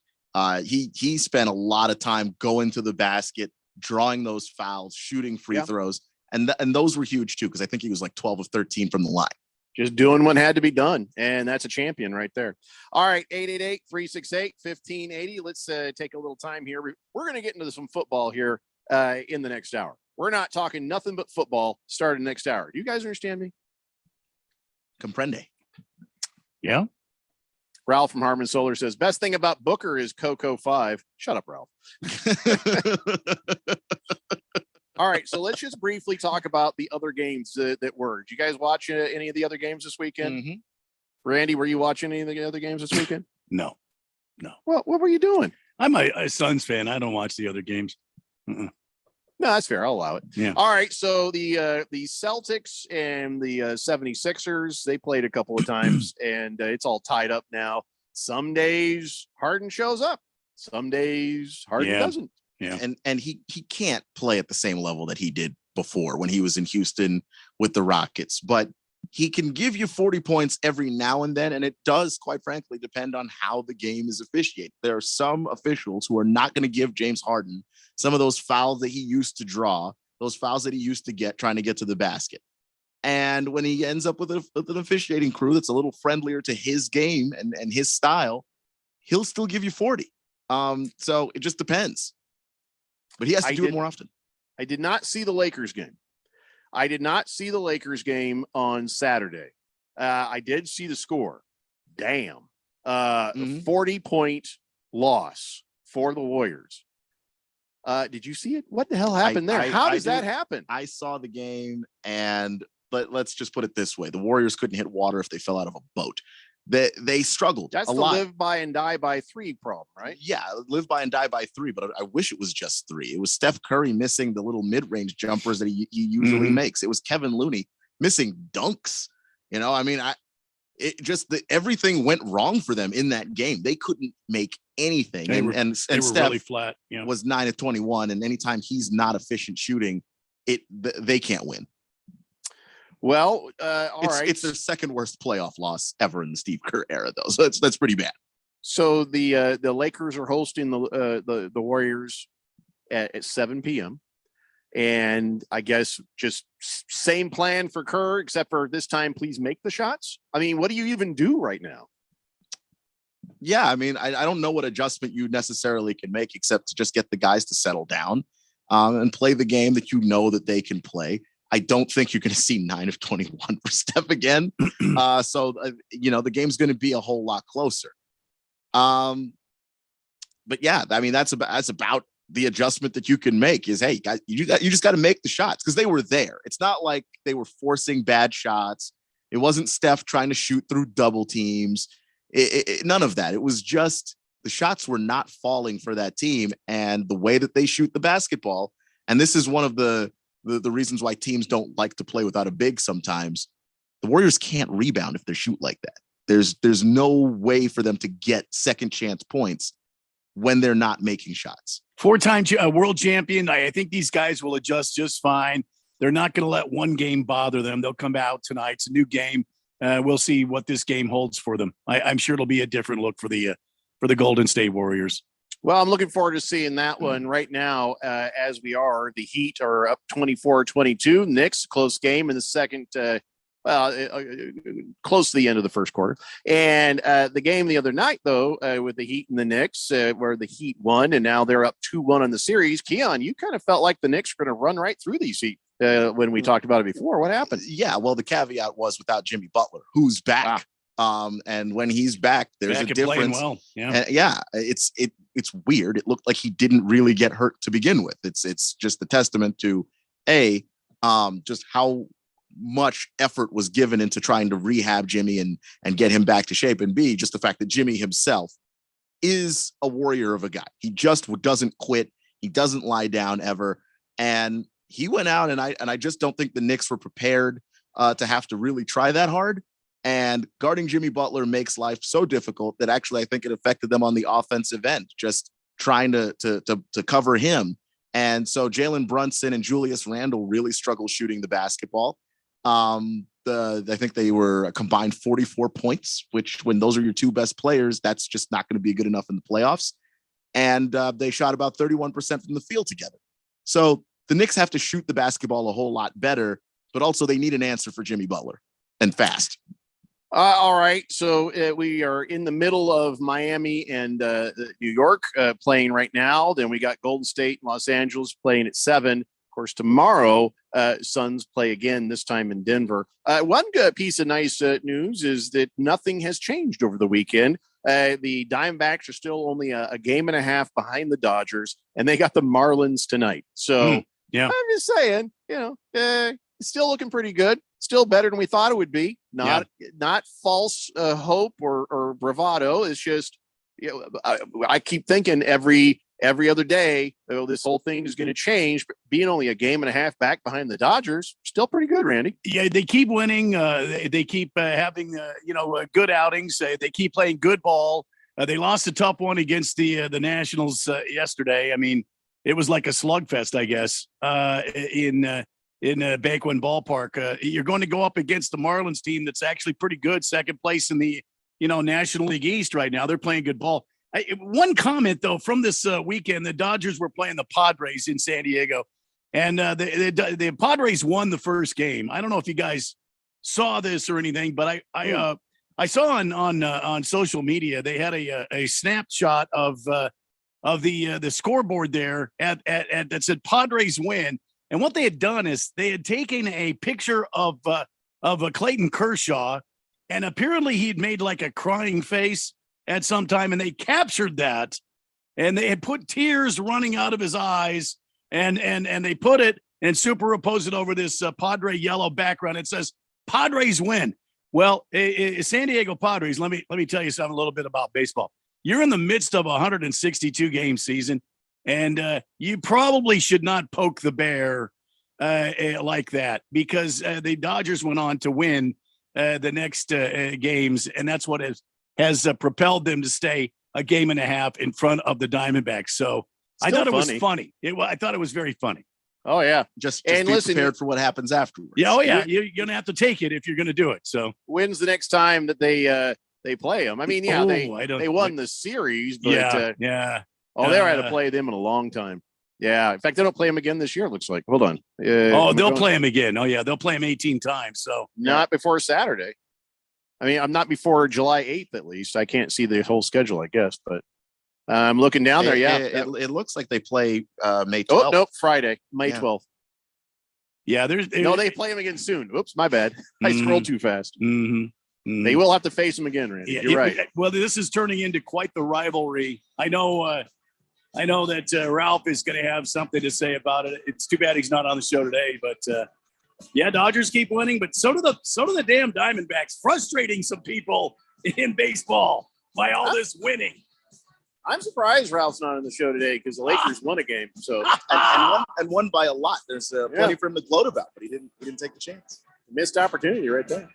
He spent a lot of time going to the basket, drawing those fouls, shooting free throws. And those were huge too, because I think he was like 12 of 13 from the line. Just doing what had to be done. And that's a champion right there. All right, 888-368-1580. Let's take a little time here. We're going to get into some football here in the next hour. We're not talking nothing but football starting next hour. Do you guys understand me? Comprende. Yeah. Ralph from Harmon Solar says, best thing about Booker is Coco 5. Shut up, Ralph. All right, so let's just briefly talk about the other games that were. Did you guys watch any of the other games this weekend? Mm-hmm. Randy, were you watching any of the other games this weekend? No. What were you doing? I'm a Suns fan. I don't watch the other games. No, that's fair. I'll allow it. Yeah. All right, so the Celtics and the 76ers, they played a couple of times, and it's all tied up now. Some days Harden shows up. Some days Harden doesn't. Yeah. And he can't play at the same level that he did before when he was in Houston with the Rockets, but he can give you 40 points every now and then. And it does, quite frankly, depend on how the game is officiated. There are some officials who are not going to give James Harden some of those fouls that he used to draw, those fouls that he used to get trying to get to the basket. And when he ends up with an officiating crew that's a little friendlier to his game and his style, he'll still give you 40. So it just depends. But he has to do it more often. I did not see the Lakers game. I did not see the Lakers game on Saturday. I did see the score. Damn. 40-point loss for the Warriors. Did you see it? What the hell happened there? How does that happen? I saw the game, and let's just put it this way. The Warriors couldn't hit water if they fell out of a boat. They struggled. That's a the lot. live by and die by 3 problem, right? Yeah, live by and die by 3, but I wish it was just 3. It was Steph Curry missing the little mid-range jumpers that he usually makes. It was Kevin Looney missing dunks. I mean, everything went wrong for them in that game. They couldn't make anything. They were Steph really flat. Yeah. was 9 of 21, and anytime he's not efficient shooting, they can't win. Well, all right. It's their second worst playoff loss ever in the Steve Kerr era, though. So that's pretty bad. So the Lakers are hosting the Warriors at 7 p.m. And I guess just same plan for Kerr, except for this time, please make the shots. I mean, what do you even do right now? Yeah, I mean, I don't know what adjustment you necessarily can make except to just get the guys to settle down and play the game that you know that they can play. I don't think you're going to see 9 of 21 for Steph again. So the game's going to be a whole lot closer. But yeah, I mean, that's about the adjustment that you can make is, hey, guys, you just got to make the shots because they were there. It's not like they were forcing bad shots. It wasn't Steph trying to shoot through double teams. None of that. It was just the shots were not falling for that team and the way that they shoot the basketball. And this is one of the the reasons why teams don't like to play without a big sometimes. The Warriors can't rebound if they shoot like that. There's no way for them to get second chance points when they're not making shots. 4-time world champion. I think these guys will adjust just fine. They're not going to let one game bother them. They'll come out tonight. It's a new game. We'll see what this game holds for them. I'm sure it'll be a different look for the Golden State Warriors. Well, I'm looking forward to seeing that one right now. As we are, the Heat are up 24-22. Knicks, close game in the second, close to the end of the first quarter. And the game the other night, though, with the Heat and the Knicks, where the Heat won, and now they're up 2-1 on the series. Keon, you kind of felt like the Knicks were going to run right through these Heat when we talked about it before. What happened? Yeah, well, the caveat was without Jimmy Butler, who's back. And when he's back, there's a difference. Well. It's weird. It looked like he didn't really get hurt to begin with. It's just a testament to just how much effort was given into trying to rehab Jimmy and get him back to shape, and B, just the fact that Jimmy himself is a warrior of a guy. He just doesn't quit. He doesn't lie down ever. And he went out, and I just don't think the Knicks were prepared to have to really try that hard. And guarding Jimmy Butler makes life so difficult that actually I think it affected them on the offensive end, just trying to cover him. And so Jalen Brunson and Julius Randle really struggled shooting the basketball. I think they were a combined 44 points, which when those are your two best players, that's just not going to be good enough in the playoffs. And they shot about 31% from the field together. So the Knicks have to shoot the basketball a whole lot better, but also they need an answer for Jimmy Butler, and fast. All right. So we are in the middle of Miami and New York playing right now. Then we got Golden State and Los Angeles playing at 7. Of course, tomorrow, Suns play again, this time in Denver. One good piece of nice news is that nothing has changed over the weekend. The Diamondbacks are still only a game and a half behind the Dodgers, and they got the Marlins tonight. So yeah, I'm just saying, it's still looking pretty good. Still better than we thought it would be. Not false hope or bravado. It's just, I keep thinking every other day, this whole thing is going to change. But being only a game and a half back behind the Dodgers, still pretty good, Randy. Yeah, they keep winning. They keep having good outings. They keep playing good ball. They lost a tough one against the Nationals yesterday. I mean, it was like a slugfest, I guess, in Backwin Ballpark. You're going to go up against the Marlins team that's actually pretty good, second place in the National League East right now. They're playing good ball. One comment, though, from this weekend, the Dodgers were playing the Padres in San Diego, and the Padres won the first game. I don't know if you guys saw this or anything, but I saw on social media they had a snapshot of the scoreboard there at that said Padres win. And what they had done is they had taken a picture of a Clayton Kershaw, and apparently he'd made like a crying face at some time, and they captured that, and they had put tears running out of his eyes, and they put it and superimposed it over this Padre yellow background. It says Padres win. Well, San Diego Padres. Let me tell you something a little bit about baseball. You're in the midst of a 162 game season. And you probably should not poke the bear like that, because the Dodgers went on to win the next games, and that's what has propelled them to stay a game and a half in front of the Diamondbacks. So I thought it was funny. I thought it was very funny. Oh, yeah. Just be prepared for what happens afterwards. Yeah, oh, yeah. You're going to have to take it if you're going to do it. So when's the next time that they play them? I mean, yeah, they won the series, but yeah. Oh, they had to play them in a long time. Yeah. In fact, they don't play them again this year, it looks like. Hold on. They'll play them again. Oh, yeah. They'll play them 18 times. So not before Saturday. I mean, I'm not before July 8th, at least. I can't see the whole schedule, I guess. But I'm looking down there. Yeah. It looks like they play May 12th. Oh, nope. Friday, May 12th. Yeah. They play them again soon. Oops, my bad. I scrolled too fast. Mm-hmm. Mm-hmm. They will have to face them again, Randy. Yeah, you're right. Well, this is turning into quite the rivalry. I know that Ralph is going to have something to say about it. It's too bad he's not on the show today, but Dodgers keep winning, but so do the damn Diamondbacks, frustrating some people in baseball by all this winning. I'm surprised Ralph's not on the show today because the Lakers won a game. So and won by a lot. There's plenty for him to gloat about, but he didn't take the chance. Missed opportunity right there.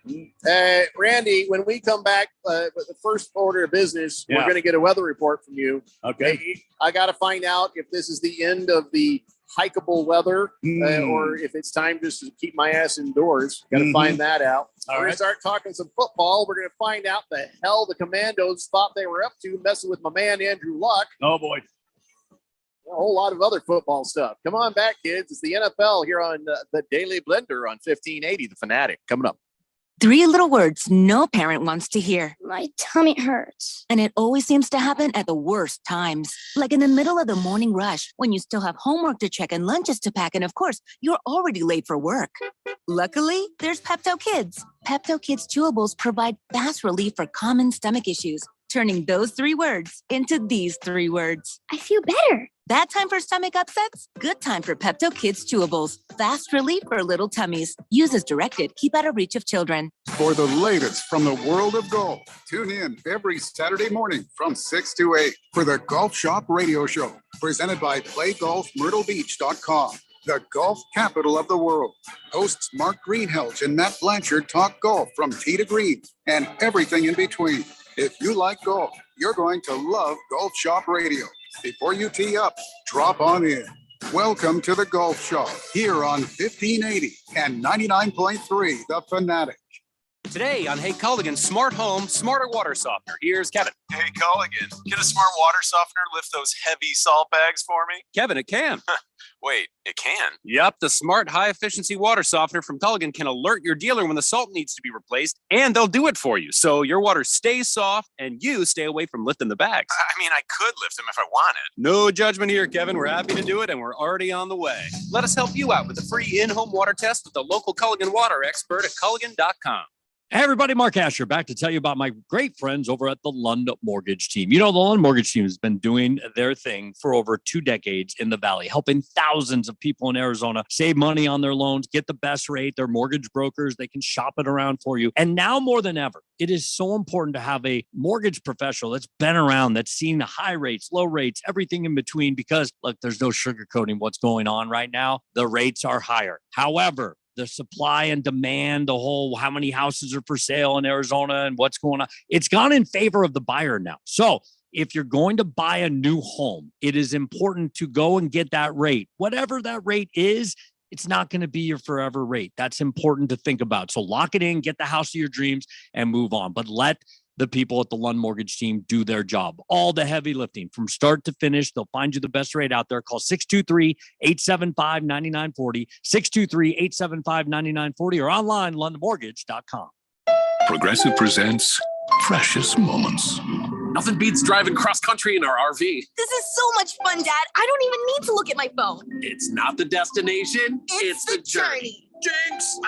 Randy, when we come back, with the first order of business, we're going to get a weather report from you. Okay. I got to find out if this is the end of the hikeable weather or if it's time just to keep my ass indoors. Got to find that out. We're going to start talking some football. We're going to find out the hell the Commandos thought they were up to messing with my man, Andrew Luck. Oh, boy. A whole lot of other football stuff. Come on back, kids. It's the NFL here on the Daily Blender on 1580, The Fanatic. Coming up. 3 little words no parent wants to hear. My tummy hurts. And it always seems to happen at the worst times. Like in the middle of the morning rush, when you still have homework to check and lunches to pack, and of course, you're already late for work. Luckily, there's Pepto Kids. Pepto Kids chewables provide fast relief for common stomach issues, turning those 3 words into these 3 words. I feel better. Bad time for stomach upsets? Good time for Pepto Kids chewables. Fast relief for little tummies. Use as directed. Keep out of reach of children. For the latest from the world of golf, tune in every Saturday morning from 6 to 8 for the Golf Shop Radio Show, presented by PlayGolfMyrtleBeach.com, the golf capital of the world. Hosts Mark Greenhelch and Matt Blanchard talk golf from tee to green and everything in between. If you like golf, you're going to love Golf Shop Radio. Before you tee up, drop on in. Welcome to the Golf Shop here on 1580 and 99.3 The Fanatic. Today on Hey Culligan Smart Home, Smarter Water Softener. Here's Kevin. Hey Culligan, can a smart water softener lift those heavy salt bags for me? Kevin, it can. Wait, it can? Yep, the smart high-efficiency water softener from Culligan can alert your dealer when the salt needs to be replaced, and they'll do it for you. So your water stays soft, and you stay away from lifting the bags. I mean, I could lift them if I wanted. No judgment here, Kevin. We're happy to do it, and we're already on the way. Let us help you out with a free in-home water test with the local Culligan water expert at Culligan.com. Hey everybody, Mark Asher back to tell you about my great friends over at the Lund Mortgage Team. You know, the Lund Mortgage Team has been doing their thing for over 2 decades in the Valley, helping thousands of people in Arizona save money on their loans, get the best rate. They're mortgage brokers. They can shop it around for you. And now more than ever, it is so important to have a mortgage professional that's been around, that's seen the high rates, low rates, everything in between, because look, there's no sugarcoating what's going on right now. The rates are higher. However, the supply and demand, the whole how many houses are for sale in Arizona and what's going on, it's gone in favor of the buyer now. So if you're going to buy a new home, it is important to go and get that rate. Whatever that rate is, it's not going to be your forever rate. That's important to think about. So lock it in, get the house of your dreams, and move on. But let the people at the Lund Mortgage Team do their job. All the heavy lifting from start to finish. They'll find you the best rate out there. Call 623-875-9940, 623-875-9940, or online, lundmortgage.com. Progressive presents Precious Moments. Nothing beats driving cross country in our RV. This is so much fun, Dad. I don't even need to look at my phone. It's not the destination, it's the journey. Jinx!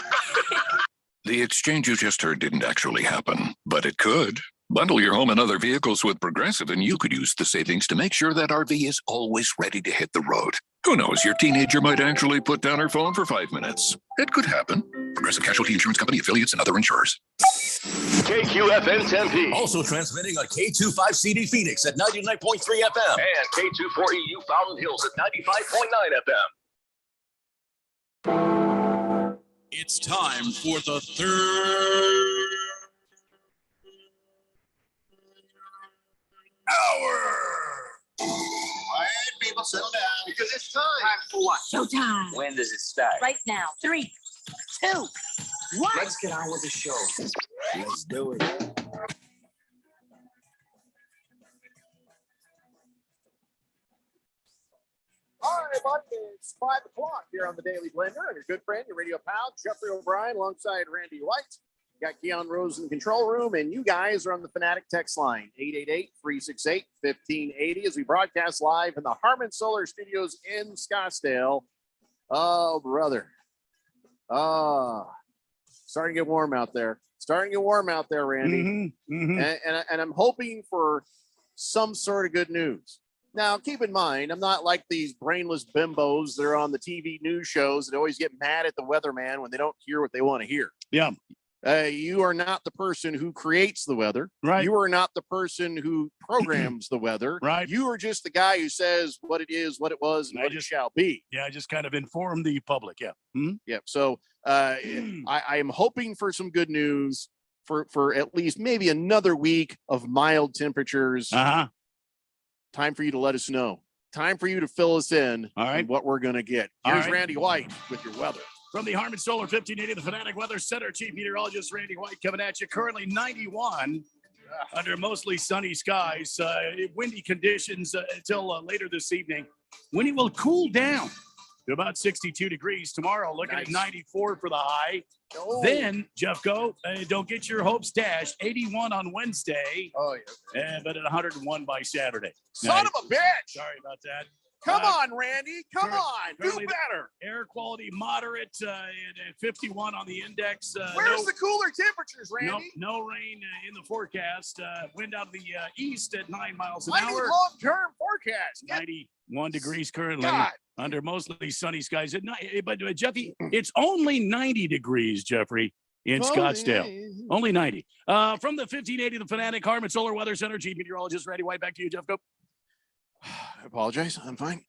The exchange you just heard didn't actually happen, but it could. Bundle your home and other vehicles with Progressive, and you could use the savings to make sure that RV is always ready to hit the road. Who knows, your teenager might actually put down her phone for 5 minutes. It could happen. Progressive Casualty Insurance Company, affiliates, and other insurers. KQFN Tempe. Also transmitting on K25CD Phoenix at 99.3 FM. And K24EU Fountain Hills at 95.9 FM. It's time for the third hour. Quiet, people, settle down. Because it's time. Time for what? Showtime. When does it start? Right now. 3, 2, 1. Let's get on with the show. Let's do it. All right, buddy, it's 5 o'clock here on the Daily Blender. I'm your good friend, your radio pal, Jeffrey O'Brien, alongside Randy White. Got Keon Rose in the control room, and you guys are on the Fanatic text line, 888-368-1580, as we broadcast live in the Harmon Solar Studios in Scottsdale. Oh, brother. Starting to get warm out there. Randy. And I'm hoping for some sort of good news. Now, keep in mind, I'm not like these brainless bimbos that are on the TV news shows that always get mad at the weatherman when they don't hear what they want to hear. Yeah. You are not the person who creates the weather. Right. You are not the person who programs the weather. Right. You are just the guy who says what it is, what it was, and what it shall be. Yeah, I just kind of inform the public. Yeah. Yeah. So I am hoping for some good news for at least maybe another week of mild temperatures. Uh-huh. Time for you to let us know. Time for you to fill us in on what we're going to get. Here's Randy White with your weather. From the Harman Solar 1580, the Fanatic Weather Center, Chief Meteorologist Randy White coming at you. Currently 91 under mostly sunny skies. Windy conditions until later this evening. Windy will cool down to about 62 degrees tomorrow. Looking at 94 for the high. Oh. Then, Jeffco, don't get your hopes dashed. 81 on Wednesday. Oh, yeah. But at 101 by Saturday. Son of a bitch. Sorry about that. Come on, Randy. Come on. Do currently better. Air quality moderate at 51 on the index. Where's the cooler temperatures, No, Randy? no rain in the forecast. Wind out of the east at 9 miles an I need hour. long-term forecast. 91 degrees currently. God. Under mostly sunny skies at night. But Jeffy, it's only 90 degrees, Jeffrey, in Scottsdale. Only 90. From the 1580, the Fanatic Harman Solar Weather Center, Chief Meteorologist Randy White. Back to you, Jeff. Go. I apologize. I'm fine.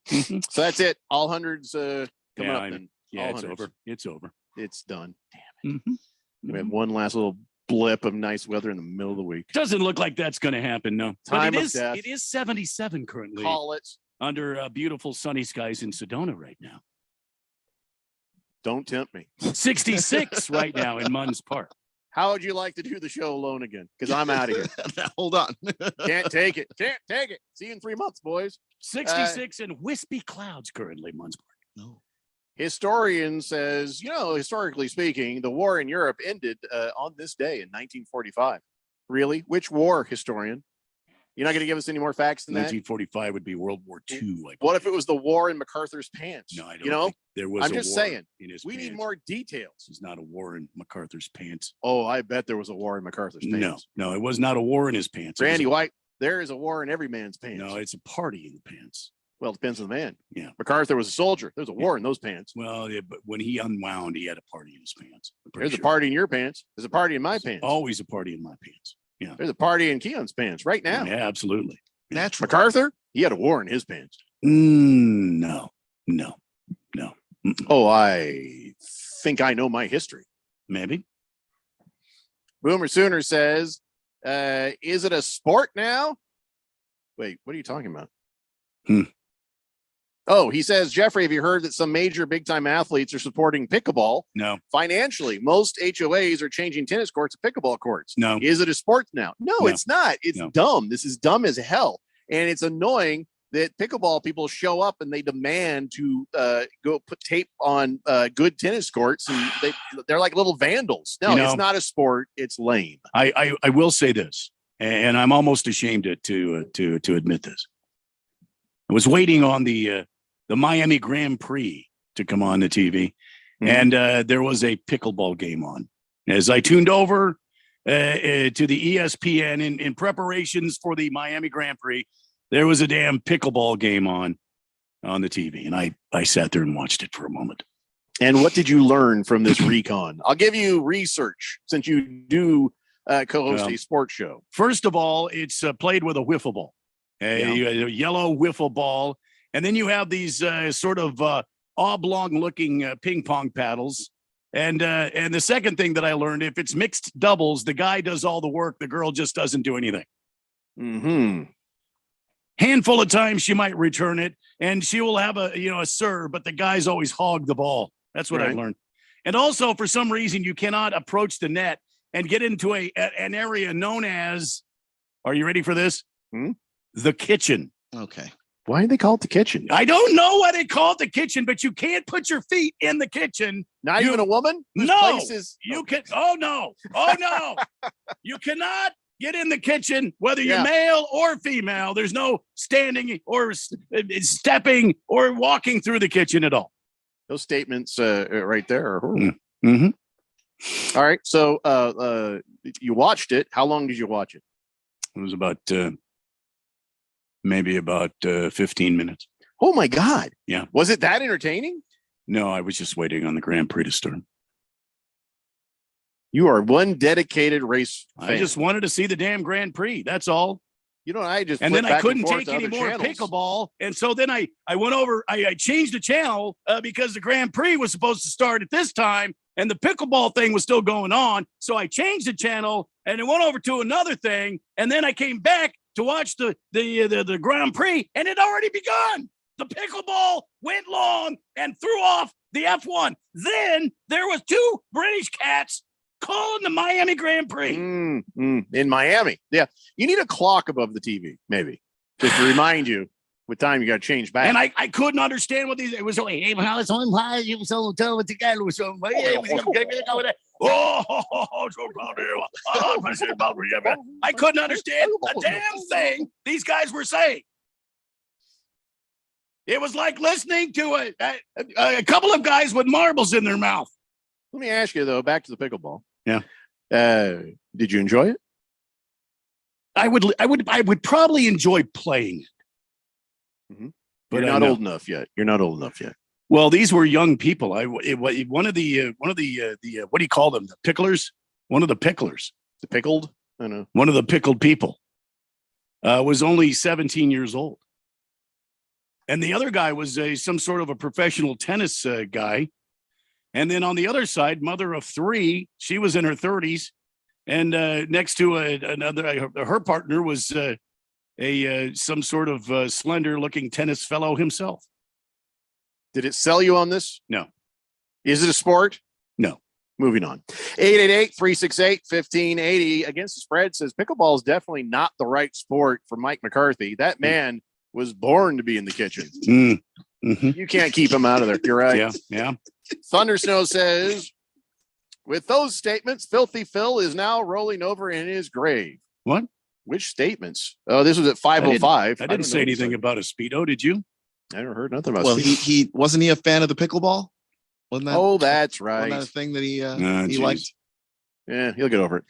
So that's it. All hundreds coming up then. Yeah, All it's hundreds. over. It's over. It's done. Damn it. We have one last little blip of nice weather in the middle of the week. Doesn't look like that's going to happen, no. Time But of death. it is 77 currently. Call it. Under beautiful sunny skies in Sedona right now. Don't tempt me. 66 right now in Munns Park. How would you like to do the show alone again? Because I'm out of here. Hold on. Can't take it. Can't take it. See you in 3 months, boys. 66 and wispy clouds currently, Munns Park. No. Historian says, historically speaking, the war in Europe ended on this day in 1945. Really? Which war, historian? You're not going to give us any more facts than that? 1945 would be World War II. What if it was the war in MacArthur's pants? No, I don't think there was I'm a just war saying. in his We need pants. more details. It's not a war in MacArthur's pants. Oh, I bet there was a war in MacArthur's pants. No, it was not a war in his pants. It was Randy a- White, there is a war in every man's pants. No, it's a party in the pants. Well, it depends on the man. Yeah. MacArthur was a soldier. There's a war in those pants. Well, yeah, but when he unwound, he had a party in his pants. I'm pretty There's a sure. party in your pants. There's a party in my pants. Always a party in my pants. Yeah. There's a party in Keon's pants right now. Yeah, absolutely. Natural. MacArthur, he had a war in his pants. No. Oh, I think I know my history. Maybe. Boomer Sooner says, is it a sport now? Wait, what are you talking about? Oh, he says, Jeffrey, have you heard that some major big time athletes are supporting pickleball? No. Financially, most HOAs are changing tennis courts to pickleball courts. No. Is it a sport now? No, No. it's not. It's dumb. This is dumb as hell. And it's annoying that pickleball people show up and they demand to go put tape on good tennis courts, and they're like little vandals. No, it's not a sport. It's lame. I will say this, and I'm almost ashamed to admit this. I was waiting on the Miami Grand Prix to come on the TV, and there was a pickleball game on. As I tuned over to the ESPN in preparations for the Miami Grand Prix, there was a damn pickleball game on the TV, and I sat there and watched it for a moment. And what did you learn from this recon? I'll give you research since you do co-host a sports show. First of all, it's played with a wiffle ball, a yellow wiffle ball. And then you have these sort of oblong-looking ping pong paddles. And the second thing that I learned, if it's mixed doubles, the guy does all the work, the girl just doesn't do anything. Mm-hmm. Handful of times she might return it, and she will have a serve, but the guys always hog the ball. That's what I Right. learned. And also, for some reason, you cannot approach the net and get into an area known as, are you ready for this? The kitchen. Okay. Why do they call it the kitchen? I don't know why they call it the kitchen, but you can't put your feet in the kitchen. Not even a woman? Whose No. place is- You can. Oh, no. Oh, no. You cannot get in the kitchen, whether you're Yeah. male or female. There's no standing or stepping or walking through the kitchen at all. Those statements right there are horrible. Mm-hmm. All right. So you watched it. How long did you watch it? It was about maybe about 15 minutes. Oh, my God. Yeah. Was it that entertaining? No, I was just waiting on the Grand Prix to start. You are one dedicated race fan. I just wanted to see the damn Grand Prix. That's all. You know, I just and then I couldn't take any more channels. pickleball, and so then I went over. I changed the channel because the Grand Prix was supposed to start at this time, and the pickleball thing was still going on. So I changed the channel, and it went over to another thing, and then I came back to watch the Grand Prix, and it already begun. The pickleball went long and threw off the F1. Then there was 2 British cats calling the Miami Grand Prix. In Miami. Yeah. You need a clock above the TV, maybe, just to remind you what time you got to change back. And I couldn't understand what these, it was only, hey, how it's on why you so tell it together with so I couldn't understand a damn thing these guys were saying. It was like listening to a couple of guys with marbles in their mouth. Let me ask you, though, back to the pickleball. Yeah. Did you enjoy it? I would probably enjoy playing it. Mm-hmm. But you're not old enough yet. You're not old enough yet. Well, these were young people. One of the what do you call them? The picklers? One of the picklers. The pickled? I know. One of the pickled people was only 17 years old. And the other guy was some sort of a professional tennis guy. And then on the other side, mother of 3, she was in her 30s. And next to another, her partner was some sort of slender-looking tennis fellow himself. Did it sell you on this? No. Is it a sport? No. Moving on. 888-368-1580. Against the Spread says pickleball is definitely not the right sport for Mike McCarthy. That man was born to be in the kitchen. Mm-hmm. You can't keep him out of there. You're right. Yeah. Thunder Snow says, with those statements, Filthy Phil is now rolling over in his grave. What? Which statements? Oh, this was at 5:05. I didn't say anything about a Speedo, did you? I never heard nothing about Well, Speedo. he wasn't he a fan of the pickleball? Wasn't that? Oh, that's right. Wasn't that a thing that he geez. liked? Yeah, he'll get over it.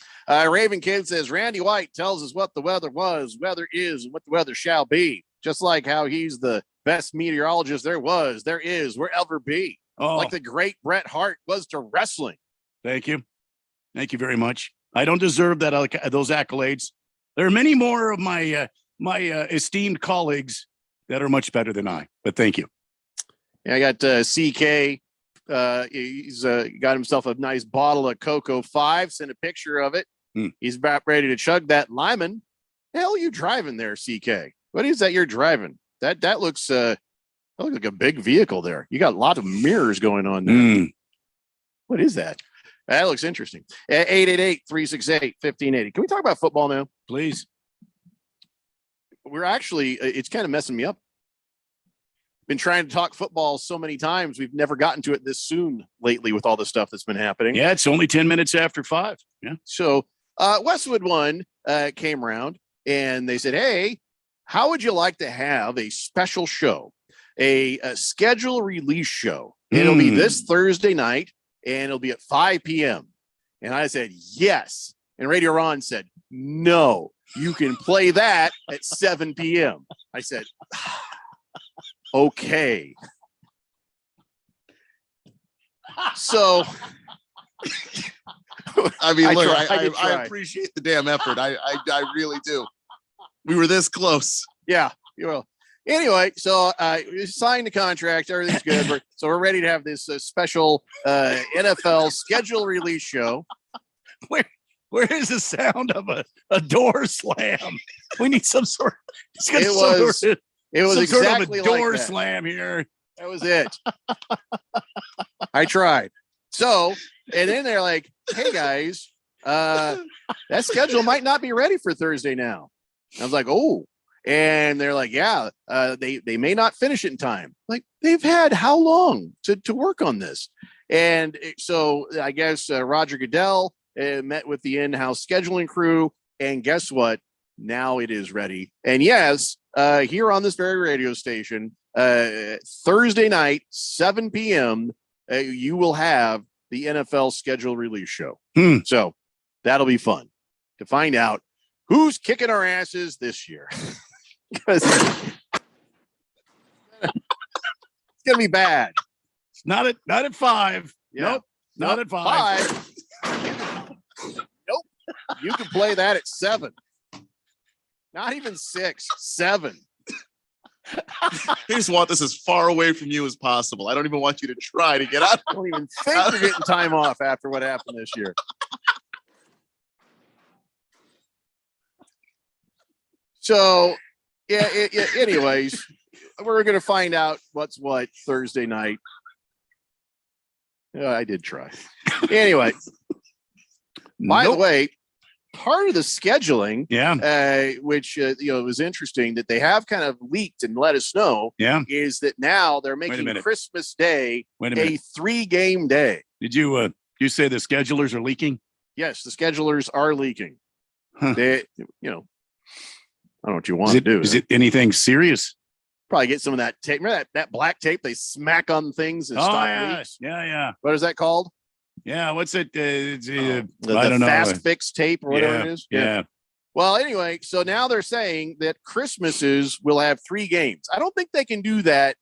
Raven Kid says, Randy White tells us what the weather was, weather is, and what the weather shall be. Just like how he's the best meteorologist there was, there is, will ever be. Oh. Like the great Bret Hart was to wrestling. Thank you. Thank you very much. I don't deserve those accolades. There are many more of my esteemed colleagues that are much better than I, but thank you. Yeah, I got CK. He's got himself a nice bottle of Cocoa 5. Sent a picture of it. He's about ready to chug that Lyman. The hell are you driving there, CK? What is that you're driving? That looks like a big vehicle there. You got a lot of mirrors going on there. What is that? That looks interesting. 888-368-1580. Can we talk about football now? Please. We're actually, it's kind of messing me up. Been trying to talk football so many times. We've never gotten to it this soon lately with all the stuff that's been happening. Yeah, it's only 10 minutes after 5. Yeah. So Westwood One came around and they said, hey, how would you like to have a special show, a schedule release show? It'll be this Thursday night and it'll be at 5 p.m. And I said, yes. And Radio Ron said, no, you can play that at 7 p.m. I said, okay. So, I mean, look, I appreciate the damn effort. I really do. We were this close. Yeah, you will. Anyway, so we signed the contract. Everything's good. So we're ready to have this special NFL schedule release show. Where is the sound of a door slam? We need some sort. It was exactly sort of a door like that. slam here. That was it. I tried. So, and then they're like, "Hey guys, that schedule might not be ready for Thursday now." I was like, "Oh." And they're like, yeah, they may not finish it in time. Like, they've had how long to work on this? And so I guess Roger Goodell met with the in-house scheduling crew. And guess what? Now it is ready. And yes, here on this very radio station, Thursday night, 7 p.m., you will have the NFL schedule release show. So that'll be fun to find out who's kicking our asses this year. Because it's gonna be bad. It's not at 5. Yeah. Nope, not at 5. You can play that at 7. Not even 6, 7. I just want this as far away from you as possible. I don't even want you to try to get out. I don't even think you're getting time off after what happened this year. So, anyways, we're going to find out what's what Thursday night. I did try. Anyway, by the way, part of the scheduling, which was interesting that they have kind of leaked and let us know, is that now they're making Christmas Day a 3-game day. Did you say the schedulers are leaking? Yes, the schedulers are leaking. They, I don't know what you want to do. Is it anything serious? Probably get some of that tape. Remember that black tape they smack on things and stop leaks? Yeah. What is that called? Yeah, what's it? I don't know. Fast fix tape or whatever it is. Yeah. Well, anyway, so now they're saying that Christmases will have 3 games. I don't think they can do that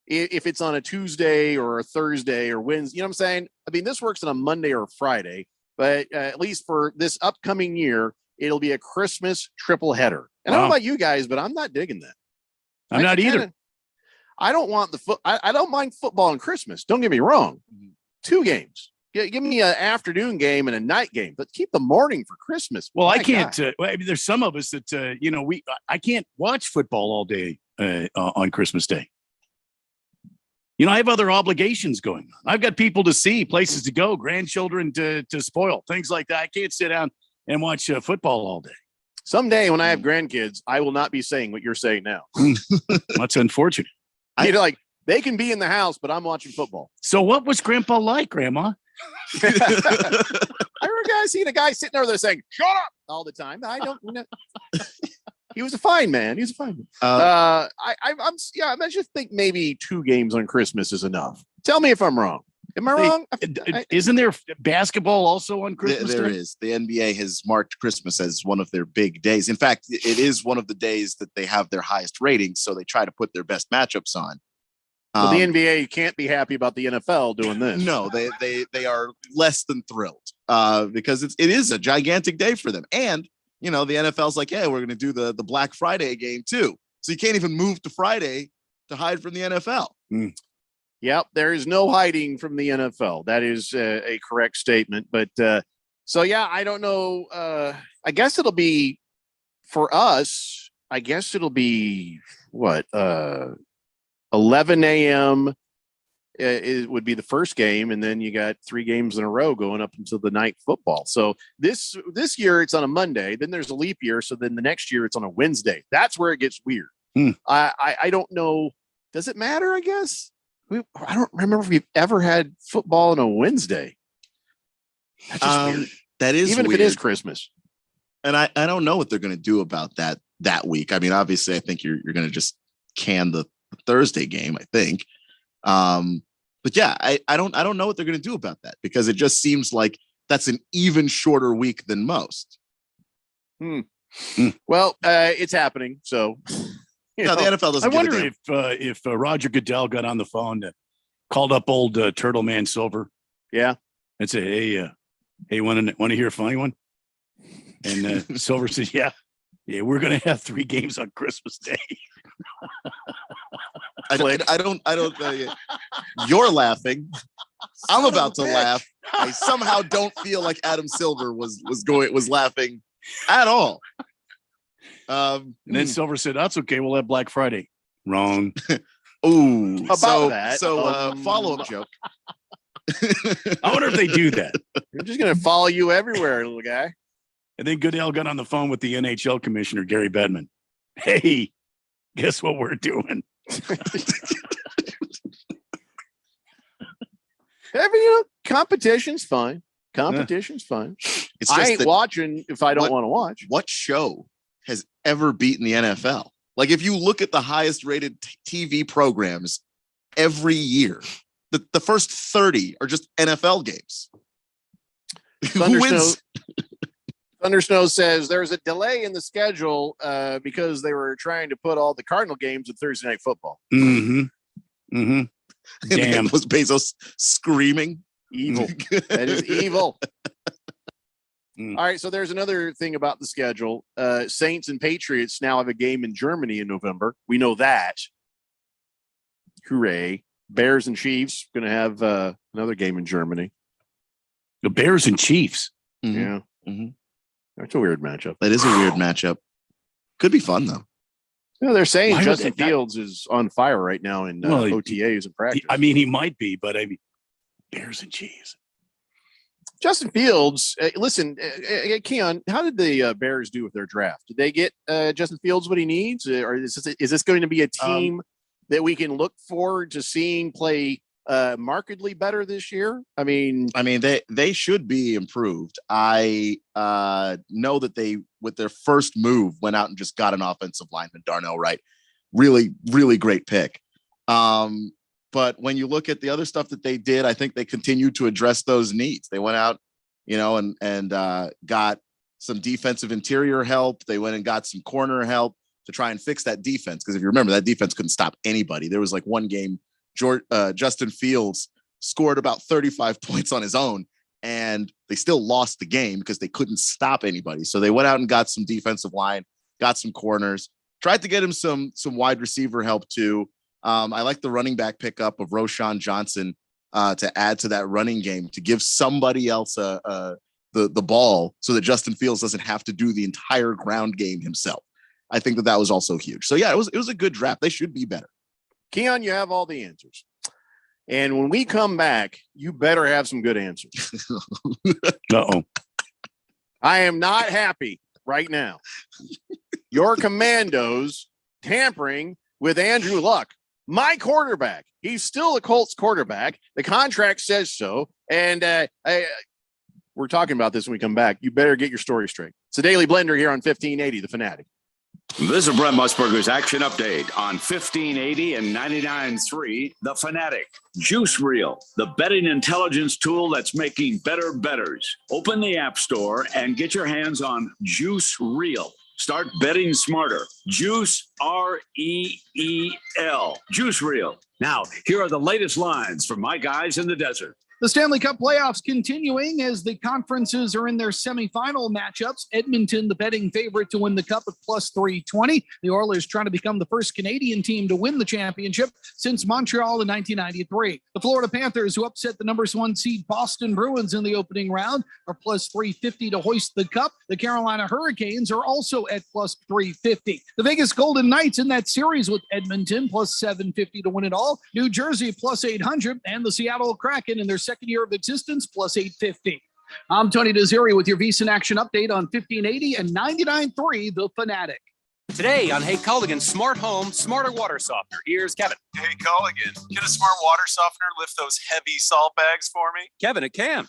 if it's on a Tuesday or a Thursday or Wednesday. You know what I'm saying? I mean, this works on a Monday or a Friday, but at least for this upcoming year, it'll be a Christmas triple header. And I don't know about you guys, but I'm not digging that. I'm not either. I don't want I don't mind football on Christmas. Don't get me wrong. 2 games. Give me an afternoon game and a night game, but keep the morning for Christmas. Well, I can't. There's some of us that I can't watch football all day on Christmas Day. I have other obligations going on. I've got people to see, places to go, grandchildren to spoil, things like that. I can't sit down and watch football all day. Someday when I have grandkids, I will not be saying what you're saying now. That's unfortunate. They can be in the house, but I'm watching football. So what was Grandpa like, Grandma? I remember seeing a guy sitting over there saying, "Shut up!" all the time. I don't know. He was a fine man. He was a fine man. I just think maybe 2 games on Christmas is enough. Tell me if I'm wrong. Am I wrong? Isn't there basketball also on Christmas There Day? is. The NBA has marked Christmas as one of their big days. In fact, it is one of the days that they have their highest ratings, so they try to put their best matchups on. But the NBA can't be happy about the NFL doing this. No, they are less than thrilled because it is a gigantic day for them. And, the NFL's like, yeah, we're going to do the Black Friday game too. So you can't even move to Friday to hide from the NFL. Yep, there is no hiding from the NFL. That is a correct statement. But I don't know. I guess it'll be for us. I guess it'll be what 11 a.m. It would be the first game, and then you got 3 games in a row going up until the night football. So this year it's on a Monday. Then there's a leap year, so then the next year it's on a Wednesday. That's where it gets weird. I don't know. Does it matter? I guess. I don't remember if we've ever had football on a Wednesday. That's just weird. That is even weird. If it is Christmas. And I don't know what they're going to do about that week. I mean, obviously, I think you're going to just can the Thursday game, I think. But yeah, I don't know what they're going to do about that because it just seems like that's an even shorter week than most. Well, it's happening. So the NFL doesn't. I wonder if Roger Goodell got on the phone, called up old Turtle Man Silver. Yeah, and said, "Hey, want to hear a funny one?" And Silver said, "Yeah, we're gonna have 3 games on Christmas Day." I don't. You're laughing. I'm about to laugh. I somehow don't feel like Adam Silver was laughing at all. And then Silver said, "That's okay. We'll have Black Friday." Wrong. Ooh, about that. So follow-up joke. I wonder if they do that. They're just gonna follow you everywhere, little guy. And then Goodell got on the phone with the NHL commissioner, Gary Bettman. Hey, guess what we're doing? Competition's fine. Competition's fine. I ain't watching if I don't want to watch. What show has ever beaten the NFL? Like, if you look at the highest rated TV programs every year, the first 30 are just NFL games. Who wins? Thundersnow says there's a delay in the schedule because they were trying to put all the Cardinal games in Thursday Night Football. Damn. Was Bezos screaming? Evil. That is evil. All right, so there's another thing about the schedule. Saints and Patriots now have a game in Germany in November. We know that. Hooray. Bears and Chiefs going to have another game in Germany. The Bears and Chiefs. Yeah. That's a weird matchup. That is a weird matchup. Could be fun, though. Yeah, they're saying Why Justin would they- Fields is on fire right now in OTAs and practice. I mean, he might be, but I mean, Bears and Chiefs. Justin Fields, listen, Keon, how did the Bears do with their draft? Did they get Justin Fields what he needs? Or is this going to be a team that we can look forward to seeing play markedly better this year? I mean, they should be improved. I know that they, with their first move, went out and just got an offensive lineman, Darnell Wright. Really, really great pick. But when you look at the other stuff that they did, I think they continued to address those needs. They went out, and got some defensive interior help. They went and got some corner help to try and fix that defense. Because if you remember, that defense couldn't stop anybody. There was like one game, Justin Fields scored about 35 points on his own, and they still lost the game because they couldn't stop anybody. So they went out and got some defensive line, got some corners, tried to get him some wide receiver help too. I like the running back pickup of Roshan Johnson to add to that running game, to give somebody else the ball so that Justin Fields doesn't have to do the entire ground game himself. I think that was also huge. So yeah, it was a good draft. They should be better. Keon, you have all the answers. And when we come back, you better have some good answers. Uh-oh. I am not happy right now. Your Commandos tampering with Andrew Luck, my quarterback. He's still a Colts quarterback. The contract says so. And we're talking about this when we come back. You better get your story straight. It's the Daily Blender here on 1580, The Fanatic. This is Brent Musburger's action update on 1580 and 99.3 The Fanatic. Juice Reel, the betting intelligence tool that's making better bettors. Open the App Store and get your hands on Juice Reel. Start betting smarter. Juice, R-E-E-L. Juice Reel. Now, here are the latest lines from my guys in the desert. The Stanley Cup playoffs continuing as the conferences are in their semifinal matchups. Edmonton, the betting favorite to win the cup at plus 320. The Oilers trying to become the first Canadian team to win the championship since Montreal in 1993. The Florida Panthers, who upset the number 1 seed Boston Bruins in the opening round, are plus 350 to hoist the cup. The Carolina Hurricanes are also at plus 350. The Vegas Golden Knights in that series with Edmonton, plus 750 to win it all. New Jersey, plus 800. And the Seattle Kraken in their second year of existence, plus 850. I'm Tony Desiri with your VSiN Action Update on 1580 and 99.3 The Fanatic. Today on Hey Culligan, Smart Home, Smarter Water Softener. Here's Kevin. Hey, Culligan, can a smart water softener lift those heavy salt bags for me? Kevin, it can.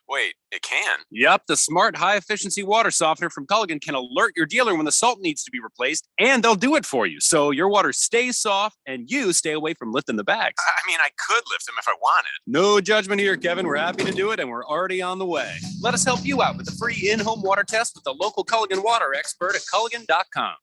Wait, it can? Yep, the smart high-efficiency water softener from Culligan can alert your dealer when the salt needs to be replaced, and they'll do it for you, so your water stays soft and you stay away from lifting the bags. I mean, I could lift them if I wanted. No judgment here, Kevin. We're happy to do it, and we're already on the way. Let us help you out with a free in-home water test with the local Culligan water expert at Culligan.com.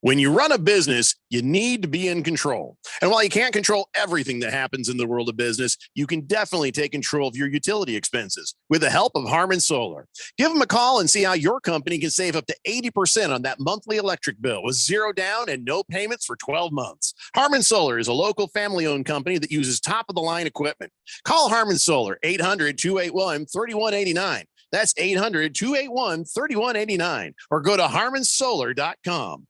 When you run a business, you need to be in control. And while you can't control everything that happens in the world of business, you can definitely take control of your utility expenses with the help of Harmon Solar. Give them a call and see how your company can save up to 80% on that monthly electric bill with zero down and no payments for 12 months. Harmon Solar is a local family-owned company that uses top-of-the-line equipment. Call Harmon Solar, 800-281-3189. That's 800-281-3189. Or go to harmonsolar.com.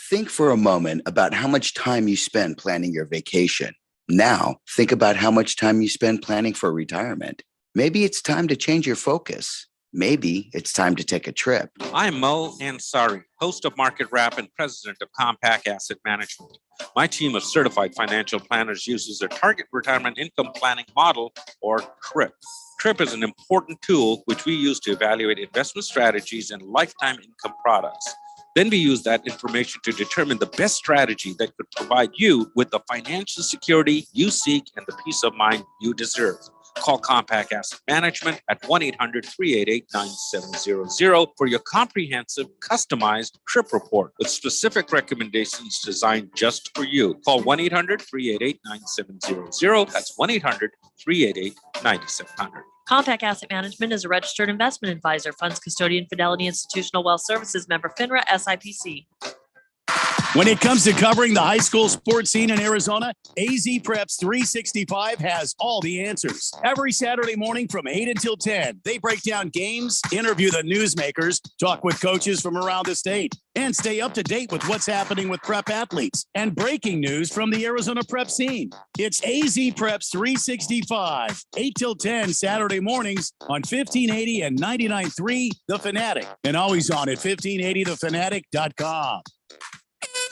Think for a moment about how much time you spend planning your vacation. Now, think about how much time you spend planning for retirement. Maybe it's time to change your focus. Maybe it's time to take a trip. I'm Mo Ansari, host of Market Wrap and president of Compact Asset Management. My team of certified financial planners uses their Target Retirement Income Planning Model, or TRIP. TRIP is an important tool which we use to evaluate investment strategies and lifetime income products. Then we use that information to determine the best strategy that could provide you with the financial security you seek and the peace of mind you deserve. Call Compact Asset Management at 1-800-388-9700 for your comprehensive, customized TRIP report with specific recommendations designed just for you. Call 1-800-388-9700. That's 1-800-388-9700. Compact Asset Management is a registered investment advisor. Funds custodian, Fidelity Institutional Wealth Services, member FINRA, SIPC. When it comes to covering the high school sports scene in Arizona, AZ Preps 365 has all the answers. Every Saturday morning from 8 until 10, they break down games, interview the newsmakers, talk with coaches from around the state, and stay up to date with what's happening with prep athletes and breaking news from the Arizona prep scene. It's AZ Preps 365, 8 till 10 Saturday mornings on 1580 and 99.3 The Fanatic, and always on at 1580thefanatic.com.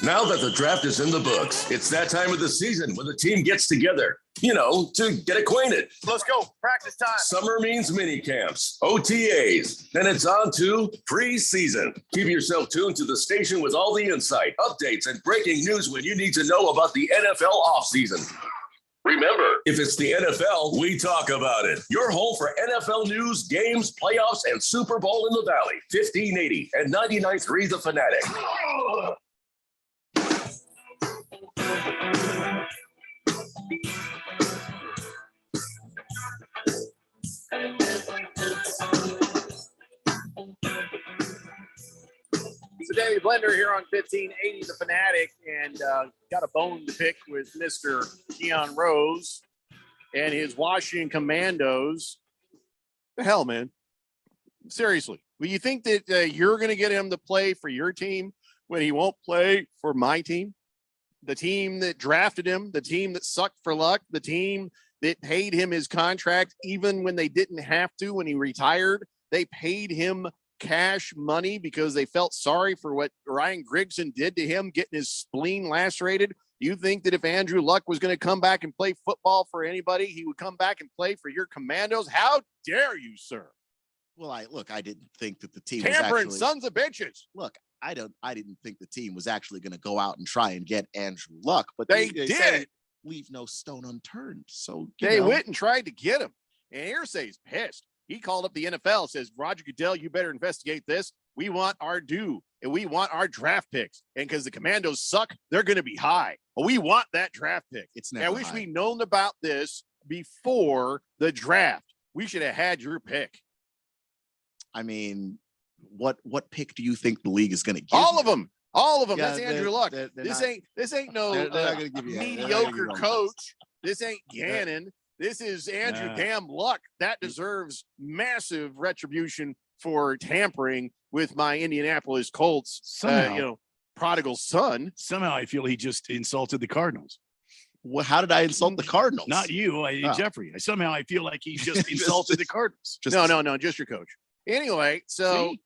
Now that the draft is in the books, it's that time of the season when the team gets together, to get acquainted. Let's go. Practice time. Summer means mini camps, OTAs, then it's on to preseason. Keep yourself tuned to the station with all the insight, updates, and breaking news when you need to know about the NFL offseason. Remember, if it's the NFL, we talk about it. Your home for NFL news, games, playoffs, and Super Bowl in the Valley. 1580 and 99.3 The Fanatic. It's the Daily Blender here on 1580 The Fanatic, and got a bone to pick with Mr. Keon Rose and his Washington Commandos. The hell, man. Seriously. Will you think that you're going to get him to play for your team when he won't play for my team? The team that drafted him, the team that sucked for luck, the team that paid him his contract even when they didn't have to when he retired. They paid him cash money because they felt sorry for what Ryan Grigson did to him, getting his spleen lacerated. You think that if Andrew Luck was going to come back and play football for anybody, he would come back and play for your Commandos? How dare you, sir? Well, I didn't think that the team tampering was actually, sons of bitches. Look, I didn't think the team was actually going to go out and try and get Andrew Luck, but they did said, leave no stone unturned. So they went and tried to get him. And Irsay's pissed. He called up the NFL, says, Roger Goodell, you better investigate this. We want our due, and we want our draft picks. And because the Commandos suck, they're going to be high. But we want that draft pick. It's never I wish high. we'd known about this before the draft. We should have had your pick. I mean, what pick do you think the league is going to give? All of them. All of them. Yeah, That's Andrew Luck. This ain't no they're not gonna give you mediocre coach. This ain't Gannon. This is Andrew damn Luck. That deserves massive retribution for tampering with my Indianapolis Colts, prodigal son. Somehow I feel he just insulted the Cardinals. Well, how did I insult the Cardinals? Not you, Jeffrey. Somehow I feel like he just insulted the Cardinals. No, just your coach. Anyway, so,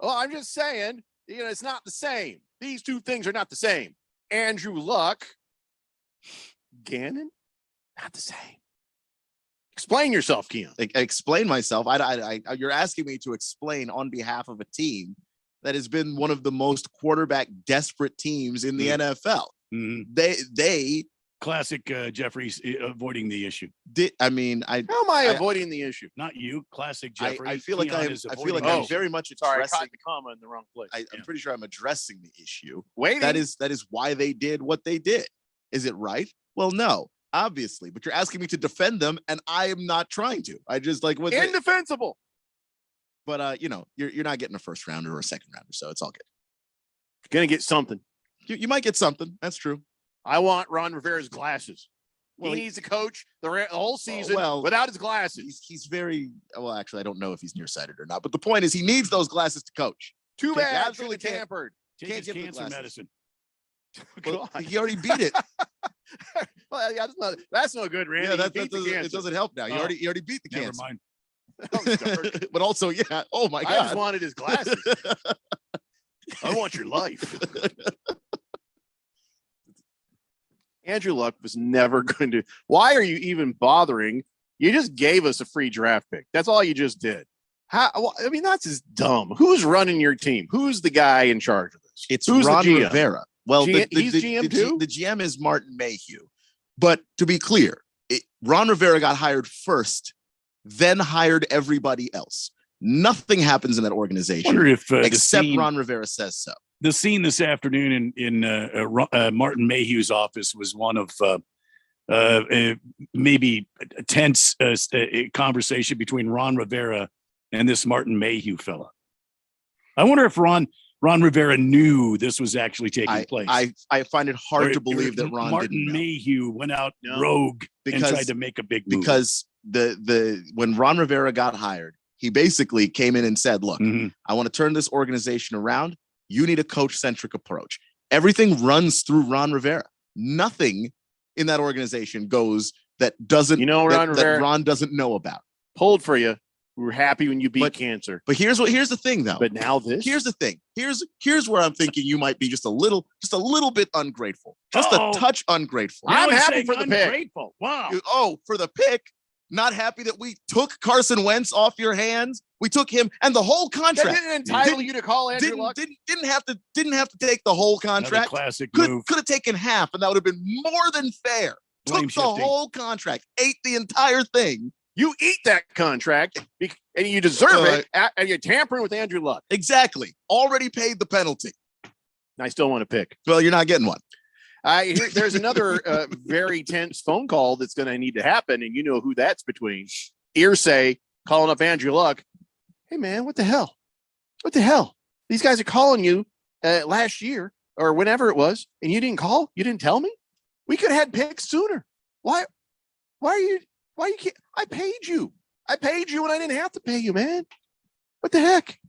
I'm just saying, it's not the same. These two things are not the same. Andrew Luck, Gannon, not the same. Explain yourself, Keon. Explain myself. You're asking me to explain on behalf of a team that has been one of the most quarterback desperate teams in the NFL. Mm-hmm. They classic Jeffrey's avoiding the issue. How am I avoiding the issue? Not you, classic Jeffrey. I feel like I'm very much addressing. Sorry, I caught the comma in the wrong place. I'm pretty sure I'm addressing the issue. Wait, that is why they did what they did. Is it right? Well, no, obviously, but you're asking me to defend them, and I am not trying to. I just indefensible. But you're not getting a first rounder or a second rounder, so it's all good. You're gonna get something. You might get something. That's true. I want Ron Rivera's glasses. Well, he needs to coach the whole season without his glasses. He's very well. Actually, I don't know if he's nearsighted or not. But the point is, he needs those glasses to coach. Too bad. Absolutely tampered. Can't give cancer medicine. Well, he already beat it. Well, yeah, that's no good, Randy. Yeah, it doesn't help now. He already beat the Never cancer. mind. But also, yeah. Oh my God. I just wanted his glasses. I want your life. Andrew Luck was never going to. Why are you even bothering? You just gave us a free draft pick. That's all you just did. That's just dumb. Who's running your team? Who's the guy in charge of this? It's Who's Ron the GM? Rivera. Well, he's GM too? The GM is Martin Mayhew. But to be clear, Ron Rivera got hired first, then hired everybody else. Nothing happens in that organization except Ron Rivera says so. The scene this afternoon in Martin Mayhew's office was one of maybe a tense conversation between Ron Rivera and this Martin Mayhew fella. I wonder if Ron Rivera knew this was actually taking place. I find it hard to believe that Ron Martin didn't know. Mayhew went out rogue and tried to make a big move. Because when Ron Rivera got hired, he basically came in and said, look, I want to turn this organization around. You need a coach-centric approach. Everything runs through Ron Rivera. Nothing in that organization goes that doesn't, that Ron doesn't know about. Pulled for you. We were happy when you beat cancer. But here's the thing, though. But now here's the thing. Here's where I'm thinking you might be just a little bit ungrateful, just a touch ungrateful. I'm happy for the pick. Wow. For the pick. Not happy that we took Carson Wentz off your hands. We took him and the whole contract. That didn't entitle you to call Andrew Luck. Didn't have to take the whole contract. Classic move. Could have taken half, and that would have been more than fair. Took the whole contract, ate the entire thing. You eat that contract, and you deserve it. And you're tampering with Andrew Luck. Exactly. Already paid the penalty. I still want to pick. Well, you're not getting one. There's another very tense phone call that's going to need to happen, and you know who that's between. Irsay calling up Andrew Luck. Hey, man, what the hell? What the hell? These guys are calling you last year or whenever it was, and you didn't call? You didn't tell me? We could have had picks sooner. Why you can't? I paid you. I paid you, and I didn't have to pay you, man. What the heck?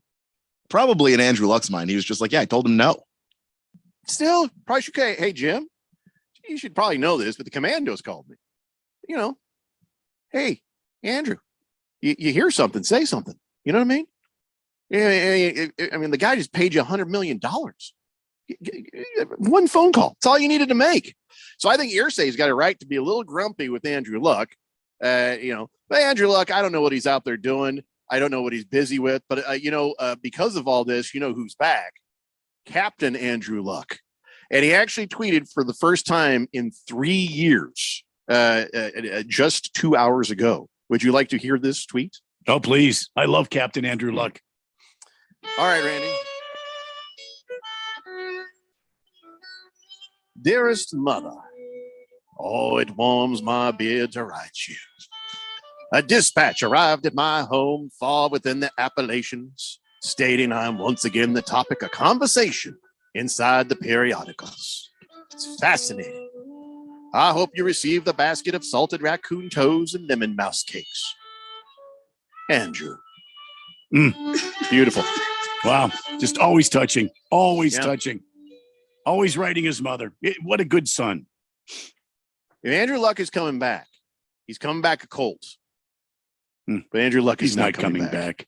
Probably in Andrew Luck's mind, he was just like, yeah, I told him no. Still, probably should. Hey, Jim, you should probably know this, but the Commandos called me. You know, hey, Andrew, you hear something, say something. You know what I mean? Yeah, I mean, the guy just paid you $100 million. One phone call. That's all you needed to make. So I think Irsay's got a right to be a little grumpy with Andrew Luck. But Andrew Luck, I don't know what he's out there doing. I don't know what he's busy with. But, because of all this, you know who's back? Captain Andrew Luck. And he actually tweeted for the first time in 3 years, just 2 hours ago. Would you like to hear this tweet? Oh, please. I love Captain Andrew Luck. All right, Randy. Dearest mother, oh, it warms my beard to write you. A dispatch arrived at my home far within the Appalachians, stating I'm once again the topic of conversation inside the periodicals. It's fascinating. I hope you received a basket of salted raccoon toes and lemon mouse cakes. Andrew. Beautiful. Wow. Just always touching. Always touching. Always writing his mother. What a good son. If Andrew Luck is coming back, he's coming back a Colt. But Andrew Luck is not coming back.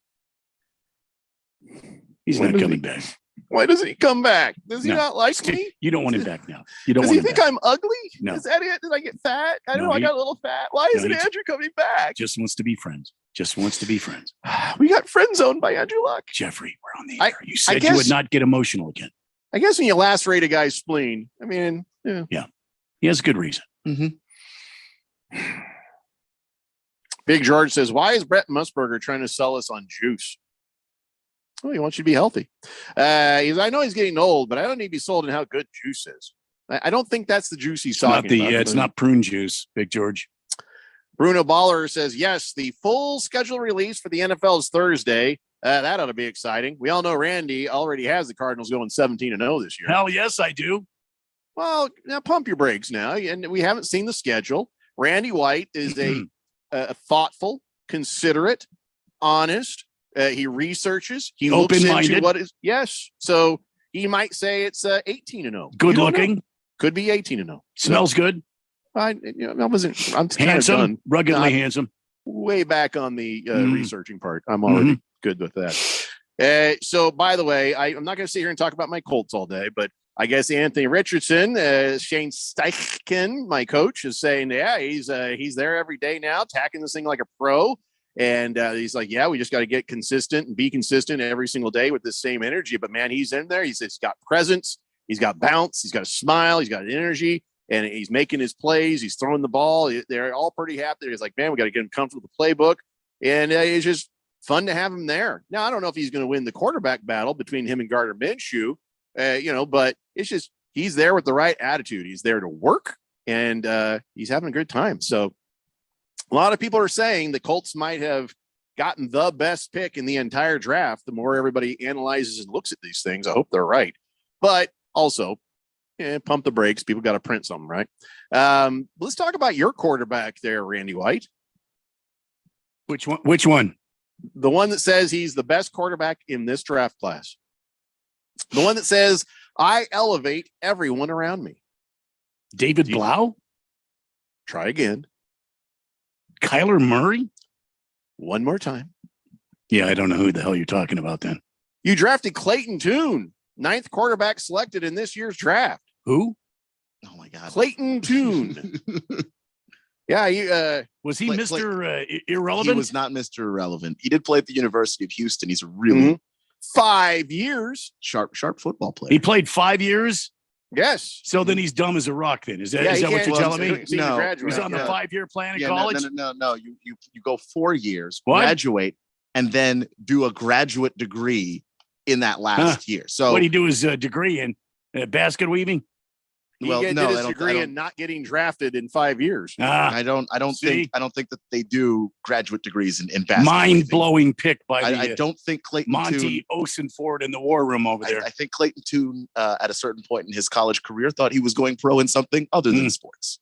He's not coming back. Why doesn't he come back? Does he not like me? You don't want him back now. You don't Does want he him think back. I'm ugly? No. Is that it? Did I get fat? I No, I got a little fat. Why isn't Andrew coming back? Just wants to be friends. Just wants to be friends. We got friend zoned by Andrew Luck. Jeffrey, we're on the air. You said you would not get emotional again. I guess when you lacerate a guy's spleen, I mean, Yeah. He has a good reason. Big George says, why is Brett Musburger trying to sell us on juice? Oh, he wants you to be healthy. I know he's getting old, but I don't need to be sold on how good juice is. I don't think that's the juice he's talking about. It's not prune juice, Big George. Bruno Baller says, yes, the full schedule release for the NFL is Thursday. That ought to be exciting. We all know Randy already has the Cardinals going 17-0 this year. Hell yes, I do. Well, now pump your brakes now. And we haven't seen the schedule. Randy White is a thoughtful, considerate, honest. He researches. He looks into what is. Yes. So he might say it's 18-0. Good looking. Could be 18-0. Smells good. I'm handsome, kind of done. ruggedly handsome. Way back on the researching part. I'm already good with that. So, by the way, I'm not going to sit here and talk about my Colts all day, but I guess Anthony Richardson, Shane Steichen, my coach, is saying, yeah, he's there every day now, attacking this thing like a pro. And he's like, yeah, we just got to get consistent and be consistent every single day with this same energy. But, man, he's in there. He's got presence. He's got bounce. He's got a smile. He's got energy. And he's making his plays. He's throwing the ball. They're all pretty happy. He's like, man, we got to get him comfortable with the playbook. And it's just fun to have him there. Now, I don't know if he's going to win the quarterback battle between him and Gardner Minshew, but it's just he's there with the right attitude. He's there to work, and he's having a good time. So a lot of people are saying the Colts might have gotten the best pick in the entire draft. The more everybody analyzes and looks at these things, I hope they're right. But also, pump the brakes. People got to print something, right? Let's talk about your quarterback there, Randy White. Which one? The one that says he's the best quarterback in this draft class. The one that says, I elevate everyone around me. David Blau? Try again. Kyler Murray? One more time. Yeah, I don't know who the hell you're talking about then. You drafted Clayton Tune, 9th quarterback selected in this year's draft. Who? Oh my God. Clayton Tune. Yeah, was he Mr. Irrelevant? He was not Mr. Irrelevant. He did play at the University of Houston. He's a really 5 years sharp football player. He played 5 years. Yes. So then he's dumb as a rock. Then is that what you're telling me? No, he's on the 5-year plan in college. No. You go 4 years, what? Graduate, and then do a graduate degree in that last year. So what do you do his degree in basket weaving? He did his degree in not getting drafted in 5 years. I don't think that they do graduate degrees in basketball. Mind-blowing pick by I don't think Clayton Monty Tune, Osenford in the war room over there. I think Clayton Tune at a certain point in his college career thought he was going pro in something other than sports.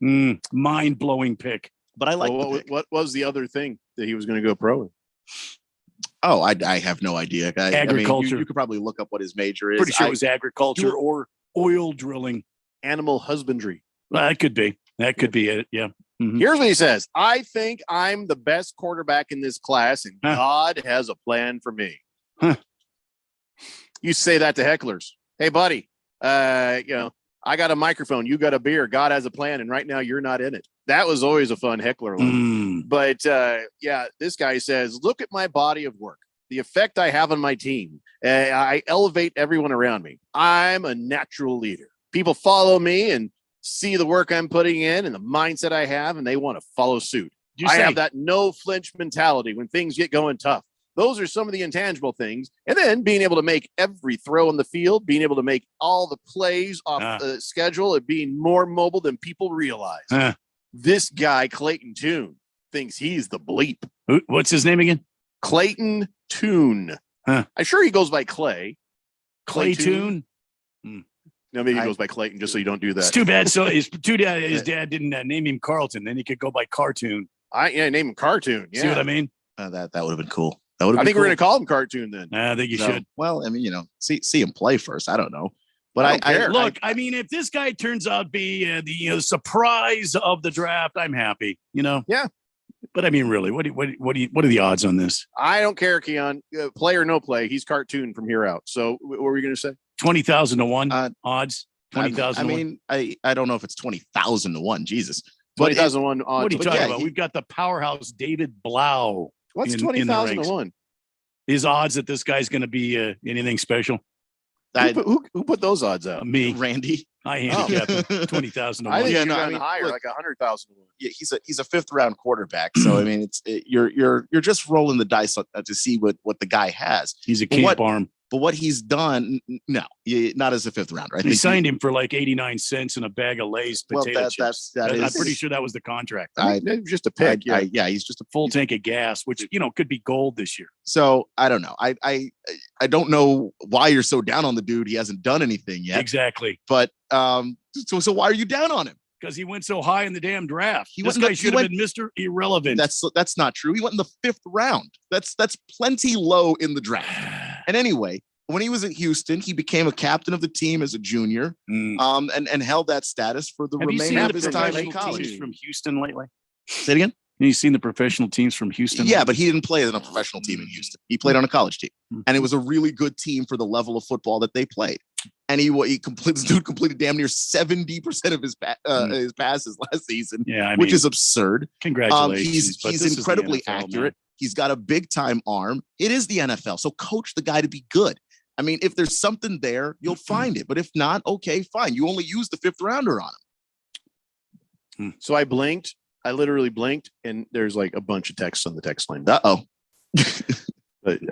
Mind-blowing pick. But I like what was the other thing that he was going to go pro in? Oh, I have no idea. Agriculture. I mean, you could probably look up what his major is. Pretty sure it was agriculture or oil drilling. Animal husbandry. Well, that could be. That could be it. Yeah. Mm-hmm. Here's what he says. I think I'm the best quarterback in this class, and God has a plan for me. You say that to hecklers. Hey, buddy, I got a microphone. You got a beer. God has a plan, and right now you're not in it. That was always a fun heckler line. But, this guy says, look at my body of work, the effect I have on my team. I elevate everyone around me. I'm a natural leader. People follow me and see the work I'm putting in and the mindset I have, and they want to follow suit. I have that no flinch mentality when things get going tough. Those are some of the intangible things. And then being able to make every throw on the field, being able to make all the plays off the schedule, and being more mobile than people realize. This guy, Clayton Tune, thinks he's the bleep. What's his name again? Clayton Tune. I'm sure he goes by Clay. Clay Tune? No, maybe he goes by Clayton just so you don't do that. It's too bad. So his dad didn't name him Carlton. Then he could go by Cartoon. Name him Cartoon. Yeah. See what I mean? That would have been cool. I think we're going to call him Cartoon then. I think you should. Well, I mean, see him play first. I don't know. But I mean, if this guy turns out to be the surprise of the draft, I'm happy. Yeah. But I mean, really, what are the odds on this? I don't care, Keon. Play or no play, he's Cartoon from here out. So what were you going to say? 20,000 to 1 odds. 20,000. I mean, I don't know if it's 20,000 to 1. Jesus, 20,000 to 1 odds. What are you talking about? We've got the powerhouse David Blau. What's 20,000 to 1? His odds that this guy's going to be anything special. Who put those odds out? Me, Randy. I handicapped 20,000 to 1. I think higher, like 100,000 to 1. Yeah, he's a 5th round quarterback. So I mean, you're just rolling the dice to see what the guy has. He's a camp arm. But what he's done, no, not as a 5th rounder. I think they signed him for like 89 cents and a bag of Lay's potato chips. I'm pretty sure that was the contract. Just a pick. He's just a full tank of gas, which could be gold this year. So I don't know. I don't know why you're so down on the dude. He hasn't done anything yet. Exactly. But so why are you down on him? Because he went so high in the damn draft. This guy should have been Mr. Irrelevant. That's not true. He went in the 5th round. That's plenty low in the draft. And anyway, when he was in Houston, he became a captain of the team as a junior, and held that status for the remainder of his time in college. From Houston lately? Say it again. Have you seen the professional teams from Houston? Yeah, but he didn't play on a professional team in Houston. He played on a college team, and it was a really good team for the level of football that they played. And he completed damn near 70% of his passes last season, which is absurd. Congratulations. He's incredibly accurate. Man. He's got a big time arm. It is the NFL, so coach the guy to be good. I mean, if there's something there, you'll find it. But if not, okay, fine. You only use the 5th rounder on him. So I blinked. I literally blinked, and there's like a bunch of texts on the text line.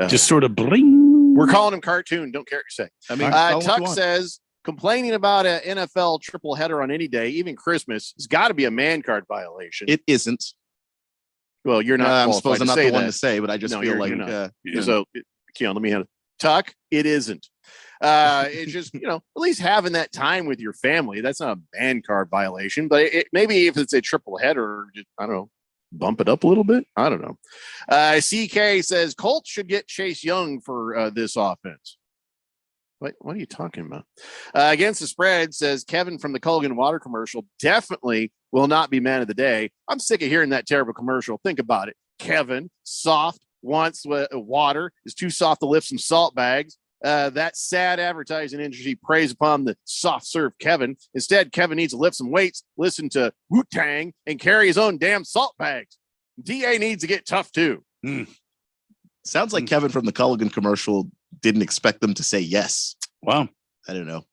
Just sort of bling. We're calling him Cartoon. Don't care what you say. I mean, Tuck says Complaining about an NFL triple header on any day, even Christmas, has got to be a man card violation. It isn't. Well, you're not. I'm supposed to I'm not say the one that. to say, but I just feel like. So, Keon, let me have it. Tuck, it isn't. It's just, at least having that time with your family. That's not a man card violation, but maybe if it's a triple header, I don't know, bump it up a little bit. I don't know. CK says Colts should get Chase Young for this offense. What are you talking about? Against the spread, says Kevin from the Culligan Water commercial, definitely will not be man of the day. I'm sick of hearing that terrible commercial. Think about it. Kevin, soft, wants water, is too soft to lift some salt bags. That sad advertising industry preys upon the soft serve Kevin. Instead, Kevin needs to lift some weights, listen to Wu-Tang, and carry his own damn salt bags. DA needs to get tough too. Sounds like Kevin from the Culligan commercial didn't expect them to say yes. Wow. I don't know.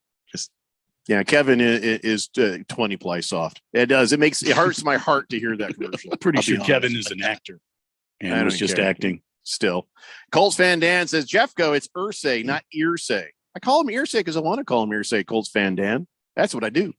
Kevin is 20 ply soft. It does. It hurts my heart to hear that commercial. Pretty sure Kevin is an actor and was just acting. Still. Colts fan Dan says, Jeffco, it's Irsay, not Irsay. I call him Irsay because I want to call him Irsay. Colts fan Dan. That's what I do.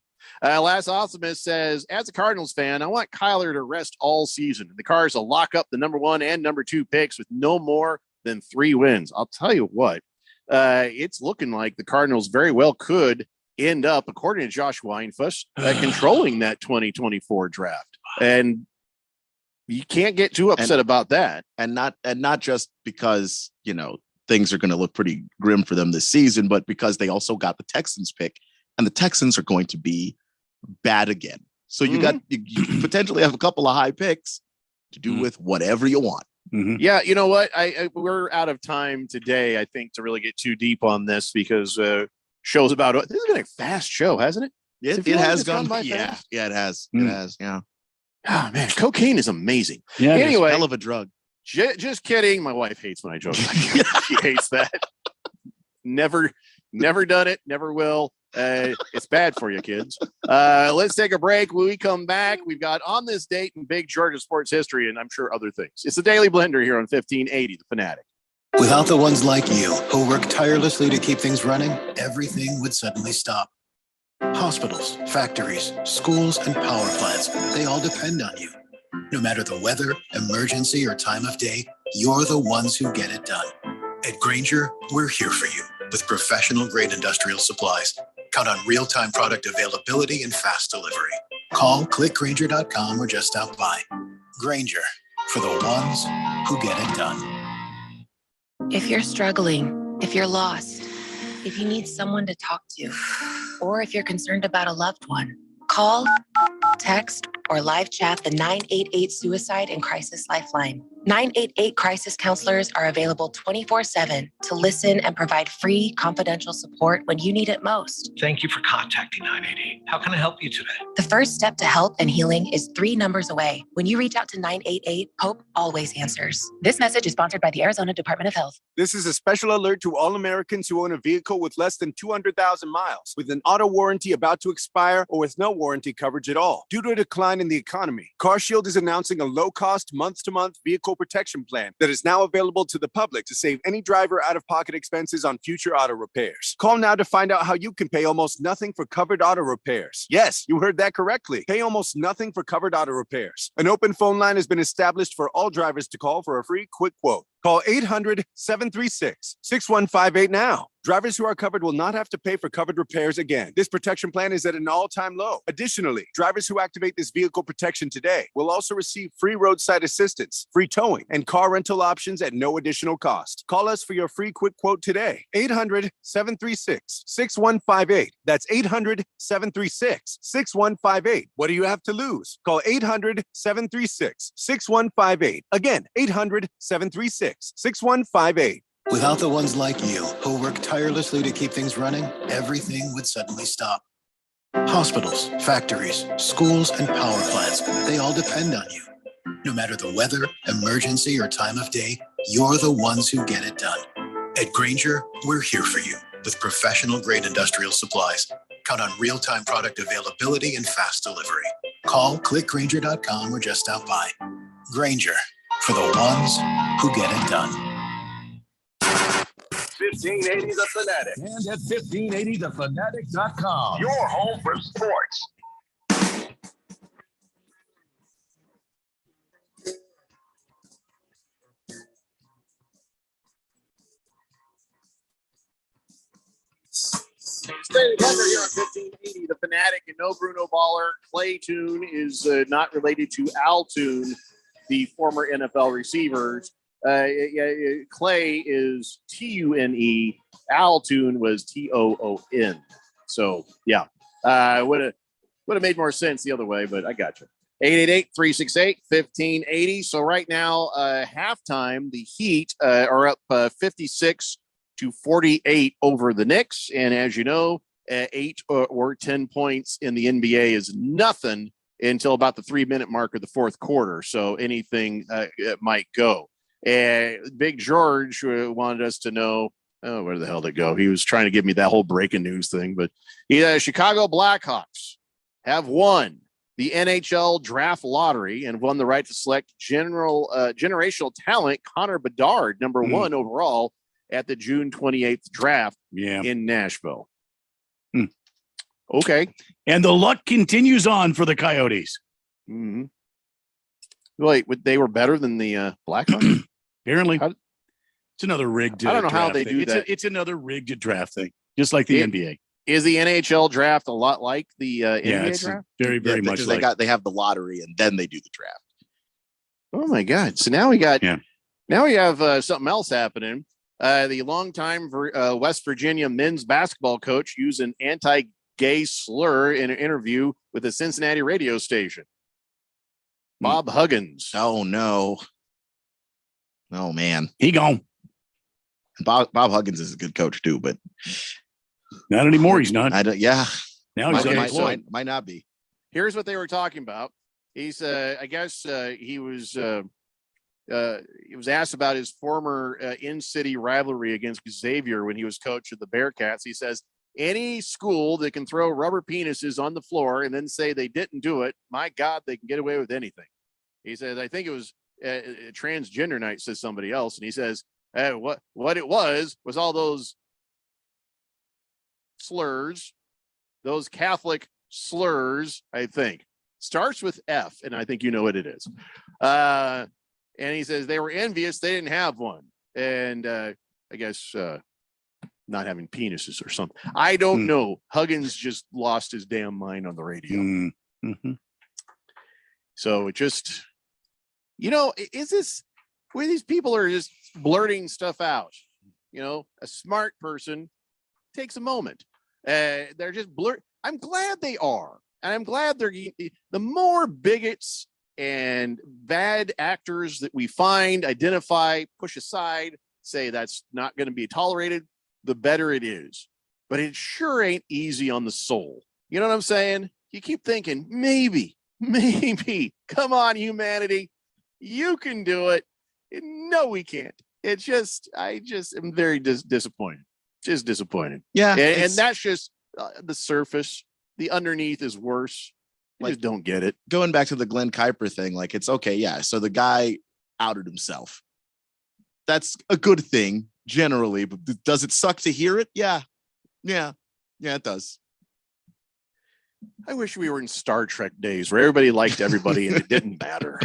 Last Optimist says, as a Cardinals fan, I want Kyler to rest all season. The Cards will lock up the number 1 and number 2 picks with no more than 3 wins. I'll tell you what, it's looking like the Cardinals very well could end up, according to Josh Weinfuss, controlling that 2024 draft. And you can't get too upset about that. And not just because, things are going to look pretty grim for them this season, but because they also got the Texans pick, and the Texans are going to be bad again. So you potentially have a couple of high picks to do with whatever you want. Yeah, you know what? We're out of time today, I think, to really get too deep on this because shows about this has been a fast show, hasn't it? It has gone by fast. Yeah, it has. It has. Yeah. Oh man, cocaine is amazing. Yeah. Anyway, hell of a drug. Just kidding. My wife hates when I joke. She hates that. Never done it. Never will. It's bad for you, kids. Let's take a break. When we come back, we've got on this date in big Georgia sports history, and I'm sure other things. It's the Daily Blender here on 1580, The Fanatic. Without the ones like you who work tirelessly to keep things running, everything would suddenly stop. Hospitals, factories, schools, and power plants, they all depend on you. No matter the weather, emergency, or time of day, you're the ones who get it done. At Grainger, we're here for you with professional-grade industrial supplies. Count on real-time product availability and fast delivery. Call, click Grainger.com, or just stop by. Grainger, for the ones who get it done. If you're struggling, if you're lost, if you need someone to talk to, or if you're concerned about a loved one, call, text, or live chat the 988 Suicide and Crisis Lifeline. 988 crisis counselors are available 24/7 to listen and provide free, confidential support when you need it most. Thank you for contacting 988. How can I help you today? The first step to help and healing is 3 numbers away. When you reach out to 988, Hope always answers. This message is sponsored by the Arizona Department of Health. This is a special alert to all Americans who own a vehicle with less than 200,000 miles, with an auto warranty about to expire, or with no warranty coverage at all. Due to a decline in the economy, CarShield is announcing a low-cost, month-to-month vehicle protection plan that is now available to the public to save any driver out-of-pocket expenses on future auto repairs. Call now to find out how you can pay almost nothing for covered auto repairs. Yes, you heard that correctly. Pay almost nothing for covered auto repairs. An open phone line has been established for all drivers to call for a free quick quote. Call 800-736-6158 now. Drivers who are covered will not have to pay for covered repairs again. This protection plan is at an all-time low. Additionally, drivers who activate this vehicle protection today will also receive free roadside assistance, free towing, and car rental options at no additional cost. Call us for your free quick quote today. 800-736-6158. That's 800-736-6158. What do you have to lose? Call 800-736-6158. Again, 800-736-6158. Without the ones like you who work tirelessly to keep things running, everything would suddenly stop. Hospitals, factories, schools, and power plants, they all depend on you. No matter the weather, emergency, or time of day, you're the ones who get it done. At Grainger, we're here for you with professional-grade industrial supplies. Count on real-time product availability and fast delivery. Call, click Grainger.com, or just stop by. Grainger, for the ones who get it done. 1580 The Fanatic and at 1580thefanatic.com. Your home for sports. Stay together here on 1580 The Fanatic, and no Bruno Baller. Clay Tune is not related to Al Toon, the former NFL receivers. Clay is Tune. Al Toon was Toon. So yeah, would have made more sense the other way, but I got you. 888-368-1580. So right now, halftime, the Heat are up 56-48 over the Knicks, and as you know, 8 or 10 points in the NBA is nothing until about the 3-minute mark of the fourth quarter. So anything might go. Big George wanted us to know, where the hell did it go? He was trying to give me that whole breaking news thing, but Chicago Blackhawks have won the NHL draft lottery and won the right to select generational talent Connor Bedard, number 1 overall at the June 28th draft in Nashville. Okay. And the luck continues on for the Coyotes. Mm-hmm. Wait, they were better than the Blackhawks? Apparently. It's another rigged I don't know how they thing. do that. It's another rigged draft thing, just like the NBA. Is the NHL draft a lot like the NBA draft? Very, very much like they have the lottery and then they do the draft. Oh my God. So now we got now we have something else happening. The longtime West Virginia men's basketball coach used an anti-gay slur in an interview with a Cincinnati radio station. Bob Huggins. Oh no. Oh man. He gone. Bob Huggins is a good coach too, but not anymore. He's not. Yeah. Now he's might not be. Here's what they were talking about. He's I guess he was asked about his former in-city rivalry against Xavier when he was coach of the Bearcats. He says, any school that can throw rubber penises on the floor and then say they didn't do it, my God, they can get away with anything. He said, I think it was transgender night, says somebody else. And he says, what it was all those slurs, those Catholic slurs, I think. Starts with F, and I think you know what it is. And he says they were envious they didn't have one. And I guess not having penises or something. I don't know. Huggins just lost his damn mind on the radio. Mm-hmm. So it just, is this where these people are just blurting stuff out? A smart person takes a moment. They're just I'm glad they are. And I'm glad the more bigots and bad actors that we find, identify, push aside, say that's not going to be tolerated, the better it is. But it sure ain't easy on the soul. You know what I'm saying? You keep thinking, maybe, come on, humanity, you can do it. No, we can't. It's just, I just am very disappointed. Just disappointed. Yeah. And that's just the surface. The underneath is worse. I just don't get it. Going back to the Glenn Kuiper thing, like it's okay. Yeah. So the guy outed himself. That's a good thing generally, but does it suck to hear it? Yeah. It does. I wish we were in Star Trek days where everybody liked everybody and it didn't matter.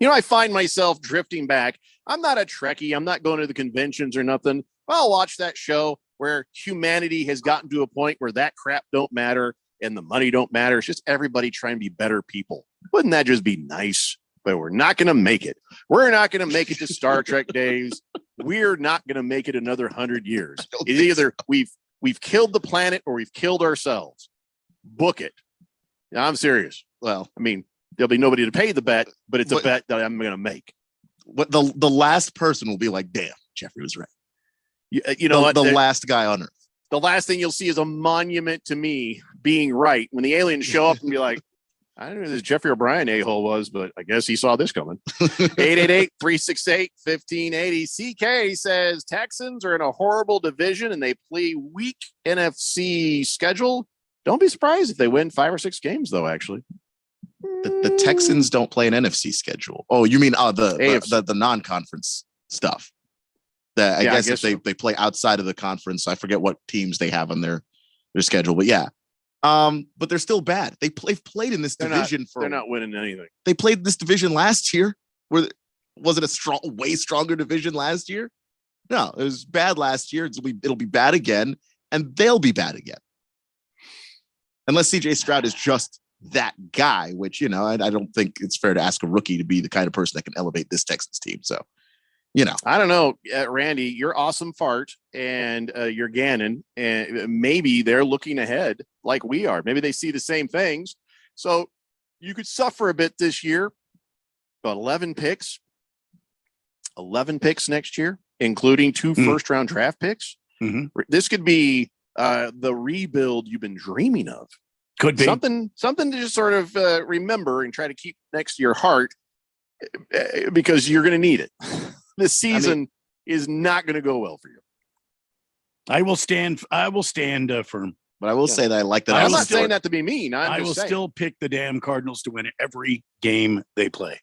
I find myself drifting back. I'm not a Trekkie. I'm not going to the conventions or nothing. I'll watch that show where humanity has gotten to a point where that crap don't matter and the money don't matter. It's just everybody trying to be better people. Wouldn't that just be nice? But we're not going to make it. We're not going to make it to Star Trek days. We're not going to make it another 100 years. It's either we've killed the planet or we've killed ourselves. Book it. I'm serious. Well, I mean, there'll be nobody to pay the bet, but it's a bet that I'm going to make. What the last person will be like, damn, Jeffrey was right. You know, the last guy on Earth. The last thing you'll see is a monument to me being right. When the aliens show up and be like, I don't know who this Jeffrey O'Brien a-hole was, but I guess he saw this coming. 888-368-1580. CK says Texans are in a horrible division and they play weak NFC schedule. Don't be surprised if they win 5 or 6 games, though, actually. The Texans don't play an NFC schedule. Oh, you mean the non-conference stuff? I guess if they play outside of the conference, I forget what teams they have on their schedule, but yeah. But they're still bad. They've played in this division they're not winning anything. They played this division last year. Was it a way stronger division last year? No, it was bad last year. It'll be bad again, and they'll be bad again. Unless CJ Stroud is just that guy, which, I don't think it's fair to ask a rookie to be the kind of person that can elevate this Texans team. So, I don't know, Randy, you're awesome fart and you're Gannon, and maybe they're looking ahead like we are. Maybe they see the same things. So you could suffer a bit this year, but 11 picks next year, including 2 first-round draft picks. Mm-hmm. This could be the rebuild you've been dreaming of. Could be something to just sort of remember and try to keep next to your heart, because you're going to need it. This season is not going to go well for you. I will stand firm. But I will say that I like that. I'm not saying that to be mean. I will still pick the damn Cardinals to win every game they play.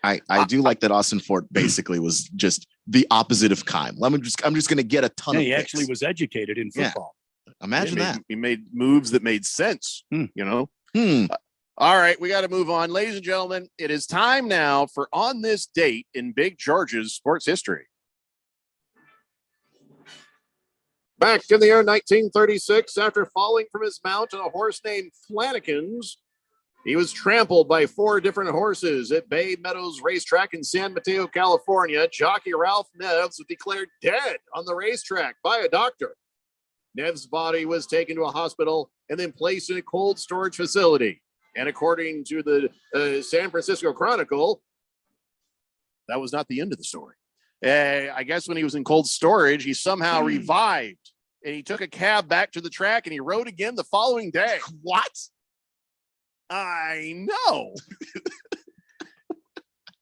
I do like that Austin Fort basically was just the opposite of Keim. I'm just going to get a ton of He picks. actually was educated in football. Yeah. Imagine that. He made moves that made sense, All right, we got to move on. Ladies and gentlemen, it is time now for On This Date in Big George's sports history. Back in the year 1936, after falling from his mount on a horse named Flanagan's, he was trampled by 4 different horses at Bay Meadows Racetrack in San Mateo, California. Jockey Ralph Neves was declared dead on the racetrack by a doctor. Neves' body was taken to a hospital and then placed in a cold storage facility. And according to the San Francisco Chronicle, that was not the end of the story. I guess when he was in cold storage, he somehow revived, and he took a cab back to the track and he rode again the following day. What? I know.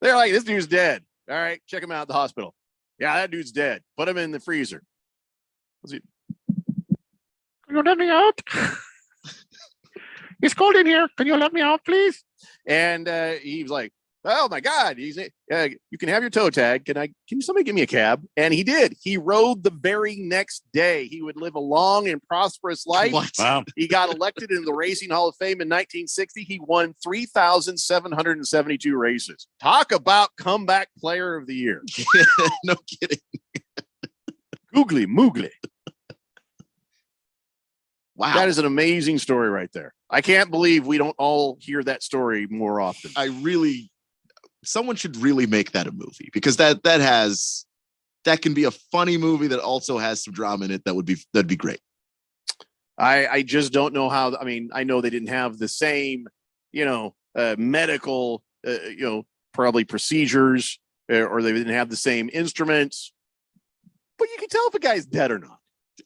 They're like, this dude's dead. All right, check him out at the hospital. Yeah, that dude's dead. Put him in the freezer. Can you let me out? It's cold in here. Can you let me out, please? And he was like, oh my God. He's you can have your toe tag. Can somebody give me a cab? And he did. He rode the very next day. He would live a long and prosperous life. What? Wow. He got elected in the Racing Hall of Fame in 1960. He won 3,772 races. Talk about comeback player of the year. No kidding. Googly moogly. Wow. That is an amazing story right there. I can't believe we don't all hear that story more often. Someone should really make that a movie, because that can be a funny movie that also has some drama in it. That'd be great. I just don't know how. I mean, I know they didn't have the same, medical, probably procedures, or they didn't have the same instruments, but you can tell if a guy's dead or not.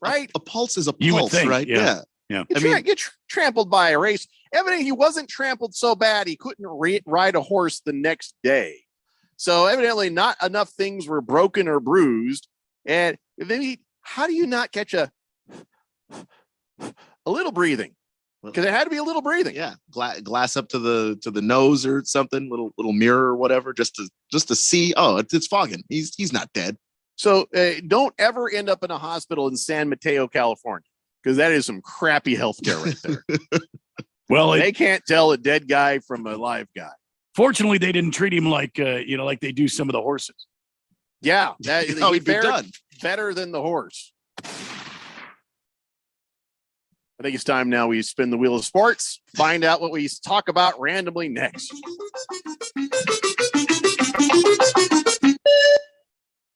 Right? A pulse is a pulse, You would think, right? yeah. Get trampled by a race. Evidently, he wasn't trampled so bad he couldn't ride a horse the next day. So evidently, not enough things were broken or bruised. And then how do you not catch a little breathing? Because it had to be a little breathing. Yeah, glass up to the nose or something, little mirror or whatever, just to see. Oh, it's fogging. He's not dead. So don't ever end up in a hospital in San Mateo, California, because that is some crappy healthcare right there. Well, they can't tell a dead guy from a live guy. Fortunately, they didn't treat him like like they do some of the horses. Yeah, he'd be done. Better than the horse. I think it's time now we spin the wheel of sports, find out what we talk about randomly next.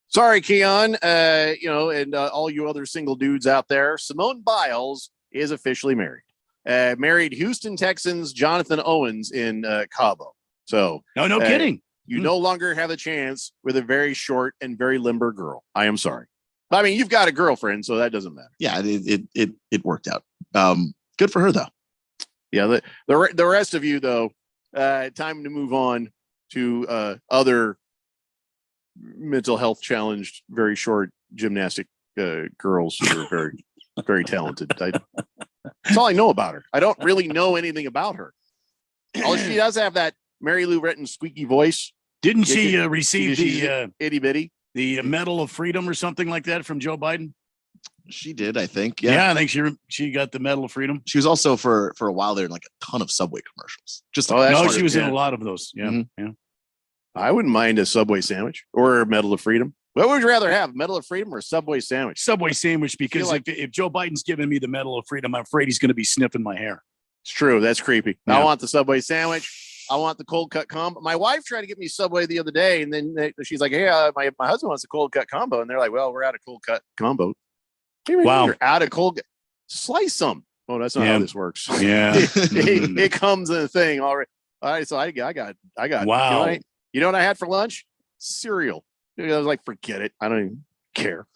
Sorry, Keon, and all you other single dudes out there. Simone Biles is officially married. Married Houston Texans Jonathan Owens in Cabo. So no kidding. You no longer have a chance with a very short and very limber girl. I am sorry. But, I mean, you've got a girlfriend, so that doesn't matter. Yeah, it worked out. Good for her, though. Yeah, the rest of you, though, time to move on to other mental health challenged, very short gymnastic girls who are very, very talented. That's all I know about her. I don't really know anything about her. All she does have that Mary Lou Retton squeaky voice. Didn't she receive she's the itty bitty? the Medal of Freedom or something like that from Joe Biden? She did, I think. Yeah, I think she got the Medal of Freedom. She was also for a while there in like a ton of Subway commercials. She was in a lot of those. Yeah, yeah. I wouldn't mind a Subway sandwich or a Medal of Freedom. What would you rather have, Medal of Freedom or a Subway sandwich? Subway sandwich, because if Joe Biden's giving me the Medal of Freedom, I'm afraid he's going to be sniffing my hair. It's true. That's creepy. Yeah. I want the Subway sandwich. I want the cold cut combo. My wife tried to get me Subway the other day, and then she's like, "Hey, my husband wants a cold cut combo," and they're like, "Well, we're out of cold cut combo." Wow, you're out of cold. Slice them. Oh, that's not how this works. Yeah, it comes in a thing already. All right, so I got. Wow. You know what I had for lunch? Cereal. I was like, forget it. I don't even care.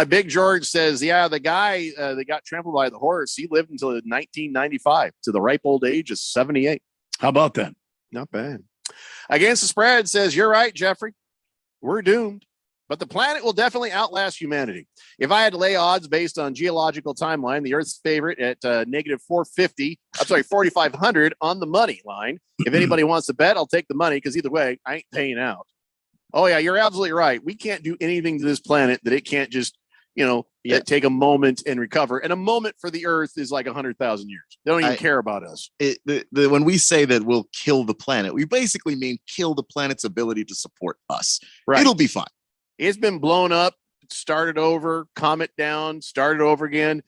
Big George says, yeah, the guy that got trampled by the horse, he lived until 1995 to the ripe old age of 78. How about that? Not bad. Against the Spread says, you're right, Jeffrey. We're doomed. But the planet will definitely outlast humanity. If I had to lay odds based on geological timeline, the Earth's favorite at negative 4,500 on the money line. If anybody wants to bet, I'll take the money because either way, I ain't paying out. Oh, yeah, you're absolutely right. We can't do anything to this planet that it can't just, take a moment and recover. And a moment for the Earth is like 100,000 years. They don't even care about us. When we say that we'll kill the planet, we basically mean kill the planet's ability to support us. Right. It'll be fine. It's been blown up, started over, comet down, started over again.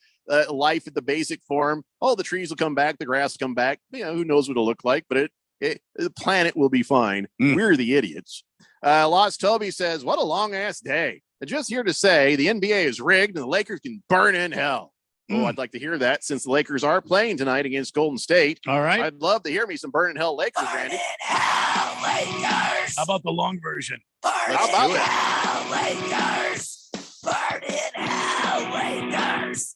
Life at the basic form. Oh, the trees will come back, the grass will come back. Who knows what it'll look like, but the planet will be fine. We're the idiots. Lost Toby says, what a long ass day. And just here to say the NBA is rigged and the Lakers can burn in hell. Oh, I'd like to hear that since the Lakers are playing tonight against Golden State. All right. I'd love to hear me some burn in hell Lakers, Randy. How about the long version? How about it? Lakers, burn in hell, Lakers.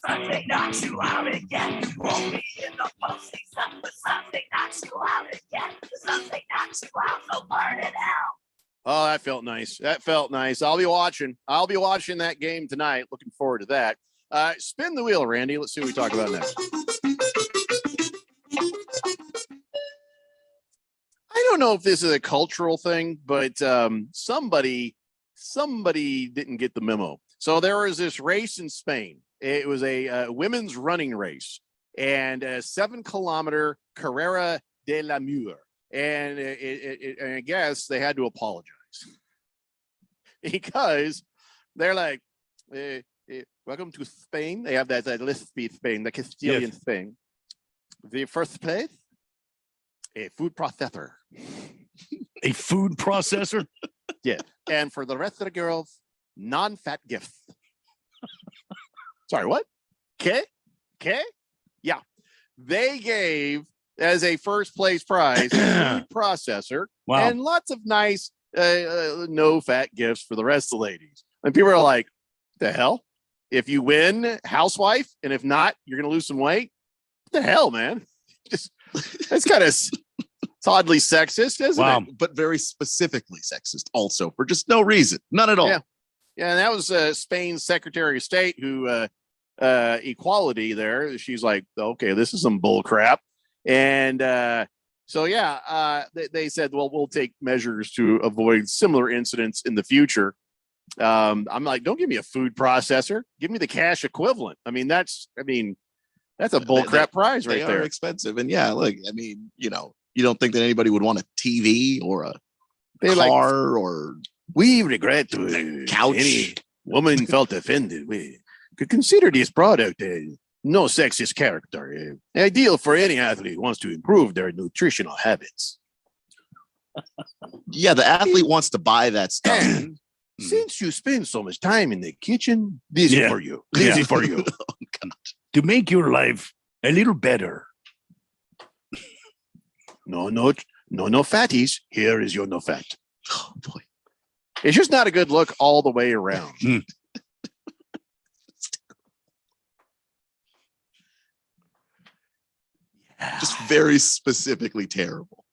Something knocks you out again. You won't be in the postseason, but something knocks you out again. Something knocks you out, so burn in hell. Oh, that felt nice. I'll be watching that game tonight. Looking forward to that. Spin the wheel, Randy. Let's see what we talk about next. I don't know if this is a cultural thing, but somebody didn't get the memo. So there was this race in Spain. It was a women's running race and a 7-kilometer Carrera de la Mur. And and I guess they had to apologize because they're like, welcome to Spain. They have that Lisp Spain, the Castilian Spain. The first place, a food processor. A food processor? Yeah. And for the rest of the girls, non-fat gifts. Sorry, what? Okay? Yeah. They gave as a first place prize a food processor and lots of nice no fat gifts for the rest of the ladies. And people are like, the hell? If you win, housewife, and if not, you're gonna lose some weight. What the hell, man? That's kind of it's oddly sexist, isn't it? But very specifically sexist also for just no reason. None at all. Yeah, and that was Spain's Secretary of State who equality there. She's like, okay, this is some bull crap. And they said, well, we'll take measures to avoid similar incidents in the future. I'm like, don't give me a food processor. Give me the cash equivalent. I mean, that's a bull crap prize right there. They are expensive. And yeah, look, I mean, you don't think that anybody would want a TV or a car or we regret couch. Any woman felt offended. We could consider this product no sexist character, ideal for any athlete who wants to improve their nutritional habits. Yeah, the athlete wants to buy that stuff. And since you spend so much time in the kitchen, this is for you. This is for you. Oh, God. To make your life a little better. No fatties. Here is your no fat. Oh boy. It's just not a good look all the way around. Just very specifically terrible.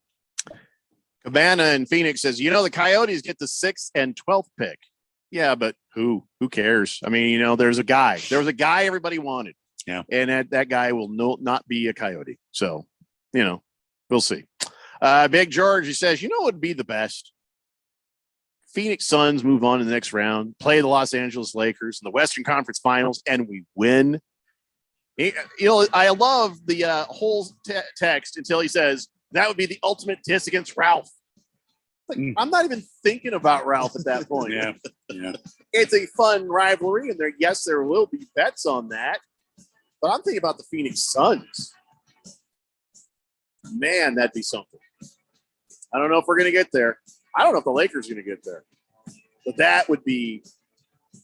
Cabana in Phoenix says, the Coyotes get the 6th and 12th pick. Yeah, but who cares? I mean, there was a guy everybody wanted. Yeah. And that guy will not be a Coyote. So, we'll see. Big George, he says, what would be the best? Phoenix Suns move on to the next round, play the Los Angeles Lakers in the Western Conference Finals, and we win. I love the whole text until he says that would be the ultimate diss against Ralph. I'm not even thinking about Ralph at that point. Yeah. It's a fun rivalry, and there will be bets on that. But I'm thinking about the Phoenix Suns. Man, that'd be something. I don't know if we're going to get there. I don't know if the Lakers are going to get there. But that would be,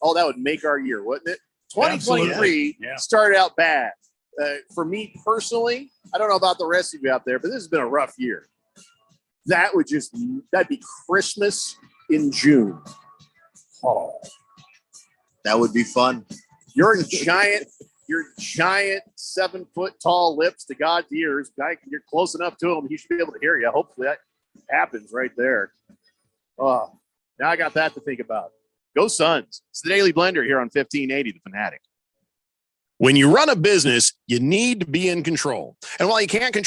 that would make our year, wouldn't it? 2023 started out bad. For me personally, I don't know about the rest of you out there, but this has been a rough year. That'd be Christmas in June. Oh, that would be fun. Your giant 7 foot tall lips to God's ears. You're close enough to him. He should be able to hear you. Hopefully that happens right there. Oh, now I got that to think about. Go Suns. It's the Daily Blender here on 1580, The Fanatic. When you run a business, you need to be in control. And while you can't control